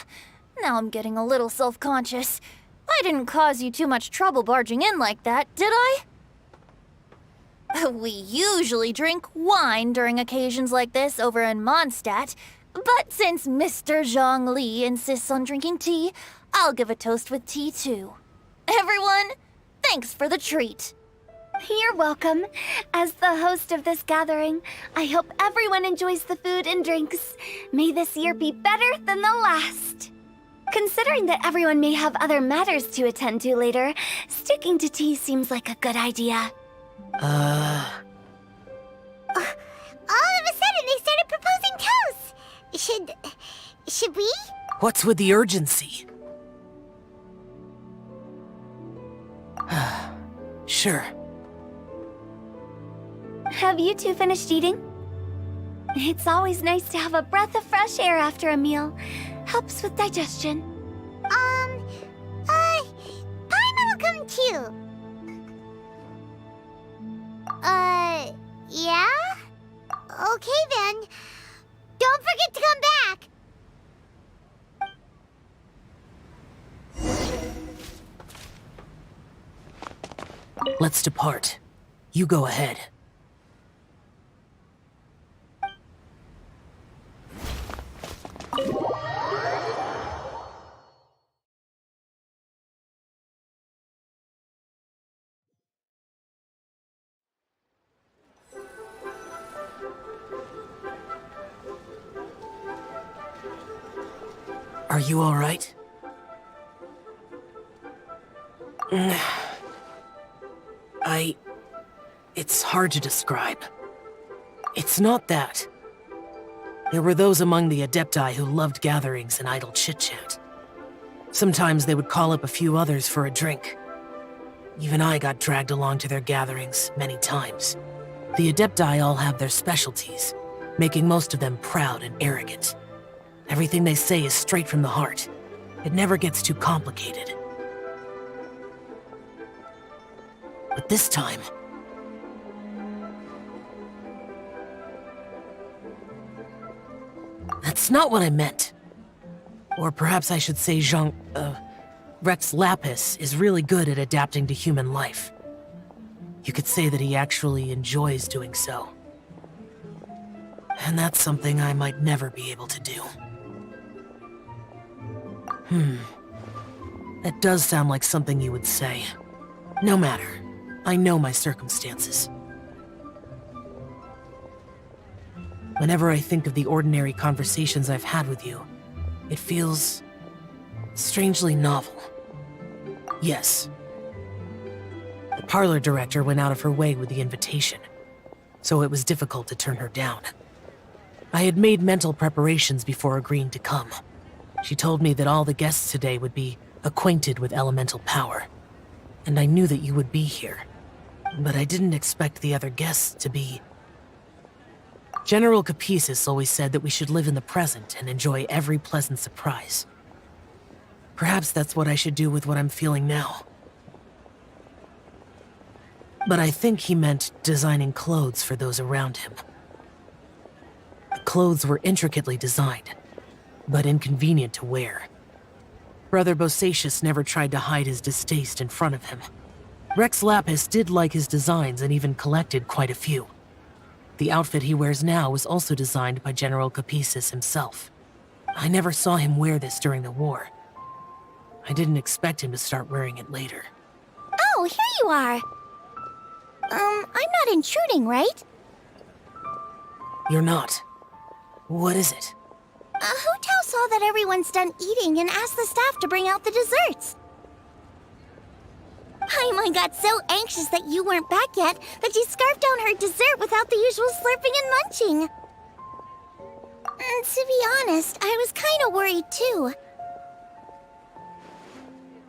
I'm getting a little self-conscious. I didn't cause you too much trouble barging in like that, did I? We usually drink wine during occasions like this over in Mondstadt, But since Mr. Zhongli insists on drinking tea, I'll give a toast with tea too. Everyone, thanks for the treat. You're welcome. As the host of this gathering, I hope everyone enjoys the food and drinks. May this year be better than the last. Considering that everyone may have other matters to attend to later, sticking to tea seems like a good idea. All of a sudden, they started proposing toasts. Should we? What's with the urgency? Sure. Have you two finished eating? It's always nice to have a breath of fresh air after a meal. Helps with digestion. Paimon will come too. Yeah? Okay then. Don't forget to come back. Let's depart. You go ahead. Are you all right? It's hard to describe. It's not that. There were those among the Adepti who loved gatherings and idle chit-chat. Sometimes they would call up a few others for a drink. Even I got dragged along to their gatherings many times. The Adepti all have their specialties, making most of them proud and arrogant. Everything they say is straight from the heart. It never gets too complicated. But this time... That's not what I meant. Or perhaps I should say Rex Lapis is really good at adapting to human life. You could say that he actually enjoys doing so. And that's something I might never be able to do. That does sound like something you would say. No matter. I know my circumstances. Whenever I think of the ordinary conversations I've had with you, it feels strangely novel. Yes. The parlor director went out of her way with the invitation, so it was difficult to turn her down. I had made mental preparations before agreeing to come. She told me that all the guests today would be acquainted with elemental power, and I knew that you would be here. But I didn't expect the other guests to be... General Capisis always said that we should live in the present and enjoy every pleasant surprise. Perhaps that's what I should do with what I'm feeling now. But I think he meant designing clothes for those around him. The clothes were intricately designed, but inconvenient to wear. Brother Bosacius never tried to hide his distaste in front of him. Rex Lapis did like his designs and even collected quite a few. The outfit he wears now was also designed by General Capisis himself. I never saw him wear this during the war. I didn't expect him to start wearing it later. Oh, here you are. I'm not intruding, right? You're not. What is it? Hu Tao saw that everyone's done eating and asked the staff to bring out the desserts. Paimon got so anxious that you weren't back yet that she scarfed down her dessert without the usual slurping and munching. To be honest, I was kind of worried too.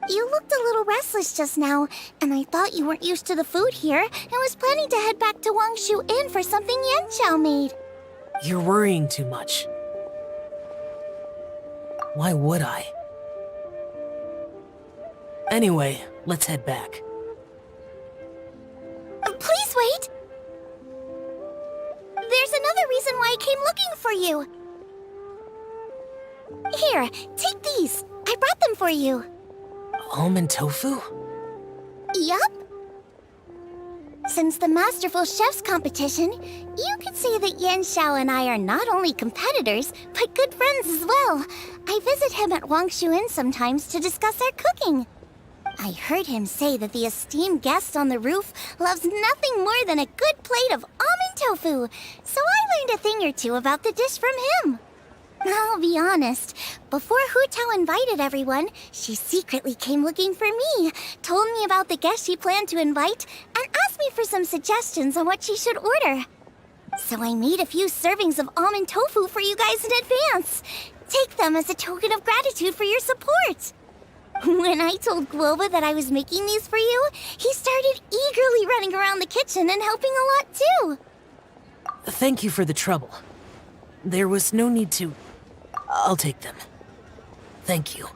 You looked a little restless just now, and I thought you weren't used to the food here and was planning to head back to Wangshu Inn for something Yanqiao made. You're worrying too much. Why would I? Anyway, let's head back. Please wait! There's another reason why I came looking for you. Here, take these. I brought them for you. Almond tofu? Yup. Since the Masterful Chef's competition, you could say that Yan Xiao and I are not only competitors, but good friends as well. I visit him at Wangshu Inn sometimes to discuss our cooking. I heard him say that the esteemed guest on the roof loves nothing more than a good plate of almond tofu, so I learned a thing or two about the dish from him. I'll be honest, before Hu Tao invited everyone, she secretly came looking for me, told me about the guests she planned to invite, and asked me for some suggestions on what she should order. So I made a few servings of almond tofu for you guys in advance. Take them as a token of gratitude for your support. When I told Guoba that I was making these for you, he started eagerly running around the kitchen and helping a lot too. Thank you for the trouble. There was no need to... I'll take them. Thank you.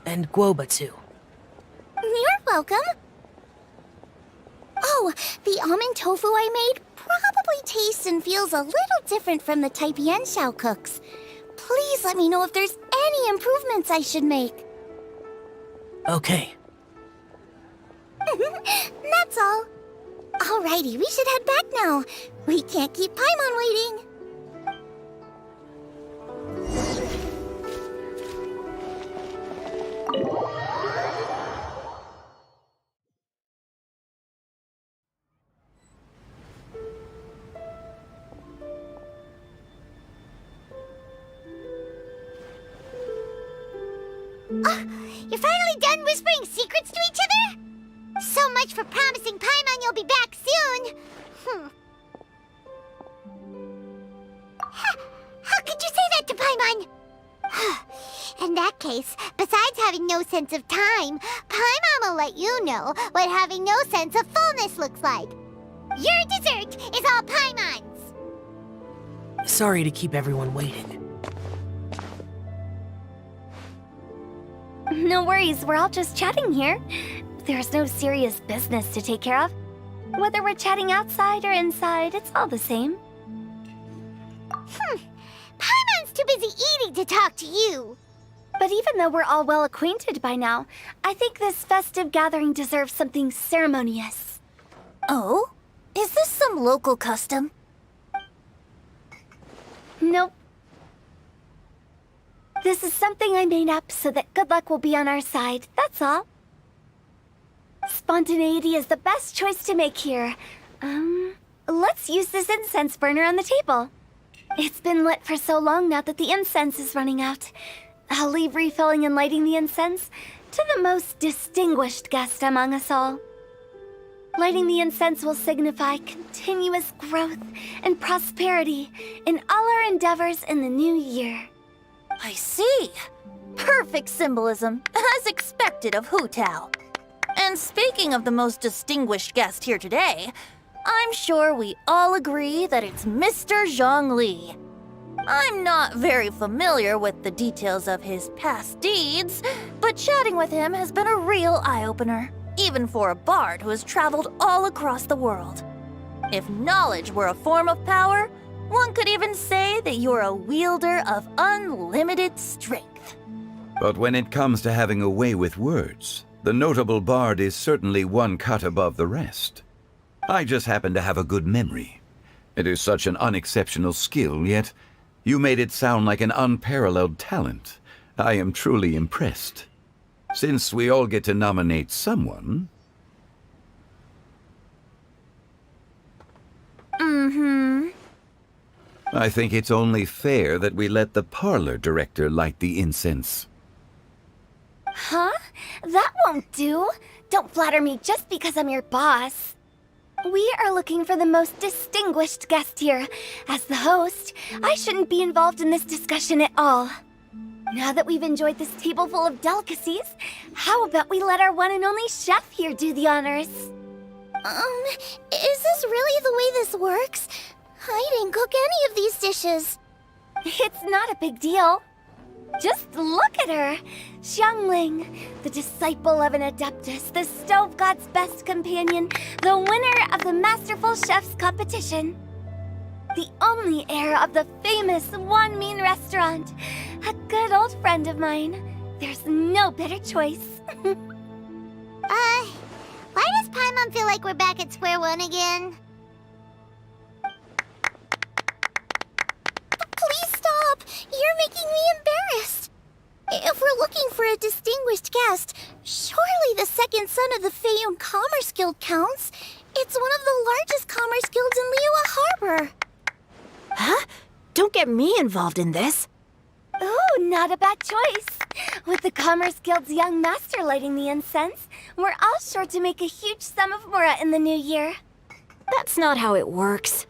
And Guoba too. You're welcome. Oh, the almond tofu I made probably tastes and feels a little different from the type Yan Xiao cooks. Please let me know if there's any improvements I should make. Okay. That's all. Alrighty, we should head back now. We can't keep Paimon waiting. You're finally done whispering secrets to each other? So much for promising Paimon you'll be back soon. How could you say that to Paimon? In that case, besides having no sense of time, Paimon will let you know what having no sense of fullness looks like. Your dessert is all Paimon's. Sorry to keep everyone waiting. No worries, we're all just chatting here. There's no serious business to take care of. Whether we're chatting outside or inside, it's all the same. Paimon's too busy eating to talk to you. But even though we're all well acquainted by now, I think this festive gathering deserves something ceremonious. Oh? Is this some local custom? Nope. This is something I made up so that good luck will be on our side, that's all. Spontaneity is the best choice to make here. Let's use this incense burner on the table. It's been lit for so long now that the incense is running out. I'll leave refilling and lighting the incense to the most distinguished guest among us all. Lighting the incense will signify continuous growth and prosperity in all our endeavors in the new year. I see. Perfect symbolism, as expected of Hu Tao. And speaking of the most distinguished guest here today, I'm sure we all agree that it's Mr. Zhongli. I'm not very familiar with the details of his past deeds, but chatting with him has been a real eye-opener, even for a bard who has traveled all across the world. If knowledge were a form of power, one could even say that you're a wielder of unlimited strength. But when it comes to having a way with words, the notable bard is certainly one cut above the rest. I just happen to have a good memory. It is such an unexceptional skill, yet you made it sound like an unparalleled talent. I am truly impressed. Since we all get to nominate someone... I think it's only fair that we let the parlor director light the incense. Huh? That won't do. Don't flatter me just because I'm your boss. We are looking for the most distinguished guest here. As the host, I shouldn't be involved in this discussion at all. Now that we've enjoyed this table full of delicacies, how about we let our one and only chef here do the honors? Is this really the way this works? I didn't cook any of these dishes. It's not a big deal. Just look at her! Xiangling, the disciple of an Adeptus, the Stove God's best companion, the winner of the Masterful Chef's competition. The only heir of the famous Wanmin restaurant. A good old friend of mine. There's no better choice. Why does Paimon feel like we're back at square one again? Please stop! You're making me embarrassed. If we're looking for a distinguished guest, surely the second son of the Feiyun Commerce Guild counts. It's one of the largest commerce guilds in Liyue Harbor. Huh? Don't get me involved in this. Ooh, not a bad choice. With the Commerce Guild's young master lighting the incense, we're all sure to make a huge sum of mora in the new year. That's not how it works.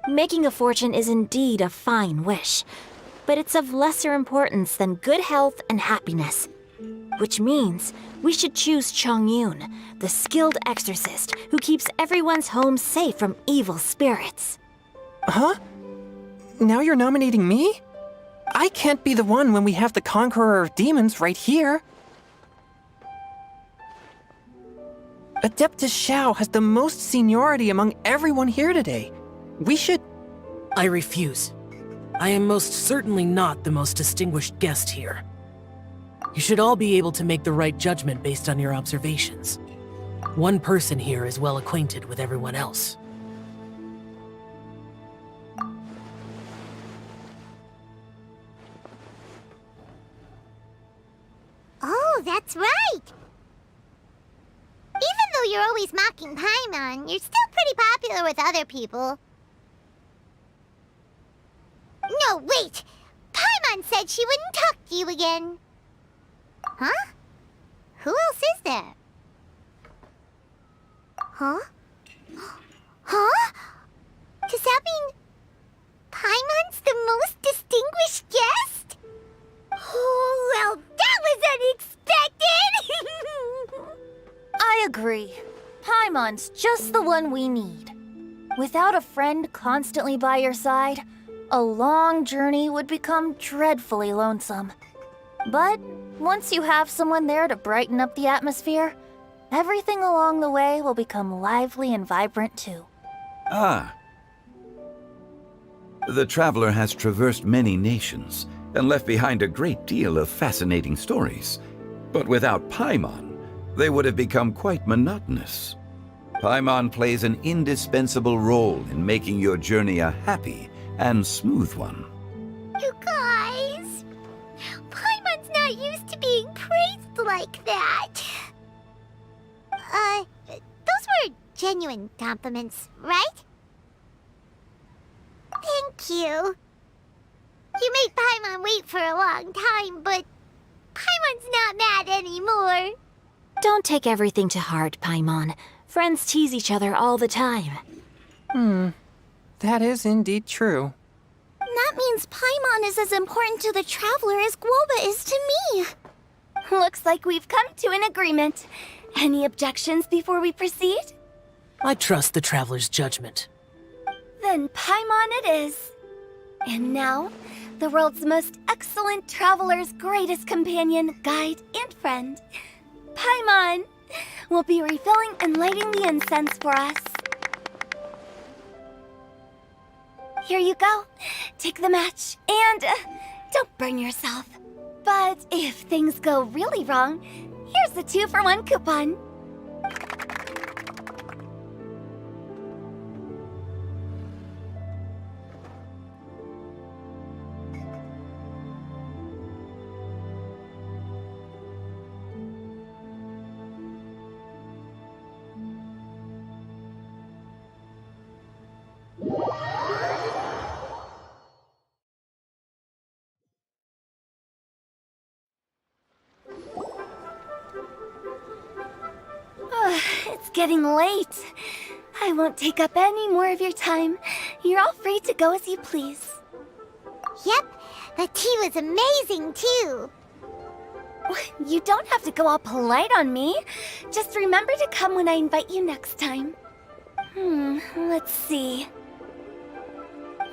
Making a fortune is indeed a fine wish, but it's of lesser importance than good health and happiness. Which means we should choose Chongyun, the skilled exorcist who keeps everyone's home safe from evil spirits. Huh? Now you're nominating me? I can't be the one when we have the Conqueror of Demons right here. Adeptus Xiao has the most seniority among everyone here today. We should... I refuse. I am most certainly not the most distinguished guest here. You should all be able to make the right judgment based on your observations. One person here is well acquainted with everyone else. Oh, that's right! Even though you're always mocking Paimon, you're still pretty popular with other people. No, wait! Paimon said she wouldn't talk to you again. Huh? Who else is there? Huh? Huh? Does that mean Paimon's the most distinguished guest? Oh, well, that was unexpected! I agree. Paimon's just the one we need. Without a friend constantly by your side, a long journey would become dreadfully lonesome. But once you have someone there to brighten up the atmosphere, everything along the way will become lively and vibrant too. Ah. The traveler has traversed many nations and left behind a great deal of fascinating stories. But without Paimon, they would have become quite monotonous. Paimon plays an indispensable role in making your journey a happy and smooth one. You guys, Paimon's not used to being praised like that. Those were genuine compliments, right? Thank you. You made Paimon wait for a long time, but Paimon's not mad anymore. Don't take everything to heart, Paimon. Friends tease each other all the time. That is indeed true. That means Paimon is as important to the traveler as Guoba is to me. Looks like we've come to an agreement. Any objections before we proceed? I trust the traveler's judgment. Then Paimon it is. And now, the world's most excellent traveler's greatest companion, guide, and friend, Paimon, will be refilling and lighting the incense for us. Here you go. Take the match, and don't burn yourself. But if things go really wrong, here's the 2-for-1 coupon. It's getting late. I won't take up any more of your time. You're all free to go as you please. Yep, the tea was amazing too. You don't have to go all polite on me. Just remember to come when I invite you next time. Let's see.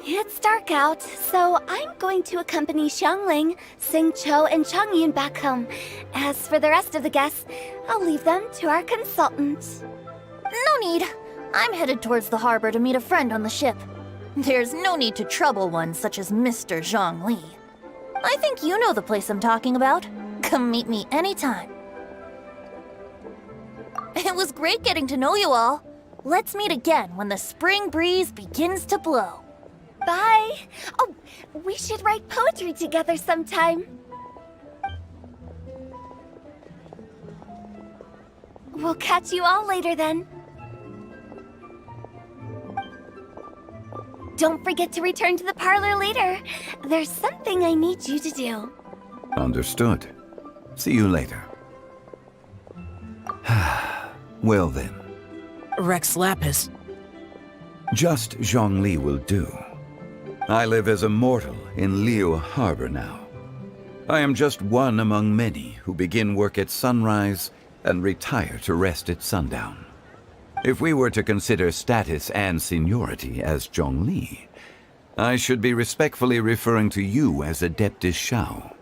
It's dark out, so I'm going to accompany Xiangling, Xingqiu, and Chongyun back home. As for the rest of the guests, I'll leave them to our consultant. No need. I'm headed towards the harbor to meet a friend on the ship. There's no need to trouble one such as Mr. Zhongli. I think you know the place I'm talking about. Come meet me anytime. It was great getting to know you all. Let's meet again when the spring breeze begins to blow. Bye! Oh, we should write poetry together sometime. We'll catch you all later then. Don't forget to return to the parlor later. There's something I need you to do. Understood. See you later. Well then. Rex Lapis. Just Zhongli will do. I live as a mortal in Liyue Harbor now. I am just one among many who begin work at sunrise and retire to rest at sundown. If we were to consider status and seniority as Zhongli, I should be respectfully referring to you as Adeptus Shao.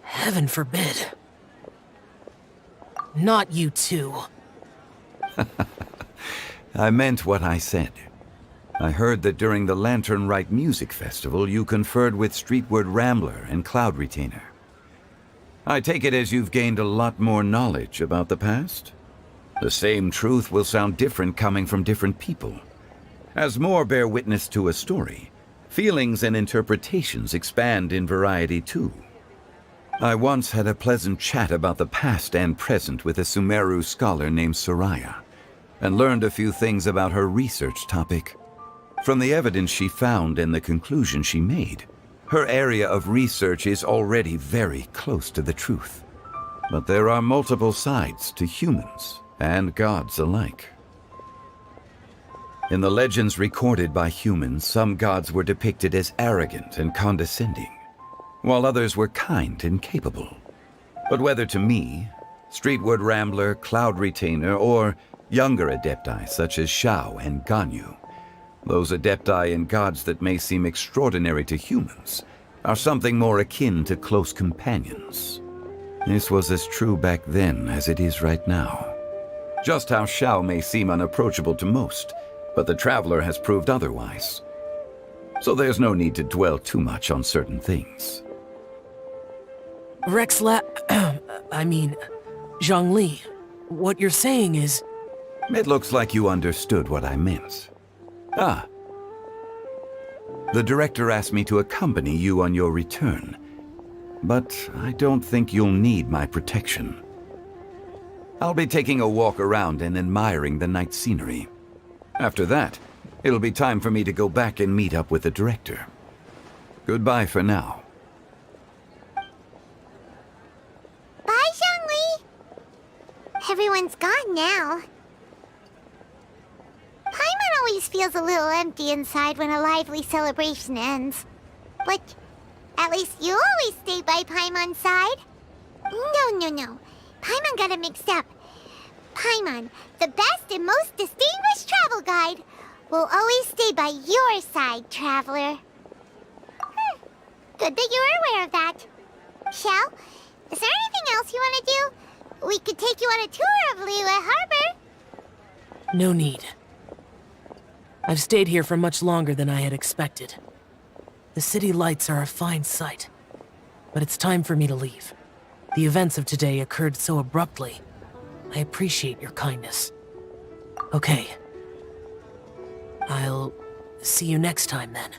Heaven forbid. Not you too. I meant what I said. I heard that during the Lantern Rite Music Festival, you conferred with Streetward Rambler and Cloud Retainer. I take it as you've gained a lot more knowledge about the past? The same truth will sound different coming from different people. As more bear witness to a story, feelings and interpretations expand in variety too. I once had a pleasant chat about the past and present with a Sumeru scholar named Soraya, and learned a few things about her research topic. From the evidence she found and the conclusion she made, her area of research is already very close to the truth. But there are multiple sides to humans and gods alike. In the legends recorded by humans, some gods were depicted as arrogant and condescending, while others were kind and capable. But whether to me, Streetward Rambler, Cloud Retainer, or younger adepti such as Shao and Ganyu, those adepti and gods that may seem extraordinary to humans are something more akin to close companions. This was as true back then as it is right now. Just how Shao may seem unapproachable to most, but the Traveler has proved otherwise. So there's no need to dwell too much on certain things. Zhongli, what you're saying is... It looks like you understood what I meant. Ah. The director asked me to accompany you on your return, but I don't think you'll need my protection. I'll be taking a walk around and admiring the night scenery. After that, it'll be time for me to go back and meet up with the director. Goodbye for now. Bye, Zhongli! Everyone's gone now. Paimon always feels a little empty inside when a lively celebration ends. But at least you always stay by Paimon's side. No. Paimon got it mixed up. Paimon, the best and most distinguished travel guide, will always stay by your side, Traveler. Good that you're aware of that. Shao, is there anything else you want to do? We could take you on a tour of Liyue Harbor. No need. I've stayed here for much longer than I had expected. The city lights are a fine sight, but it's time for me to leave. The events of today occurred so abruptly. I appreciate your kindness. Okay. I'll see you next time then.